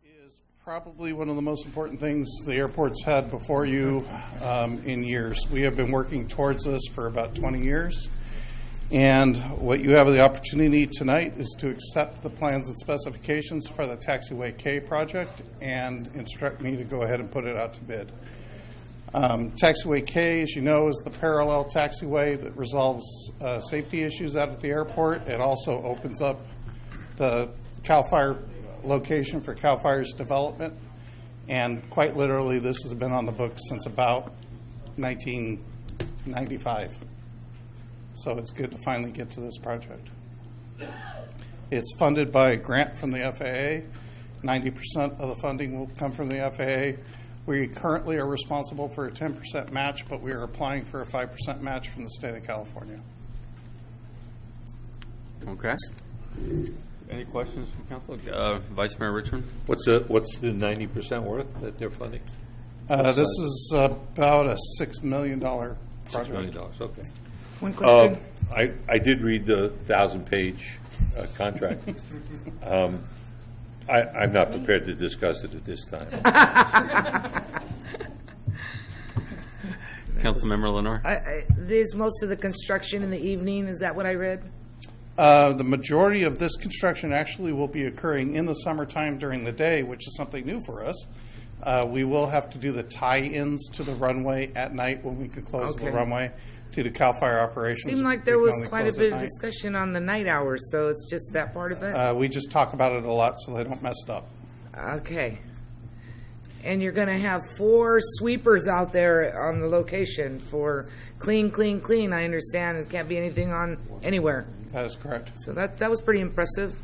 is probably one of the most important things the airport's had before you in years. We have been working towards this for about 20 years. And what you have the opportunity tonight is to accept the plans and specifications for the Taxiway K project and instruct me to go ahead and put it out to bid. Taxiway K, as you know, is the parallel taxiway that resolves safety issues out at the airport. It also opens up the CAL FIRE location for CAL FIRE's development. And quite literally, this has been on the books since about 1995. So it's good to finally get to this project. It's funded by a grant from the FAA. 90% of the funding will come from the FAA. We currently are responsible for a 10% match, but we are applying for a 5% match from the state of California. Okay. Any questions from council? Vice Mayor Richmond? What's the 90% worth that they're funding? This is about a $6 million project. $6 million, okay. One question. I did read the 1,000-page contract. I'm not prepared to discuss it at this time. Councilmember Lenore? There's most of the construction in the evening. Is that what I read? The majority of this construction actually will be occurring in the summertime during the day, which is something new for us. We will have to do the tie-ins to the runway at night when we can close the runway due to CAL FIRE operations. Seemed like there was quite a bit of discussion on the night hours, so it's just that part of it? We just talk about it a lot so they don't mess it up. Okay. And you're going to have 4 sweepers out there on the location for clean, clean, clean. I understand it can't be anything on anywhere. That is correct. So that was pretty impressive.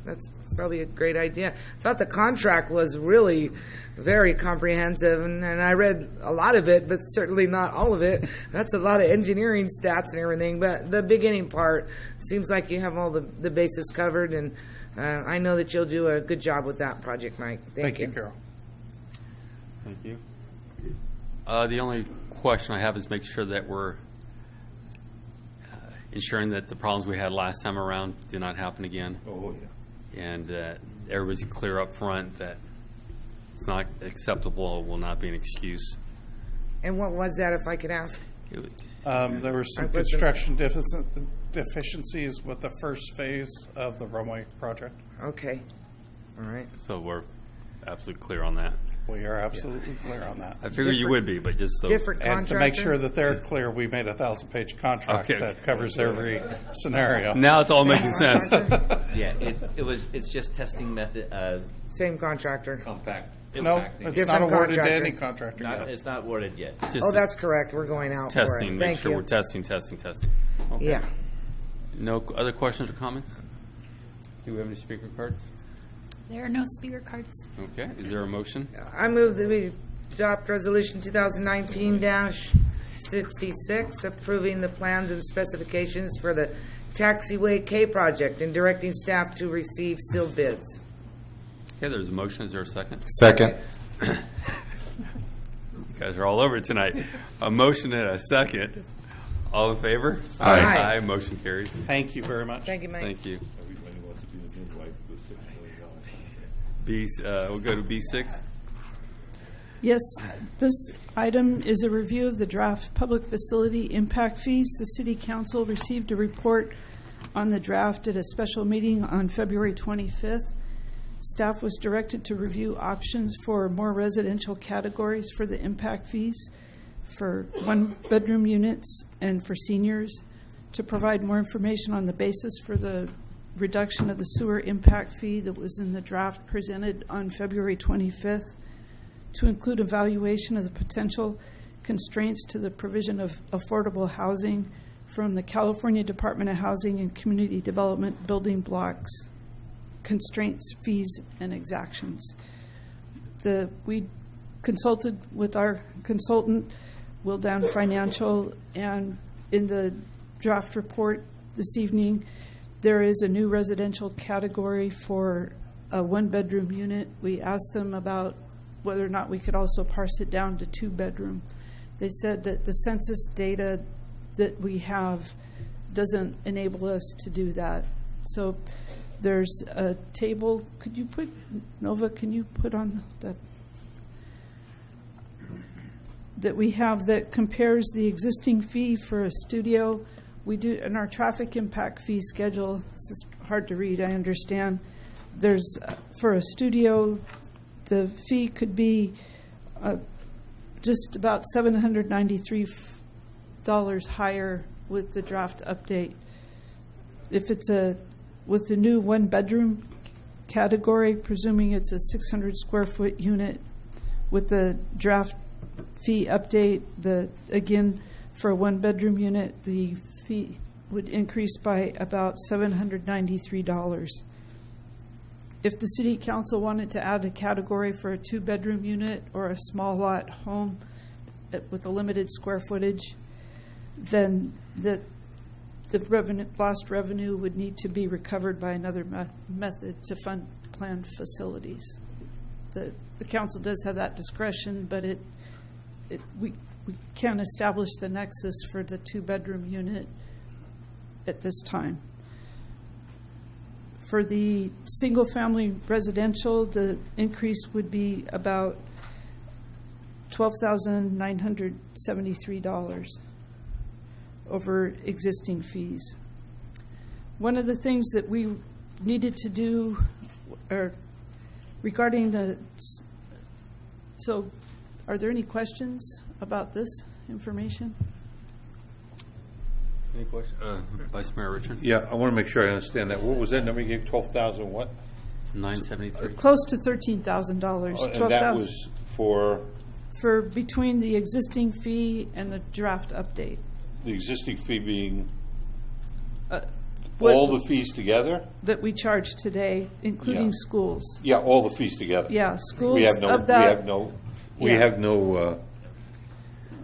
That's probably a great idea. I thought the contract was really very comprehensive, and I read a lot of it, but certainly not all of it. That's a lot of engineering stats and everything, but the beginning part seems like you have all the bases covered, and I know that you'll do a good job with that project, Mike. Thank you, Carol. Thank you. The only question I have is make sure that we're ensuring that the problems we had last time around do not happen again. Oh, yeah. And everybody's clear up front that it's not acceptable, will not be an excuse. And what was that, if I could ask? There were some construction deficiencies with the first phase of the runway project. Okay. All right. So we're absolutely clear on that. We are absolutely clear on that. I figured you would be, but just so. Different And contractor? to make sure that they're clear, we made a 1,000-page contract that covers every scenario. Now it's all making sense. Yeah, it's just testing method. Same contractor. Compact. No, impacting. it's not awarded to any contractor yet. It's not awarded yet. Oh, that's correct. We're going out for it. Testing, make Thank sure you. we're testing. Okay. Yeah. No other questions or comments? Do we have any speaker cards? There are no speaker cards. Okay, is there a motion? I move that we adopt Resolution 2019-66, approving the plans and specifications for the Taxiway K project and directing staff to receive sealed bids. Okay, there's a motion. Is there a second? Second. You guys are all over it tonight. A motion and a second. All in favor? Aye. Aye. Motion carries. Thank you very much. Thank you, Mike. Thank you. Everybody wants to be the midwife for $6 million. We'll go to B6. Yes, this item is a review of the draft public facility impact fees. The City Council received a report on the draft at a special meeting on February 25th. Staff was directed to review options for more residential categories for the impact fees, for one-bedroom units and for seniors, to provide more information on the basis for the reduction of the sewer impact fee that was in the draft presented on February 25th, to include evaluation of the potential constraints to the provision of affordable housing from the California Department of Housing and Community Development building blocks, constraints, fees, and exactions. We consulted with our consultant, Wildown Financial, and in the draft report this evening, there is a new residential category for a one-bedroom unit. We asked them about whether or not we could also parse it down to two-bedroom. They said that the census data that we have doesn't enable us to do that. So there's a table. Could you put, Nova, can you put on that we have that compares the existing fee for a studio. We do in our traffic impact fee schedule. This is hard to read, I understand. There's, for a studio, the fee could be just about $793 higher with the draft update. If it's with the new one-bedroom category, presuming it's a 600 square foot unit, with the draft fee update, again, for a one-bedroom unit, the fee would increase by about $793. If the city council wanted to add a category for a two-bedroom unit or a small lot home with a limited square footage, then the lost revenue would need to be recovered by another method to fund planned facilities. The council does have that discretion, but we can't establish the nexus for the two-bedroom unit at this time. For the single-family residential, the increase would be about $12,973 over existing fees. One of the things that we needed to do regarding so are there any questions about this information? Any questions? Vice Mayor Richard? Yeah, I want to make sure I understand that. What was that number you gave? 12,000 what? 973. Close to $13,000. And that was for between the existing fee and the draft update. the existing fee being all the fees together? That we charge today, including Yeah. schools. Yeah, all the fees together. Yeah, schools We have no. of that.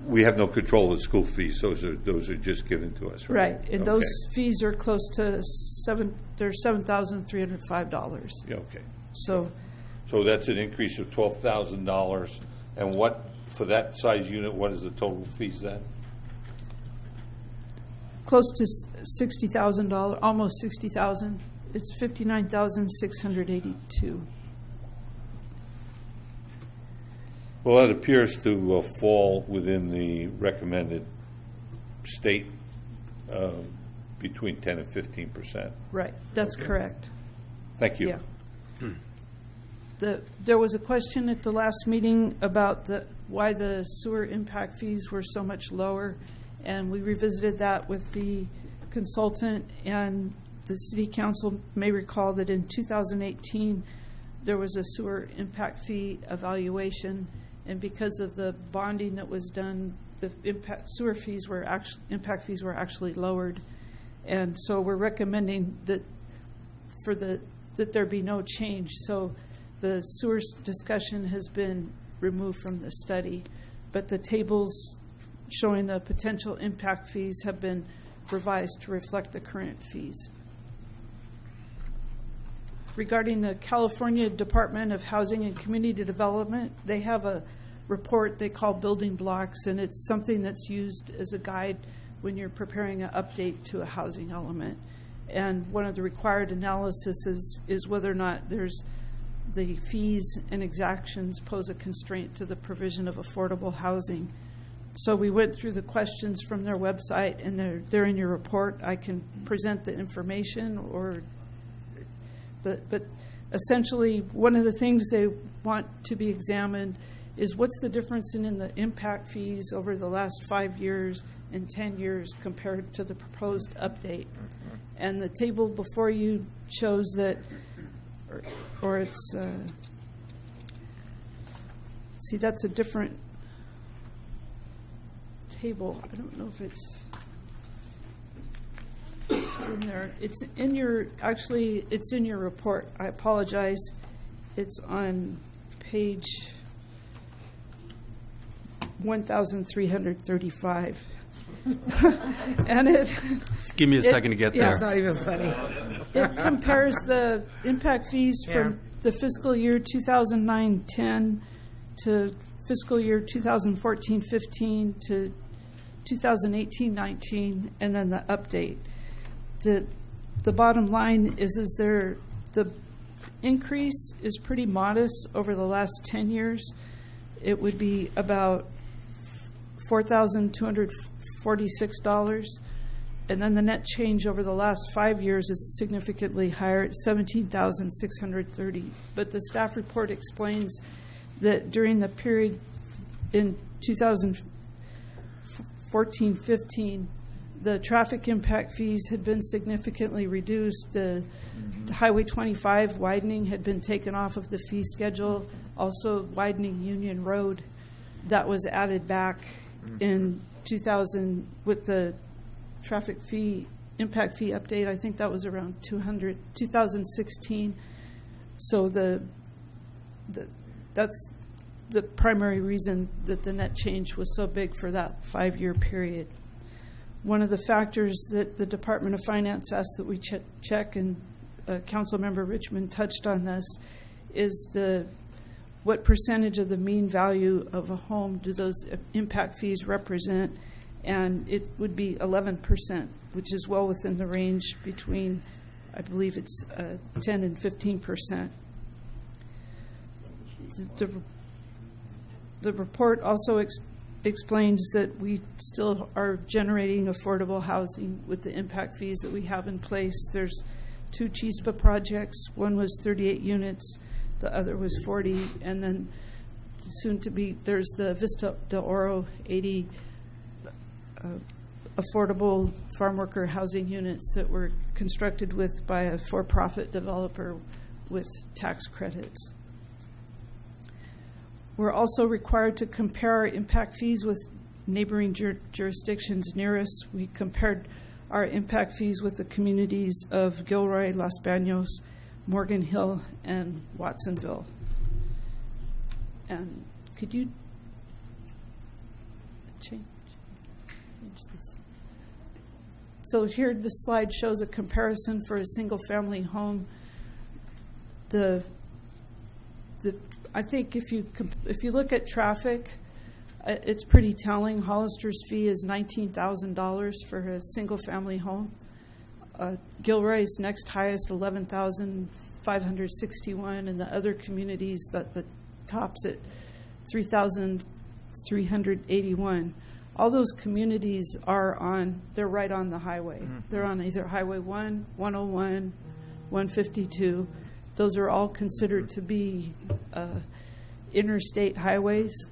We have no control of school fees. Those are just given to us, right? Right, and those fees are close to $7,305. Yeah, okay. So that's an increase of $12,000. And what, for that size unit, what is the total fees then? close to $60,000, almost $60,000. It's $59,682. Well, that appears to fall within the recommended state between 10 and 15%. Right, that's correct. Thank you. Yeah. There was a question at the last meeting about why the sewer impact fees were so much lower, and we revisited that with the consultant, and the city council may recall that in 2018 there was a sewer impact fee evaluation, and because of the bonding that was done, the impact fees were actually lowered, and so we're recommending that that there be no change. So the sewer discussion has been removed from the study, but the tables showing the potential impact fees have been revised to reflect the current fees. Regarding the California Department of Housing and Community Development, they have a report they call Building Blocks, and it's something that's used as a guide when you're preparing an update to a housing element. And one of the required analysis is whether or not the fees and exactions pose a constraint to the provision of affordable housing. So we went through the questions from their website, and they're in your report. I can present the information, but essentially one of the things they want to be examined is what's the difference in the impact fees over the last 5 years and 10 years compared to the proposed update. And the table before you shows that, or it's, see, that's a different table. I don't know if it's in there. It's in your, actually, it's in your report. I apologize. It's on page 1,335. And just give me a second to get there. It's not even funny. It compares the impact fees from the fiscal year 2009-10 to fiscal year 2014-15 to 2018-19, and then the update. the bottom line is the increase is pretty modest over the last 10 years. It would be about $4,246. And then the net change over the last 5 years is significantly higher at $17,630. But the staff report explains that during the period in 2014-15, the traffic impact fees had been significantly reduced. The Highway 25 widening had been taken off of the fee schedule. Also, widening Union Road, that was added back in 2000 with the traffic fee, impact fee update. I think that was around 2016. So that's the primary reason that the net change was so big for that 5-year period. One of the factors that the Department of Finance asked that we check, and Councilmember Richmond touched on this, is what percentage of the mean value of a home do those impact fees represent? And it would be 11%, which is well within the range between, I believe it's 10 and 15%. The report also explains that we still are generating affordable housing with the impact fees that we have in place. There's 2 Chispa projects. One was 38 units, the other was 40, and then soon to be, there's the Vista de Oro 80 affordable farm worker housing units that were constructed by a for-profit developer with tax credits. We're also required to compare our impact fees with neighboring jurisdictions near us. We compared our impact fees with the communities of Gilroy, Los Baños, Morgan Hill, and Watsonville. And could you change this? So here, this slide shows a comparison for a single-family home. I think if you look at traffic, it's pretty telling. Hollister's fee is $19,000 for a single-family home. Gilroy's next highest, $11,561, and the other communities that the tops at $3,381. All those communities they're right on the highway. They're on either Highway 1, 101, 152. Those are all considered to be interstate highways.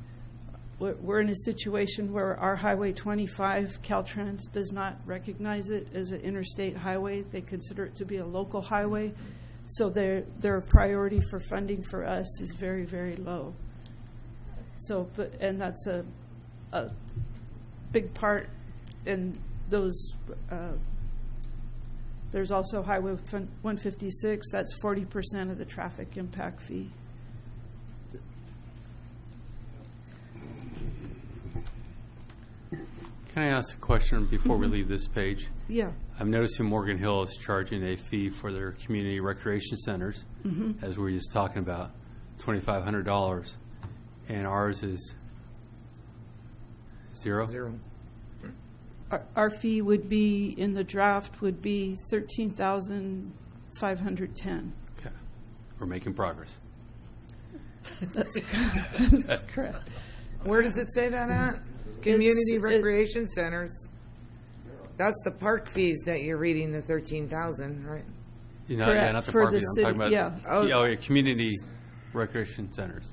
We're in a situation where our Highway 25, Caltrans does not recognize it as an interstate highway. They consider it to be a local highway. So their priority for funding for us is very, very low. So, and that's a big part in those. There's also Highway 156. That's 40% of the traffic impact fee. Can I ask a question before we leave this page? Yeah. I'm noticing Morgan Hill is charging a fee for their community recreation centers, as we were just talking about, $2,500, and ours is zero. Our fee would be, in the draft, would be $13,510. Okay. We're making progress. That's correct. Where does it say that at? Community recreation centers. That's the park fees that you're reading, the 13,000, right? Yeah, not the park fees. I'm talking about community recreation centers.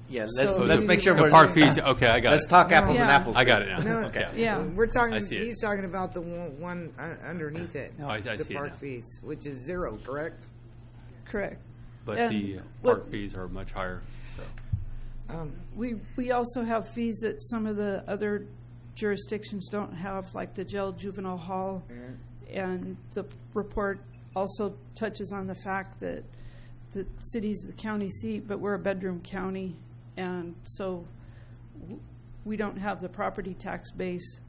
Yeah, let's make sure the we're park fees. Okay, I got let's it. talk apples and apples. I got it now. No, okay. Yeah, we're talking. I see it. He's talking about the one underneath it. No, I the see it park now. fees, which is zero, correct? Correct. But the park fees are much higher. So we also have fees that some of the other jurisdictions don't have, like the jail, juvenile hall, and the report also touches on the fact that the city's the county seat, but we're a bedroom county, and so we don't have the property tax base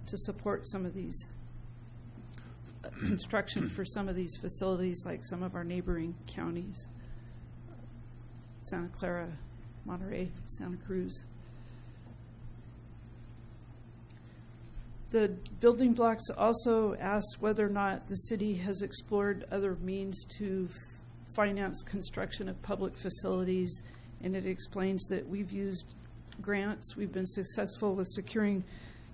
to support some of these construction for some of these facilities, like some of our neighboring counties, Santa Clara, Monterey, Santa Cruz. The building blocks also ask whether or not the city has explored other means to finance construction of public facilities, and it explains that we've used grants. We've been successful with securing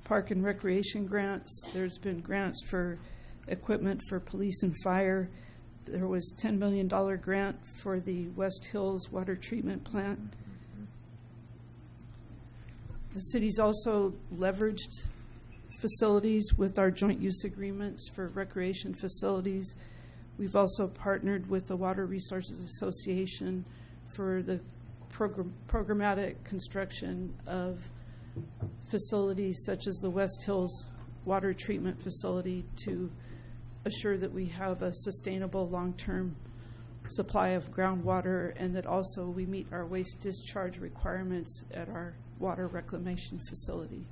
park and recreation grants. There's been grants for equipment for police and fire. There was a $10 million grant for the West Hills water treatment plant. The city's also leveraged facilities with our joint use agreements for recreation facilities. We've also partnered with the Water Resources Association for the programmatic construction of facilities such as the West Hills water treatment facility to assure that we have a sustainable long-term supply of groundwater, and that also we meet our waste discharge requirements at our water reclamation facility.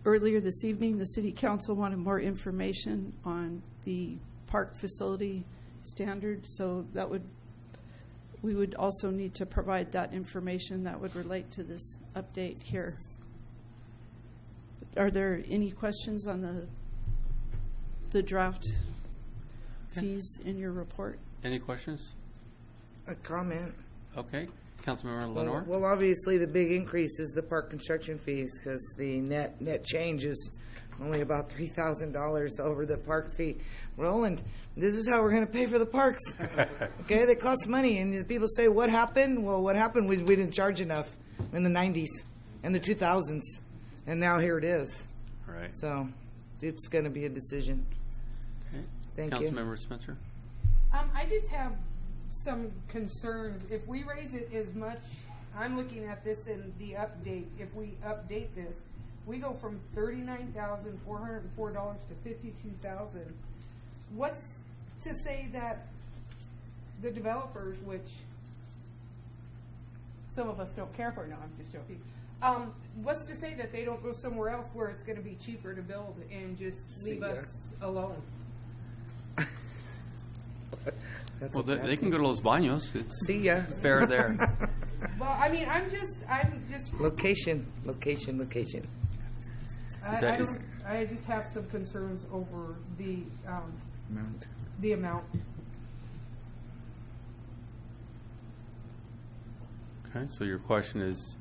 Earlier this evening, the City Council wanted more information on the park facility standard, so that we would also need to provide that information that would relate to this update here. Are there any questions on the draft fees in your report? Any questions? A comment. Okay. Councilmember Lenore? Well, obviously, the big increase is the park construction fees, because the net change is only about $3,000 over the park fee. Roland, this is how we're going to pay for the parks. Okay, they cost money, and people say, what happened? Well, what happened was we didn't charge enough in the 90s and the 2000s, and now here it is. All right. So it's going to be a decision. Okay. Thank you. Councilmember Spencer? I just have some concerns. If we raise it as much, I'm looking at this in the update. If we update this, we go from $39,404 to $52,000. What's to say that the developers, which some of us don't care for, no, I'm just joking. What's to say that they don't go somewhere else where it's going to be cheaper to build and just leave us alone? Well, they can go to Los Baños. It's See ya. fair there. Well, I mean, I'm just Location. I just have some concerns over the Amount. the amount. Okay, so your question is,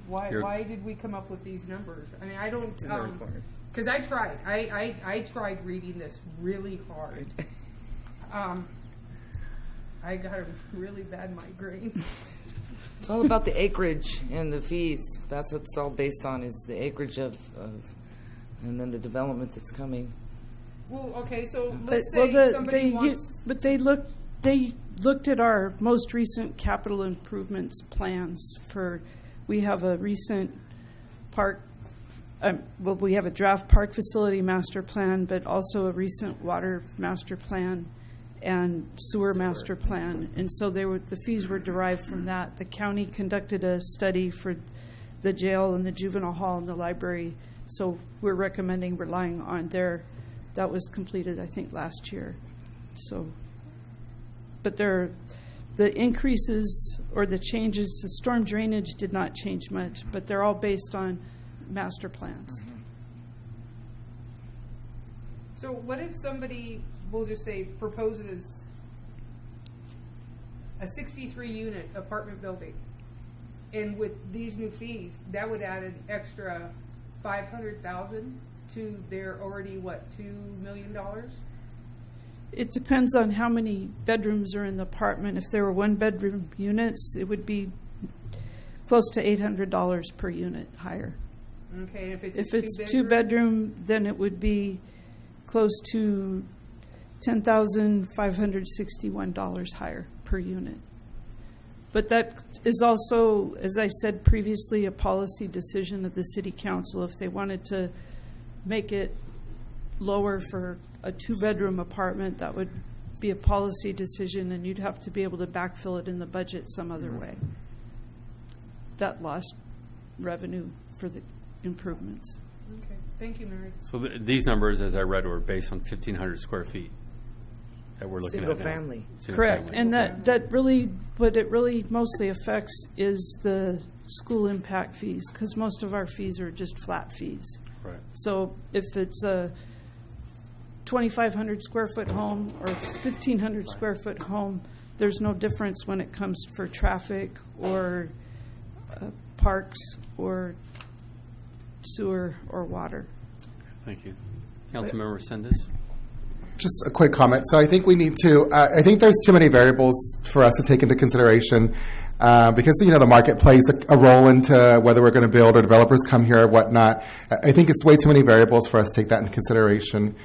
Why did we come up with these numbers? I mean, I don't, Very hard. because I tried. I tried reading this really hard. I got a really bad migraine. It's all about the acreage and the fees. That's what it's all based on, is the acreage of and then the development that's coming. Well, okay, so let's say somebody wants... But they looked at our most recent capital improvements plans for, we have a recent park, we have a draft park facility master plan, but also a recent water master plan and sewer master plan. And so the fees were derived from that. The county conducted a study for the jail and the juvenile hall and the library. So we're recommending relying on that was completed, I think, last year. So, but the increases or the changes, the storm drainage did not change much, but they're all based on master plans. So what if somebody, we'll just say, proposes a 63-unit apartment building, and with these new fees, that would add an extra $500,000 to their already, $2 million? It depends on how many bedrooms are in the apartment. If there were one-bedroom units, it would be close to $800 per unit higher. Okay, if it's two-bedroom, then it would be close to $10,561 higher per unit. But that is also, as I said previously, a policy decision of the City Council. If they wanted to make it lower for a two-bedroom apartment, that would be a policy decision, and you'd have to be able to backfill it in the budget some other way. That lost revenue for the improvements. Okay, thank you, Mary. so these numbers, as I read, were based on 1,500 square feet. that we're looking Single at now. family. Single Correct, family. and that really, what it really mostly affects is the school impact fees, because most of our fees are just flat fees. Right. So if it's a 2,500 square foot home or 1,500 square foot home, there's no difference when it comes for traffic or parks or sewer or water. Thank you. Councilmember Sendes? Just a quick comment. So I think we need to, I think there's too many variables for us to take into consideration because, the market plays a role into whether we're going to build or developers come here or whatnot. I think it's way too many variables for us to take that into consideration.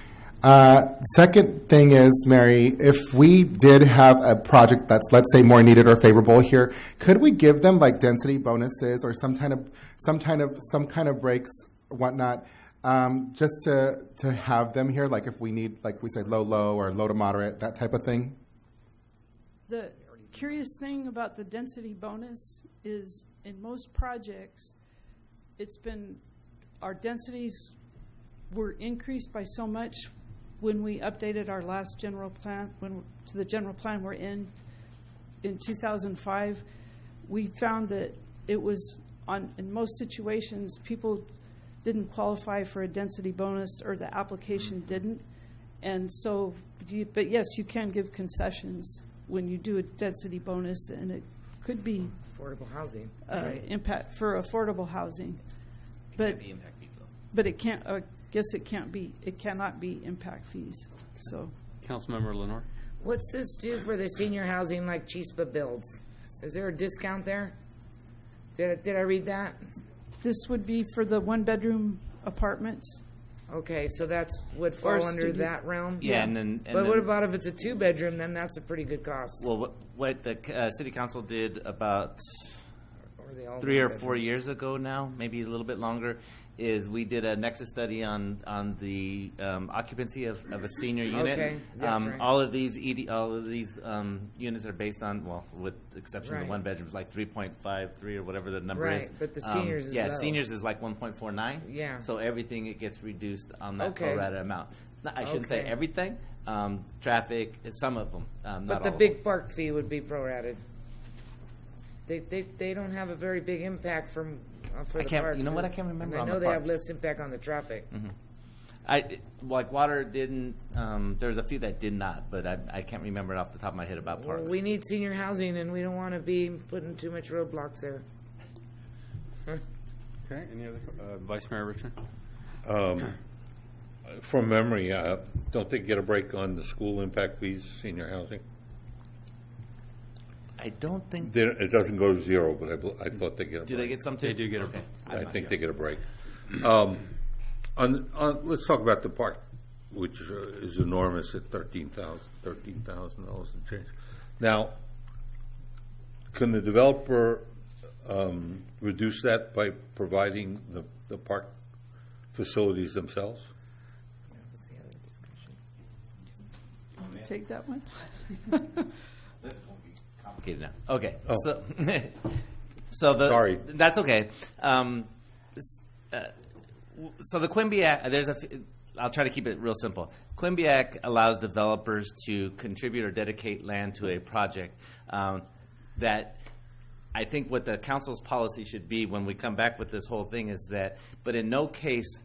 Second thing is, Mary, if we did have a project that's, let's say, more needed or favorable here, could we give them like density bonuses or some kind of breaks or whatnot? Just to have them here, like if we need, like we say, low or low to moderate, that type of thing. The curious thing about the density bonus is in most projects, our densities were increased by so much when we updated our last general plan, to the general plan we're in 2005. We found that it was in most situations, people didn't qualify for a density bonus or the application didn't. And so, but yes, you can give concessions when you do a density bonus, and it could be Affordable housing. impact for affordable housing. But it can't, I guess it cannot be impact fees. So, Councilmember Lenore? What's this do for the senior housing like Chispa builds? Is there a discount there? Did I read that? this would be for the one-bedroom apartments. Okay, so that's would fall under that realm? Yeah, but what about if it's a two-bedroom, then that's a pretty good cost. Well, what the city council did about Or they all 3 or one 4 years ago now, maybe a little bit longer, is we did a nexus study on the occupancy of a senior unit. Okay, that's right. All of these units are based on, well, with the exception of the Right. one bedrooms, like 3.53 or whatever the number Right, is. but the seniors is yeah, low. seniors is like 1.49. Yeah. So everything it gets reduced on that Okay. pro rata amount. I shouldn't say Okay. everything. Traffic, some of them, not But all the of big them. park fee would be prorated. They don't have a very big impact for the parks. You know what? I can't remember And on I know the they have parks. less impact on the traffic. Like water didn't. There's a few that did not, but I can't remember it off the top of my head about Well, parks. we need senior housing, and we don't want to be putting too much roadblocks there. Okay, any other, Vice Mayor Richard? From memory, don't they get a break on the school impact fees, senior housing? I don't think. It doesn't go to zero, but I thought they get a break. Do they get some too? They do get a okay. I think they get a break. Let's talk about the park, which is enormous at $13,000 and change. Now, can the developer reduce that by providing the park facilities themselves? Take that one. Complicated now. Okay. Oh. So Sorry. That's okay. So the Quimby Act, I'll try to keep it real simple. Quimby Act allows developers to contribute or dedicate land to a project that I think what the council's policy should be when we come back with this whole thing is that, but in no case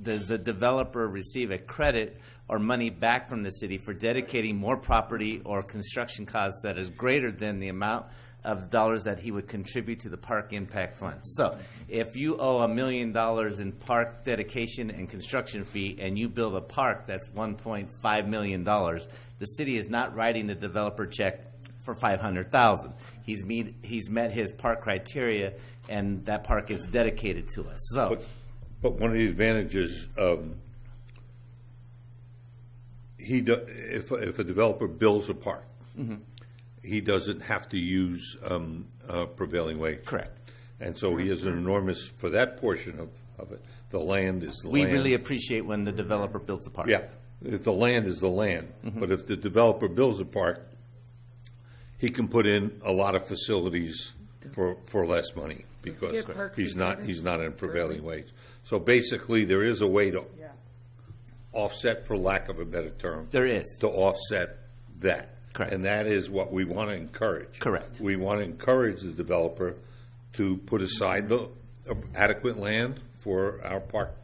does the developer receive a credit or money back from the city for dedicating more property or construction costs that is greater than the amount of dollars that he would contribute to the park impact fund. So if you owe $1 million in park dedication and construction fee and you build a park that's $1.5 million, the city is not writing the developer check for $500,000. He's met his park criteria, and that park gets dedicated to us. So, But one of the advantages, if a developer builds a park, he doesn't have to use prevailing wage. Correct. And so he has an enormous, for that portion of it, the land is the we land. really appreciate when the developer builds a park. Yeah, if the land is the land. But if the developer builds a park, he can put in a lot of facilities for less money because he's not in prevailing wage. So basically, there is a way to offset, for lack of a better term. There is. To offset that. Correct. And that is what we want to encourage. Correct. We want to encourage the developer to put aside the adequate land for our park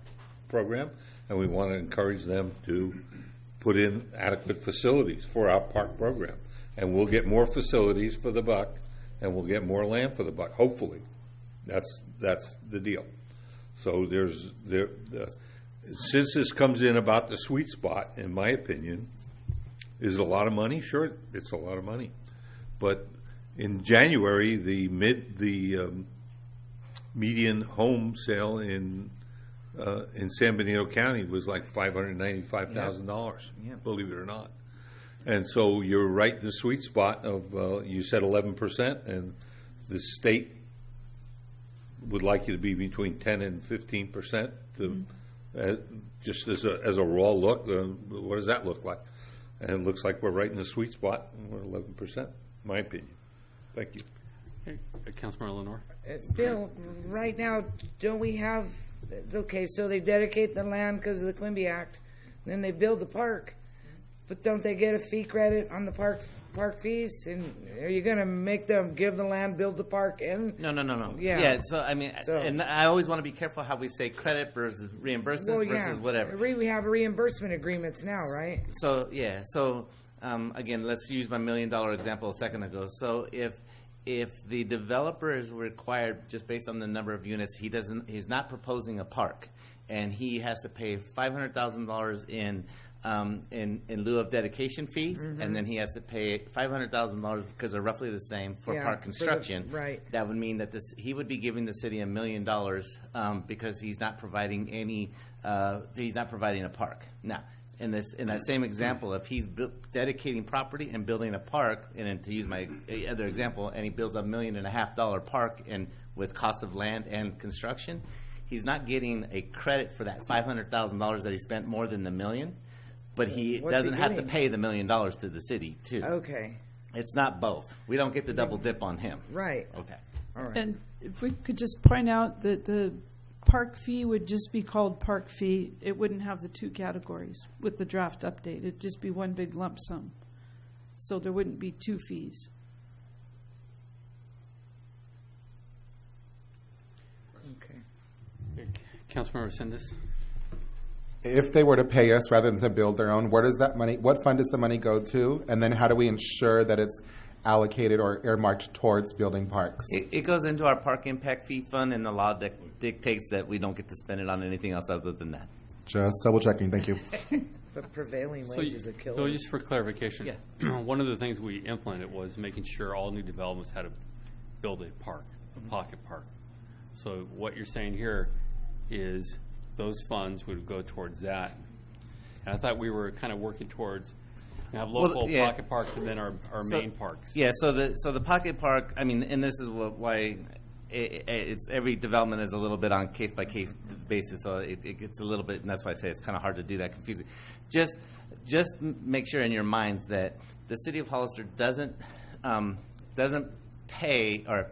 program, and we want to encourage them to put in adequate facilities for our park program. And we'll get more facilities for the buck, and we'll get more land for the buck, hopefully. That's the deal. So since this comes in about the sweet spot, in my opinion, is it a lot of money? Sure, it's a lot of money. But in January, the median home sale in San Benito County was like $595,000, believe it or not. And so you're right in the sweet spot of, you said 11%, and the state would like you to be between 10 and 15%. Just as a raw look, what does that look like? And it looks like we're right in the sweet spot, and we're 11%, in my opinion. Thank you. Okay. Councilmember Lenore. Bill, right now, don't we have, okay, so they dedicate the land because of the Quimby Act, then they build the park, but don't they get a fee credit on the park fees? And are you going to make them give the land, build the park, and? No. Yeah. So, I mean, and I always want to be careful how we say credit versus reimbursement versus whatever. We have reimbursement agreements now, right? So, yeah. So, again, let's use my $1 million example a second ago. So, if the developer is required, just based on the number of units, he's not proposing a park, and he has to pay $500,000 in lieu of dedication fees, and then he has to pay $500,000 because they're roughly the same for park construction. Right. That would mean that he would be giving the city $1 million because he's not providing he's not providing a park. Now, in that same example, if he's dedicating property and building a park, and to use my other example, and he builds $1.5 million park with cost of land and construction, he's not getting a credit for that $500,000 that he spent more than the $1 million. But he doesn't have to pay the $1 million to the city, too. Okay. It's not both. We don't get the double dip on him. Right. Okay. All right. And if we could just point out that the park fee would just be called park fee. It wouldn't have the two categories with the draft update. It'd just be one big lump sum. So there wouldn't be two fees. Okay. Councilmember Sindus. If they were to pay us rather than to build their own, where does that money, what fund does the money go to? And then how do we ensure that it's allocated or earmarked towards building parks? It goes into our park impact fee fund, and the law dictates that we don't get to spend it on anything else other than that. Just double checking. Thank you. But prevailing wages are killing. So just for clarification, one of the things we implemented was making sure all new developments had to build a park, a pocket park. So what you're saying here is those funds would go towards that. And I thought we were kind of working towards have local pocket parks and then our main parks. Yeah, so the pocket park, I mean, and this is why it's every development is a little bit on case by case basis, so it gets a little bit, and that's why I say it's kind of hard to do that confusing. Just make sure in your minds that the city of Hollister doesn't pay, or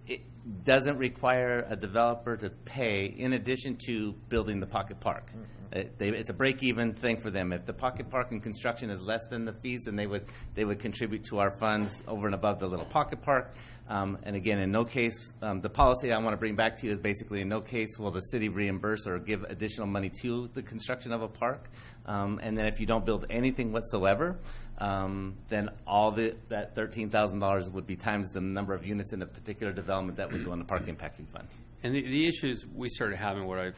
it doesn't require a developer to pay in addition to building the pocket park. It's a break-even thing for them. If the pocket park and construction is less than the fees, then they would contribute to our funds over and above the little pocket park. And again, in no case, the policy I want to bring back to you is basically in no case will the city reimburse or give additional money to the construction of a park. And then if you don't build anything whatsoever, then all that $13,000 would be times the number of units in a particular development that would go in the park impact fee fund. And the issues we started having, what I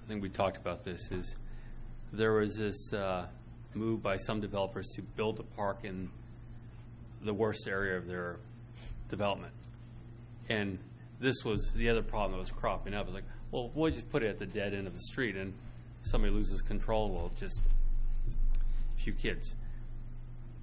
think we talked about this, is there was this move by some developers to build a park in the worst area of their development. And this was the other problem that was cropping up. It was like, well, we'll just put it at the dead end of the street, and somebody loses control, well, just a few kids.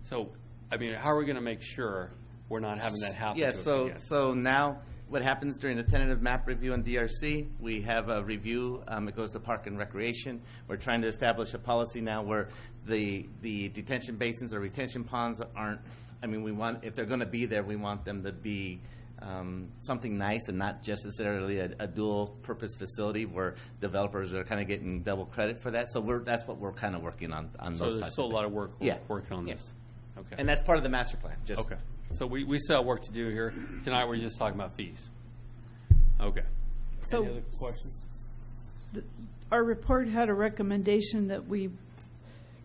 So, I mean, how are we going to make sure we're not having that happen to us again? So now what happens during the tentative map review in DRC, we have a review. It goes to Park and Recreation. We're trying to establish a policy now where the detention basins or retention ponds aren't, I mean, we want, if they're going to be there, we want them to be something nice and not just necessarily a dual-purpose facility where developers are kind of getting double credit for that. So that's what we're kind of working on So those there's types still of a lot things. of work Yeah. working on Yeah. this. Okay. And that's part of the master plan. Just Okay. So we still have work to do here. Tonight we're just talking about fees. Okay. So- Any other questions? Our report had a recommendation that we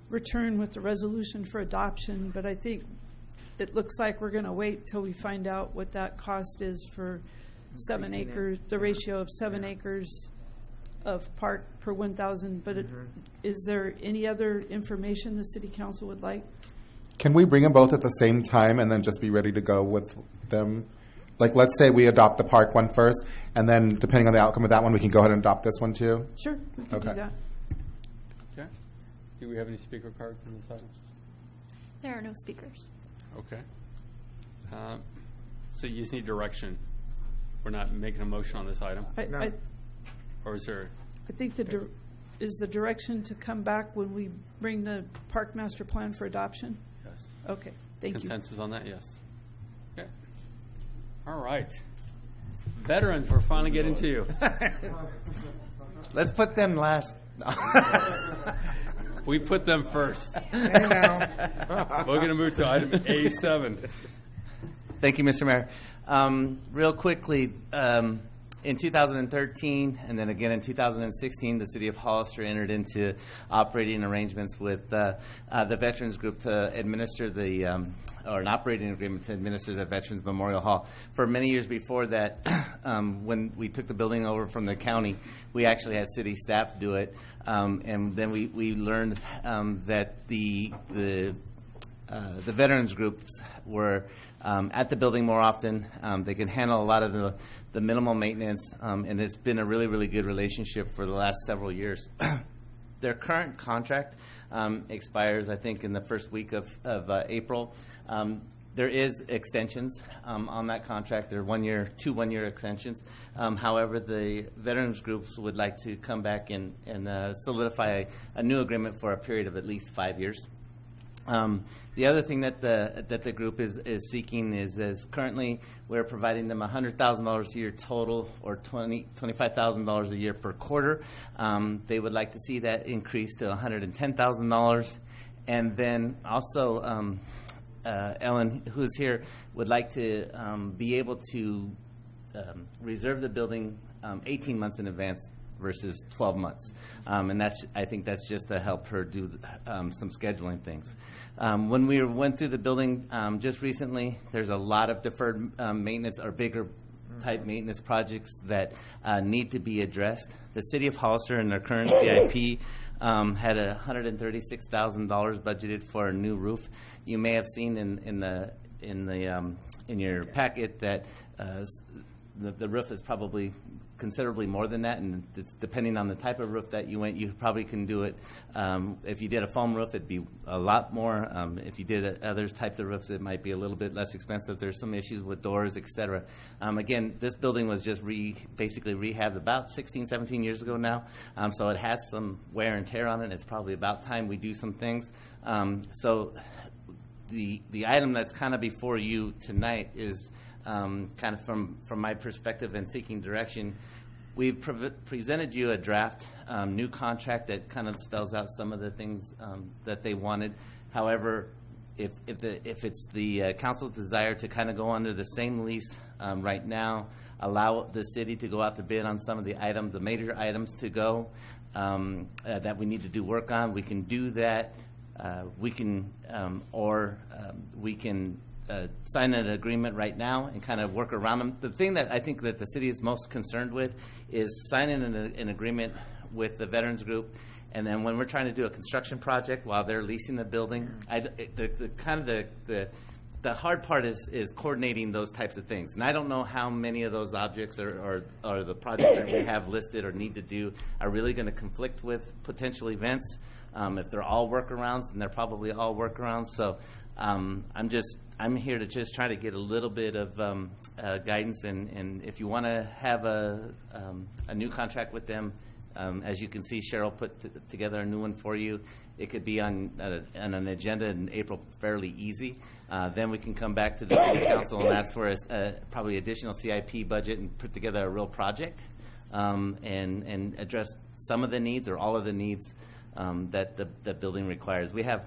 return with the resolution for adoption, but I think it looks like we're going to wait till we find out what that cost is for 7 Increasing it. acres, the ratio of 7 acres of park per 1,000. But is there any other information the city council would like? Can we bring them both at the same time and then just be ready to go with them? Like, let's say we adopt the park one first, and then depending on the outcome of that one, we can go ahead and adopt this one too? Sure, we can do Okay. that. Okay. Do we have any speaker cards on this item? There are no speakers. Okay. So you just need direction. We're not making a motion on this item? I Or is there? think is the direction to come back when we bring the park master plan for adoption? Yes. Okay, thank you. Consensus on that? Yes. Okay. All right. Veterans, we're finally getting to you. Let's put them last. We put them first. I We're going to move to item A7. Thank you, Mr. Mayor. Real quickly, in 2013 and then again in 2016, the City of Hollister entered into operating arrangements with the Veterans Group to administer or an operating agreement to administer the Veterans Memorial Hall. For many years before that, when we took the building over from the county, we actually had city staff do it. And then we learned that the veterans groups were at the building more often. They can handle a lot of the minimal maintenance, and it's been a really, really good relationship for the last several years. Their current contract expires, I think, in the first week of April. There is extensions on that contract. There are 2 one-year extensions. However, the veterans groups would like to come back and solidify a new agreement for a period of at least 5 years. The other thing that the group is seeking is currently we're providing them $100,000 a year total, or $25,000 a year per quarter. They would like to see that increase to $110,000, and then also Ellen, who's here, would like to be able to reserve the building 18 months in advance versus 12 months. And I think that's just to help her do some scheduling things. When we went through the building just recently, there's a lot of deferred maintenance or bigger type maintenance projects that need to be addressed. The City of Hollister in their current CIP had $136,000 budgeted for a new roof. You may have seen in your packet that the roof is probably considerably more than that, and it's depending on the type of roof that you went, you probably can do it. If you did a foam roof, it'd be a lot more. If you did other types of roofs, it might be a little bit less expensive. There's some issues with doors, etc. Again, this building was just basically rehabbed about 16, 17 years ago now, so it has some wear and tear on it. It's probably about time we do some things. So the item that's kind of before you tonight is kind of from my perspective and seeking direction. We've presented you a draft new contract that kind of spells out some of the things that they wanted. However, if it's the council's desire to kind of go under the same lease right now, allow the city to go out to bid on some of the major items to go that we need to do work on, we can do that. We can sign an agreement right now and kind of work around them. The thing that I think that the city is most concerned with is signing an agreement with the veterans group, and then when we're trying to do a construction project while they're leasing the building, the hard part is coordinating those types of things. And I don't know how many of those objects or the projects that we have listed or need to do are really going to conflict with potential events. If they're all workarounds, then they're probably all workarounds. So I'm here to just try to get a little bit of guidance, and if you want to have a new contract with them, As you can see, Cheryl put together a new one for you. It could be on an agenda in April fairly easy. Then we can come back to the city council and ask for probably additional CIP budget and put together a real project and address some of the needs or all of the needs that the building requires. We have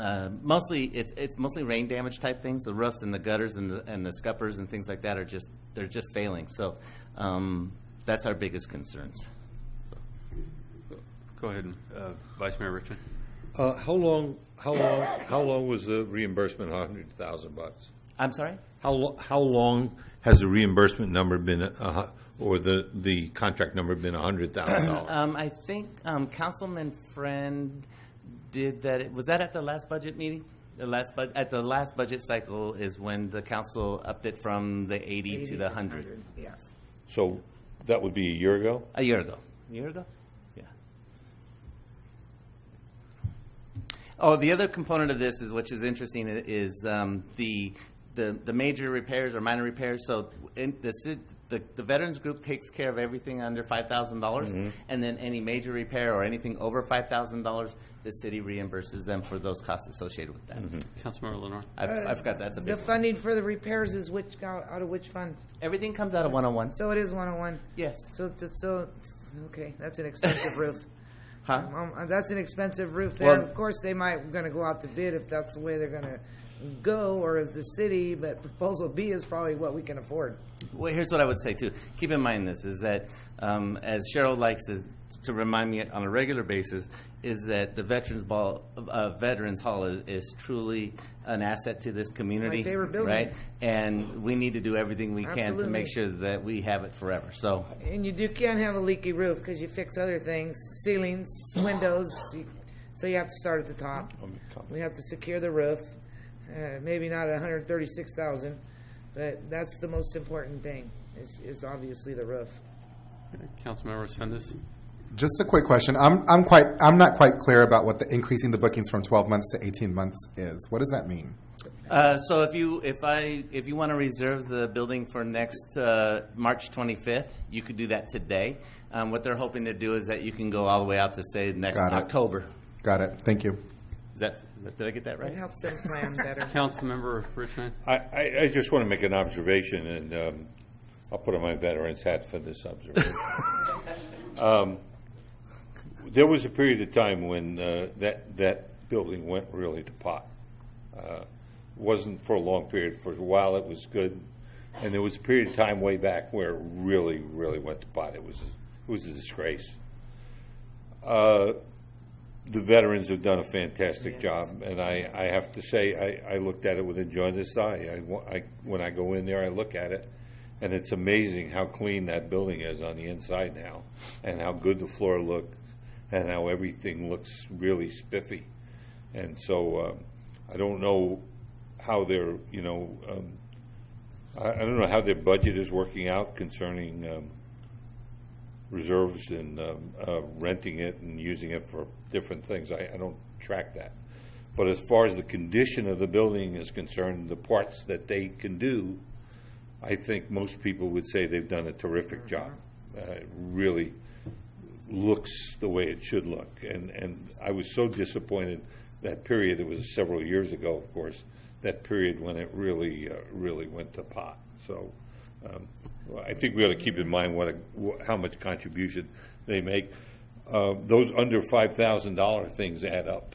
it's mostly rain damage type things. The roofs and the gutters and the scuppers and things like that they're just failing. So that's our biggest concerns. Go ahead, Vice Mayor Richmond. How long was the reimbursement? $100,000. I'm sorry. How long has the reimbursement number been, or the contract number been $100,000? I think Councilman Friend did that. Was that at the last budget meeting? At the last budget cycle is when the council upped it from the 80 to the 100. Yes. So that would be a year ago? A year ago. Yeah. Oh, the other component of this is, which is interesting, is the major repairs or minor repairs. So the veterans group takes care of everything under $5,000, and then any major repair or anything over $5,000, the city reimburses them for those costs associated with that. Councilmember Lenore. I forgot that's a big The funding for the repairs is out of which fund? Everything comes out of 101. So it is 101. Yes. So okay, that's an expensive roof. Huh? That's an expensive roof. Then Well, of course they might going to go out to bid if that's the way they're going to go, or as the city. But proposal B is probably what we can afford. Well, here's what I would say too. Keep in mind this is that as Cheryl likes to remind me on a regular basis, is that the Veterans Hall is truly an asset to this community. My favorite building. Right? And we need to do everything we can to Absolutely. make sure that we have it forever. So And you can't have a leaky roof because you fix other things, ceilings, windows. So you have to start at the top. We have to secure the roof. Maybe not $136,000, but that's the most important thing. Is obviously the roof. Councilmember Sendes. Just a quick question. I'm not quite clear about what the increasing the bookings from 12 months to 18 months is. What does that mean? So if you want to reserve the building for next March 25th, you could do that today. What they're hoping to do is that you can go all the way out to say next October. Got it. Thank you. Did I get that right? It helps them plan better. Councilmember Richmond. I just want to make an observation, and I'll put on my veteran's hat for this observation. There was a period of time when that building went really to pot. Wasn't for a long period. For a while it was good, and there was a period of time way back where it really, really went to pot. It was a disgrace. The veterans have done a fantastic job, and I have to say I looked at it with a jaundiced eye. When I go in there, I look at it, and it's amazing how clean that building is on the inside now, and how good the floor looks, and how everything looks really spiffy. And so I don't know how their I don't know how their budget is working out concerning reserves and renting it and using it for different things. I don't track that. But as far as the condition of the building is concerned, the parts that they can do, I think most people would say they've done a terrific job. It really looks the way it should look. And I was so disappointed that period, it was several years ago, of course, that period when it really went to pot. So I think we ought to keep in mind how much contribution they make. Those under $5,000 things add up.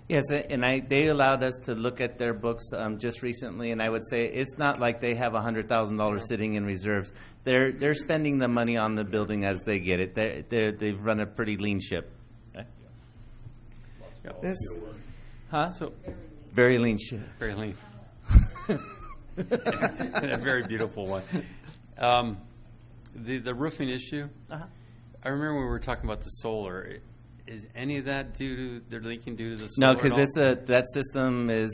Yes, and they allowed us to look at their books just recently, and I would say it's not like they have $100,000 sitting in reserves. They're spending the money on the building as they get it. They've run a pretty lean ship. So very lean ship. Very lean. And a very beautiful one. The roofing issue. I remember when we were talking about the solar. Is any of that they're leaking due to the solar? No, because that system is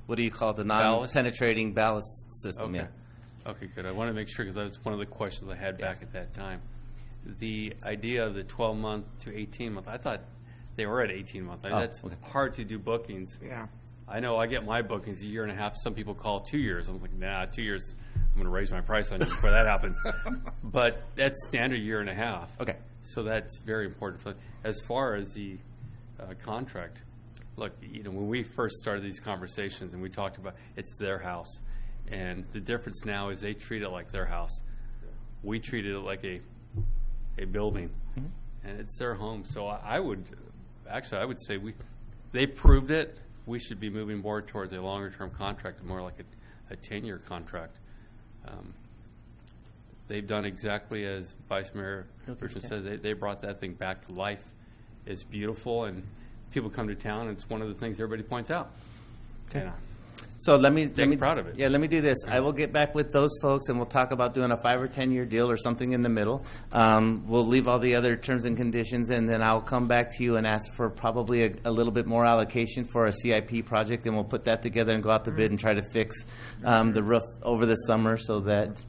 what do you call it? The non-penetrating ballast system. Okay. Yeah. Okay, good. I want to make sure because that was one of the questions I had back at that time. The idea of the 12-month to 18-month, I thought they were at 18-month. That's hard to do bookings. Yeah. I know I get my bookings a year and a half. Some people call 2 years. I'm like, nah, 2 years. I'm going to raise my price on you before that happens. But that's standard year and a half. Okay. So that's very important. As far as the contract, look, when we first started these conversations and we talked about it's their house, and the difference now is they treat it like their house. We treated it like a building, and it's their home. So I would say they proved it. We should be moving more towards a longer-term contract, more like a 10-year contract. They've done exactly as Vice Mayor Richmond says. They brought that thing back to life. It's beautiful, and people come to town, and it's one of the things everybody points out. Okay. Yeah. So let me proud of it. Yeah, let me do this. I will get back with those folks, and we'll talk about doing a 5 or 10 year deal or something in the middle. We'll leave all the other terms and conditions, and then I'll come back to you and ask for probably a little bit more allocation for a CIP project, and we'll put that together and go out to bid and try to fix the roof over the summer so that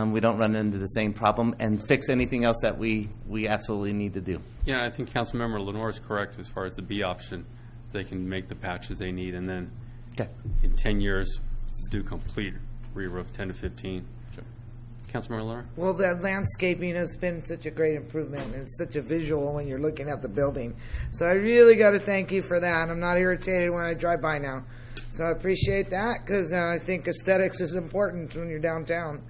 we don't run into the same problem, and fix anything else that we absolutely need to do. Yeah, I think Councilmember Lenore is correct as far as the B option. They can make the patches they need, and then in 10 years, do complete re-roof, 10 to 15. Sure. Councilmember Lenore? Well, that landscaping has been such a great improvement, and it's such a visual when you're looking at the building. So I really got to thank you for that. I'm not irritated when I drive by now. So I appreciate that, because I think aesthetics is important when you're downtown.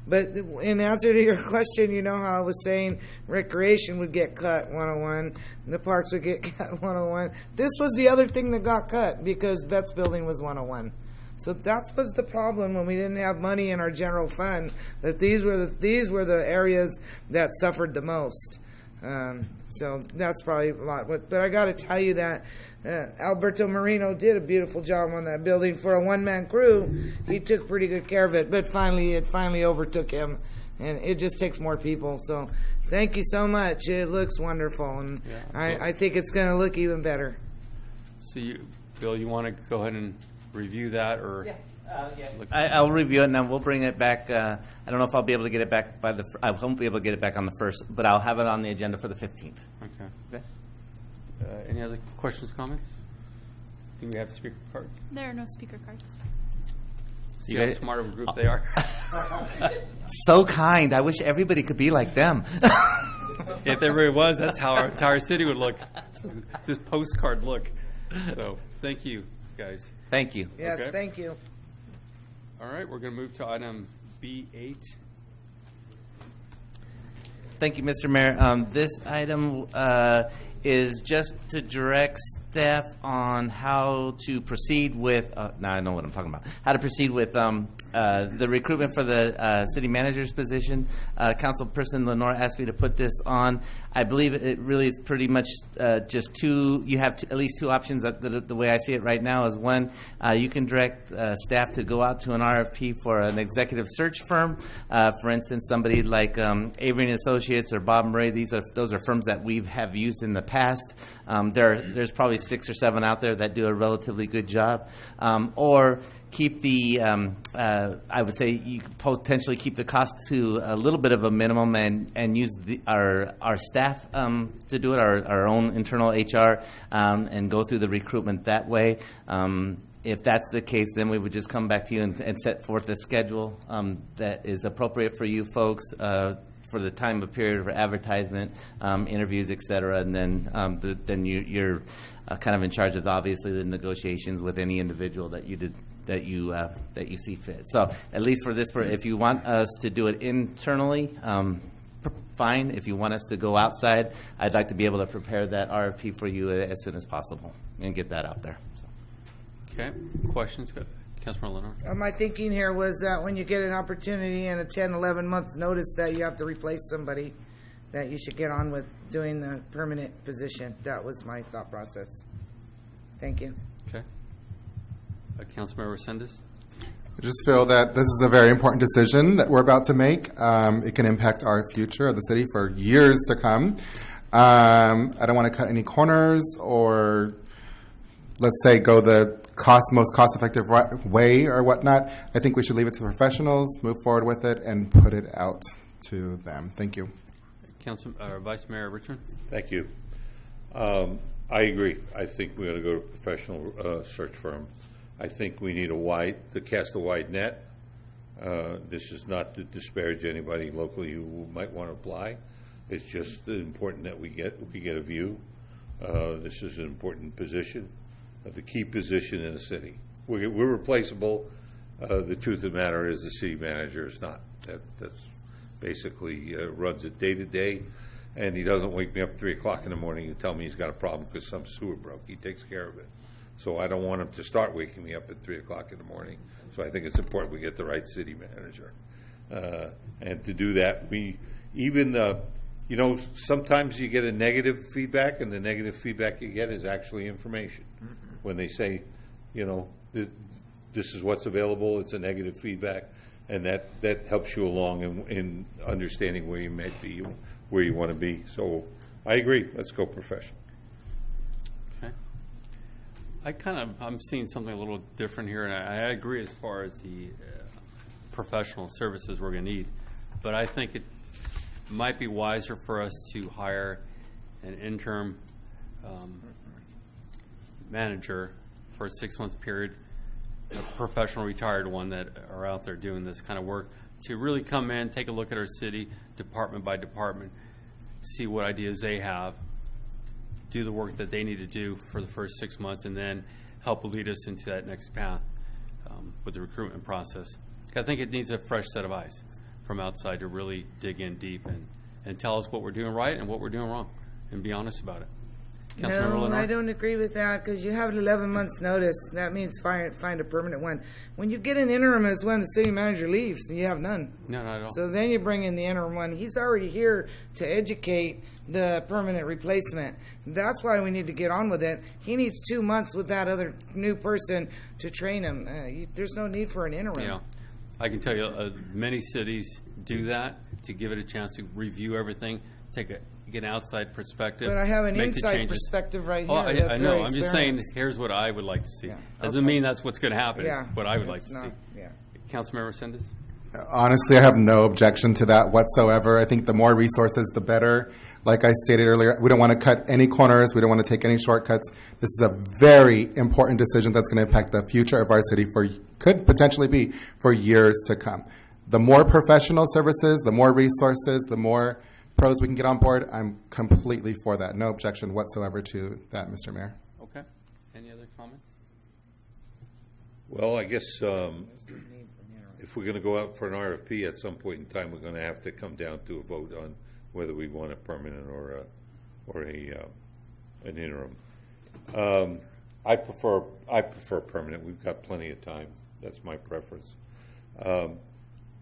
But in answer to your question, you know how I was saying recreation would get cut 101, and the parks would get cut 101. This was the other thing that got cut because Vets Building was 101. So that was the problem when we didn't have money in our general fund, that these were the areas that suffered the most. So that's probably a lot. But I got to tell you that Alberto Marino did a beautiful job on that building for a one-man crew. He took pretty good care of it. But it finally overtook him, and it just takes more people. So thank you so much. It looks wonderful, and I think it's going to look even better. So, Bill, you want to go ahead and review that, or? Yeah. I'll review it, and then we'll bring it back. I don't know if I'll be able to get it back I won't be able to get it back on the 1st, but I'll have it on the agenda for the 15th. Okay. Any other questions, comments? Do we have speaker cards? There are no speaker cards. See how smart of a group they are. So kind. I wish everybody could be like them. If there really was, that's how our entire city would look. This postcard look. So, thank you, guys. Thank you. Yes, thank you. All right, we're going to move to item B8. Thank you, Mr. Mayor. This item is just to direct staff on how to proceed with, now I know what I'm talking about, how to proceed with the recruitment for the city manager's position. Councilperson Lenore asked me to put this on. I believe it really is pretty much just you have at least two options. The way I see it right now is one, you can direct staff to go out to an RFP for an executive search firm. For instance, somebody like Avery & Associates or Bob Murray. Those are firms that we have used in the past. There's probably 6 or 7 out there that do a relatively good job. Or keep the, I would say you could potentially keep the cost to a little bit of a minimum and use our staff to do it, our own internal HR, and go through the recruitment that way. If that's the case, then we would just come back to you and set forth a schedule that is appropriate for you folks for the time of period for advertisement, interviews, et cetera, and then you're kind of in charge of obviously the negotiations with any individual that you see fit. So at least for this, if you want us to do it internally, fine. If you want us to go outside, I'd like to be able to prepare that RFP for you as soon as possible and get that out there. So. Okay. Questions? Councilor Lenore? My thinking here was that when you get an opportunity in a 10, 11 months notice that you have to replace somebody, that you should get on with doing the permanent position. That was my thought process. Thank you. Okay. Councilmember Resendez? I just feel that this is a very important decision that we're about to make. It can impact our future of the city for years to come. I don't want to cut any corners or, let's say, go the most cost-effective way or whatnot. I think we should leave it to professionals, move forward with it, and put it out to them. Thank you. Vice Mayor Richmond? Thank you. I agree. I think we're going to go to a professional search firm. I think we need to cast a wide net. This is not to disparage anybody locally who might want to apply. It's just important that we get a view. This is an important position, the key position in the city. We're replaceable. The truth of the matter is the city manager is not. That's basically runs it day to day, and he doesn't wake me up at 3 o'clock in the morning and tell me he's got a problem because some sewer broke. He takes care of it. So I don't want him to start waking me up at 3 o'clock in the morning. So I think it's important we get the right city manager. And to do that, sometimes you get a negative feedback, and the negative feedback you get is actually information. When they say, this is what's available, it's a negative feedback, and that helps you along in understanding where you might be, where you want to be. So I agree. Let's go professional. I'm seeing something a little different here, and I agree as far as the professional services we're going to need. But I think it might be wiser for us to hire an interim manager for a 6-month period, a professional retired one that are out there doing this kind of work, to really come in, take a look at our city department by department, see what ideas they have, do the work that they need to do for the first 6 months, and then help lead us into that next path with the recruitment process. I think it needs a fresh set of eyes from outside to really dig in deep and tell us what we're doing right and what we're doing wrong, and be honest about it. Councilmember No, Lenore? I don't agree with that, because you have an 11 months notice. That means find a permanent one. When you get an interim is when the city manager leaves, and you have none. No, not at all. So then you bring in the interim one. He's already here to educate the permanent replacement. That's why we need to get on with it. He needs 2 months with that other new person to train him. There's no need for an interim. Yeah, I can tell you many cities do that to give it a chance to review everything, get an outside perspective. But I have an make the inside changes. perspective right here. Oh, I that's know. very I'm just saying, experienced. here's what I would like to see. Yeah. Doesn't mean that's what's going to happen. Yeah. It's what I would like It's to not. see. Yeah. Councilmember Sendes? Honestly, I have no objection to that whatsoever. I think the more resources, the better. Like I stated earlier, we don't want to cut any corners. We don't want to take any shortcuts. This is a very important decision that's going to impact the future of our city could potentially be for years to come. The more professional services, the more resources, the more pros we can get on board, I'm completely for that. No objection whatsoever to that, Mr. Mayor. Okay. Any other comments? Well, I guess if we're going to go out for an RFP at some point in time, we're going to have to come down to a vote on whether we want a permanent or an interim. I prefer permanent. We've got plenty of time. That's my preference.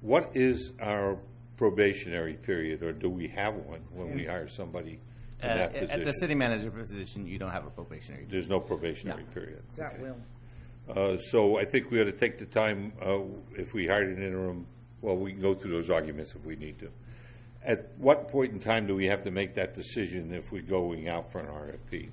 What is our probationary period, or do we have one when we hire somebody in that position? At the city manager position, you don't have a probationary period. There's no probationary period. That Okay. will. So I think we ought to take the time, if we hired an interim, well, we can go through those arguments if we need to. At what point in time do we have to make that decision if we're going out for an RFP?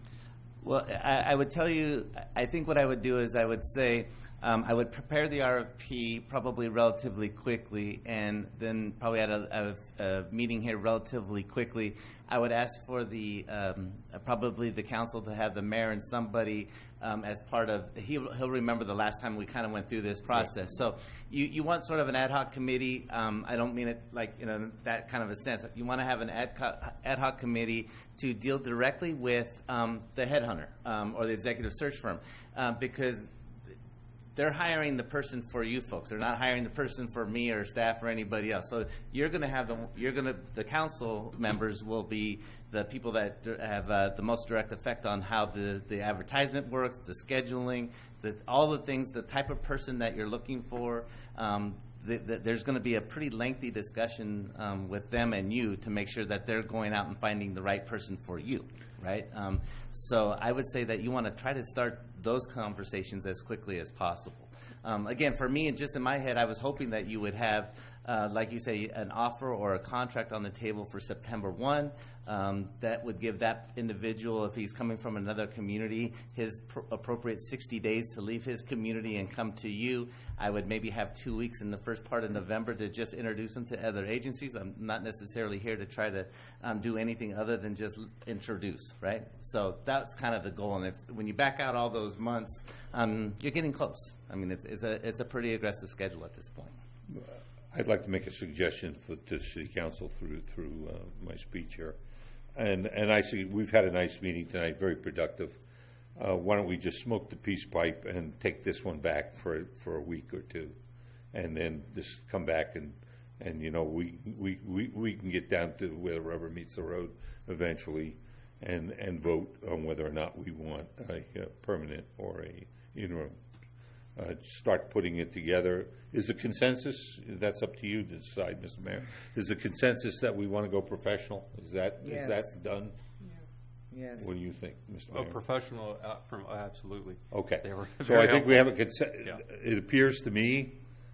Well, I would tell you, I think what I would do is I would say, I would prepare the RFP probably relatively quickly, and then probably at a meeting here relatively quickly, I would ask for probably the council to have the mayor and somebody as part of, he'll remember the last time we kind of went through this process. So you want sort of an ad hoc committee. I don't mean it like that kind of a sense. You want to have an ad hoc committee to deal directly with the headhunter or the executive search firm because they're hiring the person for you folks. They're not hiring the person for me or staff or anybody else. So you're going to have the council members will be the people that have the most direct effect on how the advertisement works, the scheduling, all the things, the type of person that you're looking for. There's going to be a pretty lengthy discussion with them and you to make sure that they're going out and finding the right person for you, right? So I would say that you want to try to start those conversations as quickly as possible. Again, for me, just in my head, I was hoping that you would have, like you say, an offer or a contract on the table for September 1. That would give that individual, if he's coming from another community, his appropriate 60 days to leave his community and come to you. I would maybe have 2 weeks in the first part of November to just introduce them to other agencies. I'm not necessarily here to try to do anything other than just introduce, right? So that's kind of the goal. And when you back out all those months, you're getting close. I mean, it's a pretty aggressive schedule at this point. I'd like to make a suggestion to the city council through my speech here. And I see we've had a nice meeting tonight, very productive. Why don't we just smoke the peace pipe and take this one back for a week or two, and then just come back and we can get down to where the rubber meets the road eventually, and vote on whether or not we want a permanent or a interim. Start putting it together. Is the consensus? That's up to you to decide, Mr. Mayor. Is the consensus that we want to go professional? Is that done? Yes. What do you think, Mr. Oh, Mayor? professional, absolutely. Okay. They were So very I think we have a helpful. consent. It appears to me,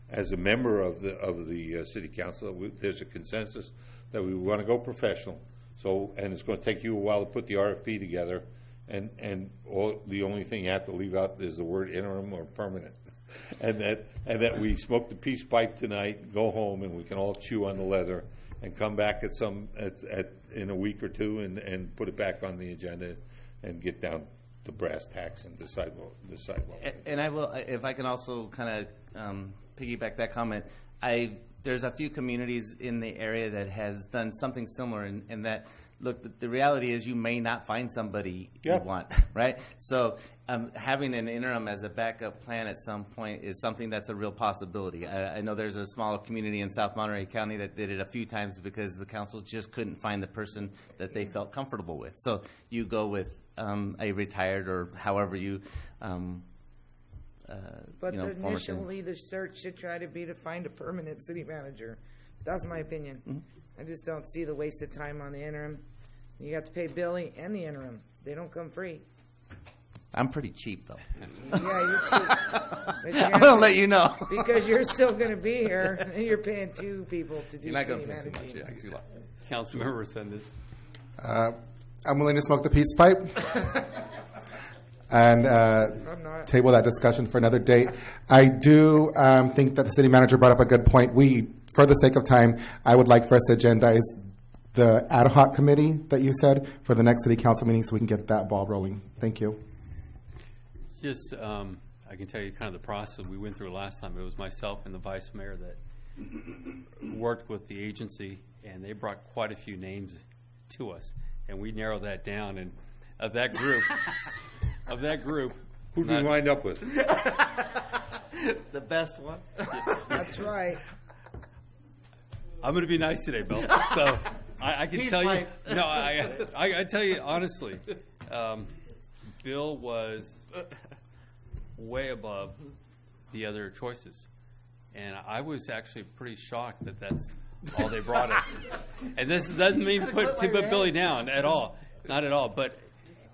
as a member of the city council, there's a consensus that we want to go professional. So, and it's going to take you a while to put the RFP together, and the only thing you have to leave out is the word interim or permanent, and that we smoke the peace pipe tonight, go home, and we can all chew on the leather, and come back in a week or two, and put it back on the agenda, and get down to brass tacks and decide what. And I will, if I can also kind of piggyback that comment. There's a few communities in the area that has done something similar, in that, look, the reality is you may not find somebody you want, right? So having an interim as a backup plan at some point is something that's a real possibility. I know there's a smaller community in South Monterey County that did it a few times because the council just couldn't find the person that they felt comfortable with. So you go with a retired or however you But initially, the search should try to be to find a permanent city manager. That's my opinion. Mm-hmm. I just don't see the waste of time on the interim. You have to pay Billy and the interim. They don't come free. I'm pretty cheap, though. Yeah, you're cheap. I'm going to let you know. Because you're still going to be here, and you're paying two people to do You're not city going to pay managing. too much. Councilmember Sendis. I'm willing to smoke the peace pipe and table that discussion for another date. I do think that the city manager brought up a good point. For the sake of time, I would like for us to agendize the ad hoc committee that you said for the next city council meeting so we can get that ball rolling. Thank you. Just, I can tell you kind of the process we went through last time. It was myself and the vice mayor that worked with the agency, and they brought quite a few names to us, and we narrowed that down. And of that group, who did we wind up with? The best one. That's right. I'm going to be nice today, Bill. So I can tell you. No, I tell you honestly, Bill was way above the other choices, and I was actually pretty shocked that that's all they brought us. And this doesn't mean put Billy down at all, not at all. But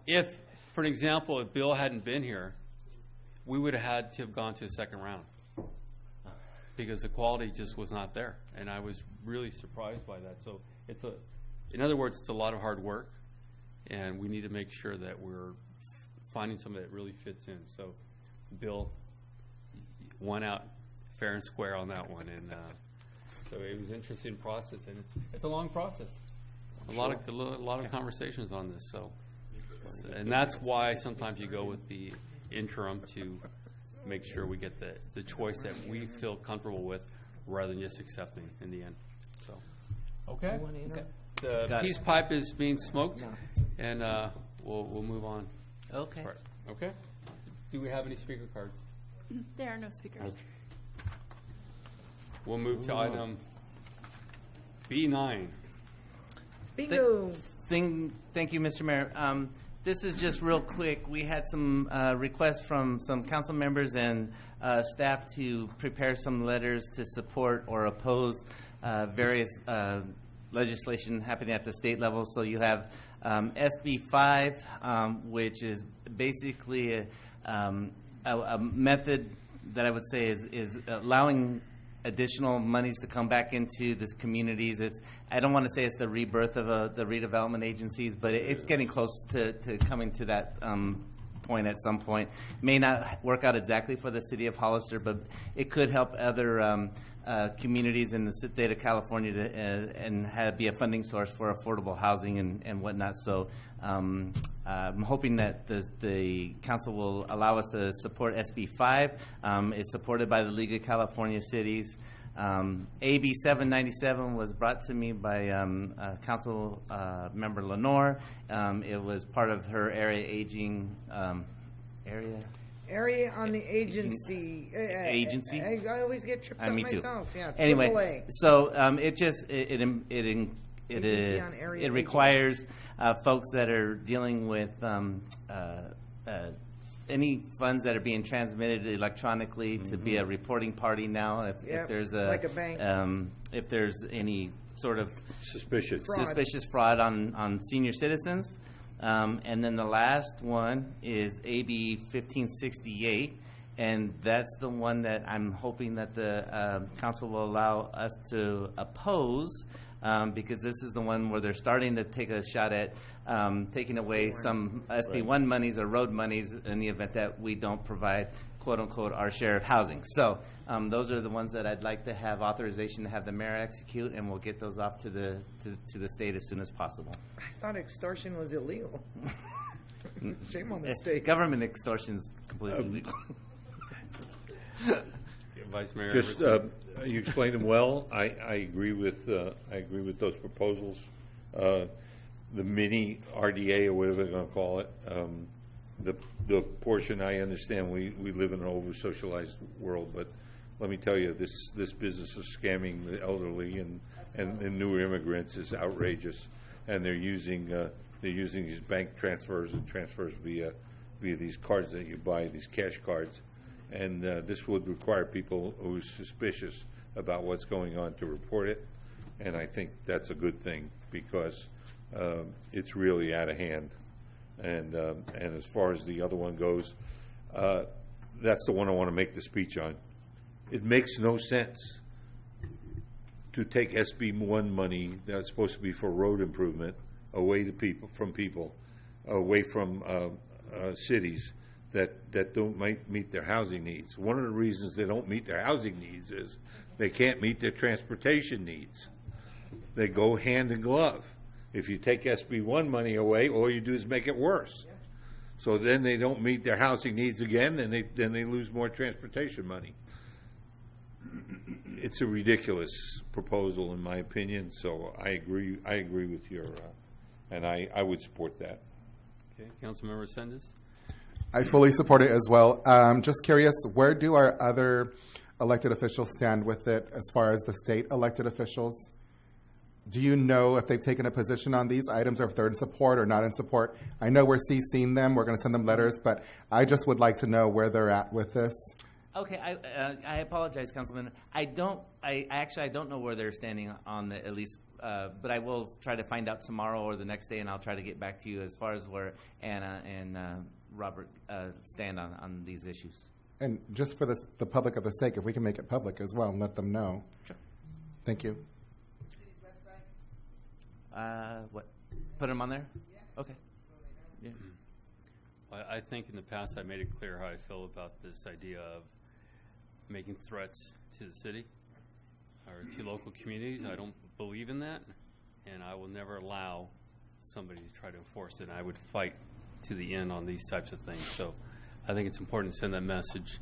if, for an example, if Bill hadn't been here, we would have had to have gone to a second round because the quality just was not there, and I was really surprised by that. So in other words, it's a lot of hard work, and we need to make sure that we're finding somebody that really fits in. So Bill won out fair and square on that one, and so it was an interesting process, and it's a long process. A lot of conversations on this. So, and that's why sometimes you go with the interim to make sure we get the choice that we feel comfortable with, rather than just accepting in the end. So, okay. The peace pipe is being smoked, and we'll move on. Okay. Okay. Do we have any speaker cards? There are no speakers. Okay. We'll move to item B9. Bingo. Thank you, Mr. Mayor. This is just real quick. We had some requests from some council members and staff to prepare some letters to support or oppose various legislation happening at the state level. So you have SB 5, which is basically a method that I would say is allowing additional monies to come back into this communities. I don't want to say it's the rebirth of the redevelopment agencies, but it's getting close to coming to that point at some point. May not work out exactly for the city of Hollister, but it could help other communities in the state of California and be a funding source for affordable housing and whatnot. So I'm hoping that the council will allow us to support SB 5. It's supported by the League of California Cities. AB 797 was brought to me by Council Member Lenore. It was part of her area aging Area on the agency. Agency? I always get tripped up Me too. myself. Yeah, Anyway, AAA. so Agency on area it requires folks that are dealing with any funds that are being transmitted electronically to be a reporting party now. If there's like a bank. If there's any sort of Suspicious fraud on senior citizens. And then the last one is AB 1568, and that's the one that I'm hoping that the council will allow us to oppose, because this is the one where they're starting to take a shot at taking away some SB1 monies or road monies in the event that we don't provide, quote unquote, our share of housing. So those are the ones that I'd like to have authorization to have the mayor execute, and we'll get those off to the state as soon as possible. I thought extortion was illegal. Shame on the state. Government extortion is completely illegal. Vice Mayor. Just you explained them well. I agree with those proposals. The mini RDA or whatever they're going to call it. The portion I understand. We live in an over socialized world, but let me tell you, this business of scamming the elderly and newer immigrants is outrageous, and they're using these bank transfers and transfers via these cards that you buy, these cash cards. And this would require people who are suspicious about what's going on to report it. And I think that's a good thing, because it's really out of hand. And as far as the other one goes, that's the one I want to make the speech on. It makes no sense to take SB1 money that's supposed to be for road improvement away from people, away from cities that don't meet their housing needs. One of the reasons they don't meet their housing needs is they can't meet their transportation needs. They go hand in glove. If you take SB1 money away, all you do is make it worse. So then they don't meet their housing needs again, and then they lose more transportation money. It's a ridiculous proposal, in my opinion. So I agree with your, and I would support that. Okay, Councilmember Sendes. I fully support it as well. Just curious, where do our other elected officials stand with it as far as the state elected officials? Do you know if they've taken a position on these items, or if they're in support or not in support? I know we're CCing them, we're going to send them letters, but I just would like to know where they're at with this. Okay, I apologize, Councilman. I don't know where they're standing on the, at least, but I will try to find out tomorrow or the next day, and I'll try to get back to you as far as where Anna and Robert stand on these issues. And just for the public of the sake, if we can make it public as well and let them know. Sure. Thank you. What? Put them on there? Yeah. Okay. Yeah. I think in the past I made it clear how I feel about this idea of making threats to the city or to local communities. I don't believe in that, and I will never allow somebody to try to enforce it. And I would fight to the end on these types of things. So I think it's important to send that message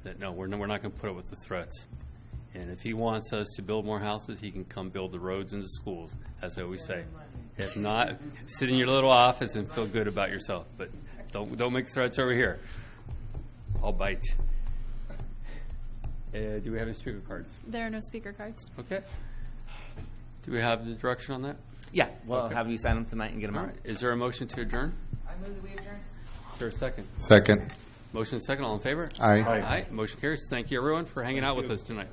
that no, we're not going to put up with the threats. And if he wants us to build more houses, he can come build the roads and the schools, as I always say. If not, sit in your little office and feel good about yourself. But don't make threats over here. I'll bite. Do we have any speaker cards? There are no speaker cards. Okay. Do we have the direction on that? Yeah. Well, I'll have you sign them tonight and get them All out. right. Is there a motion to adjourn? I move that we adjourn. Is there a second? Second. Motion and second. All in favor? Aye. Aye. Motion carries. Thank you, everyone, for hanging out with us tonight.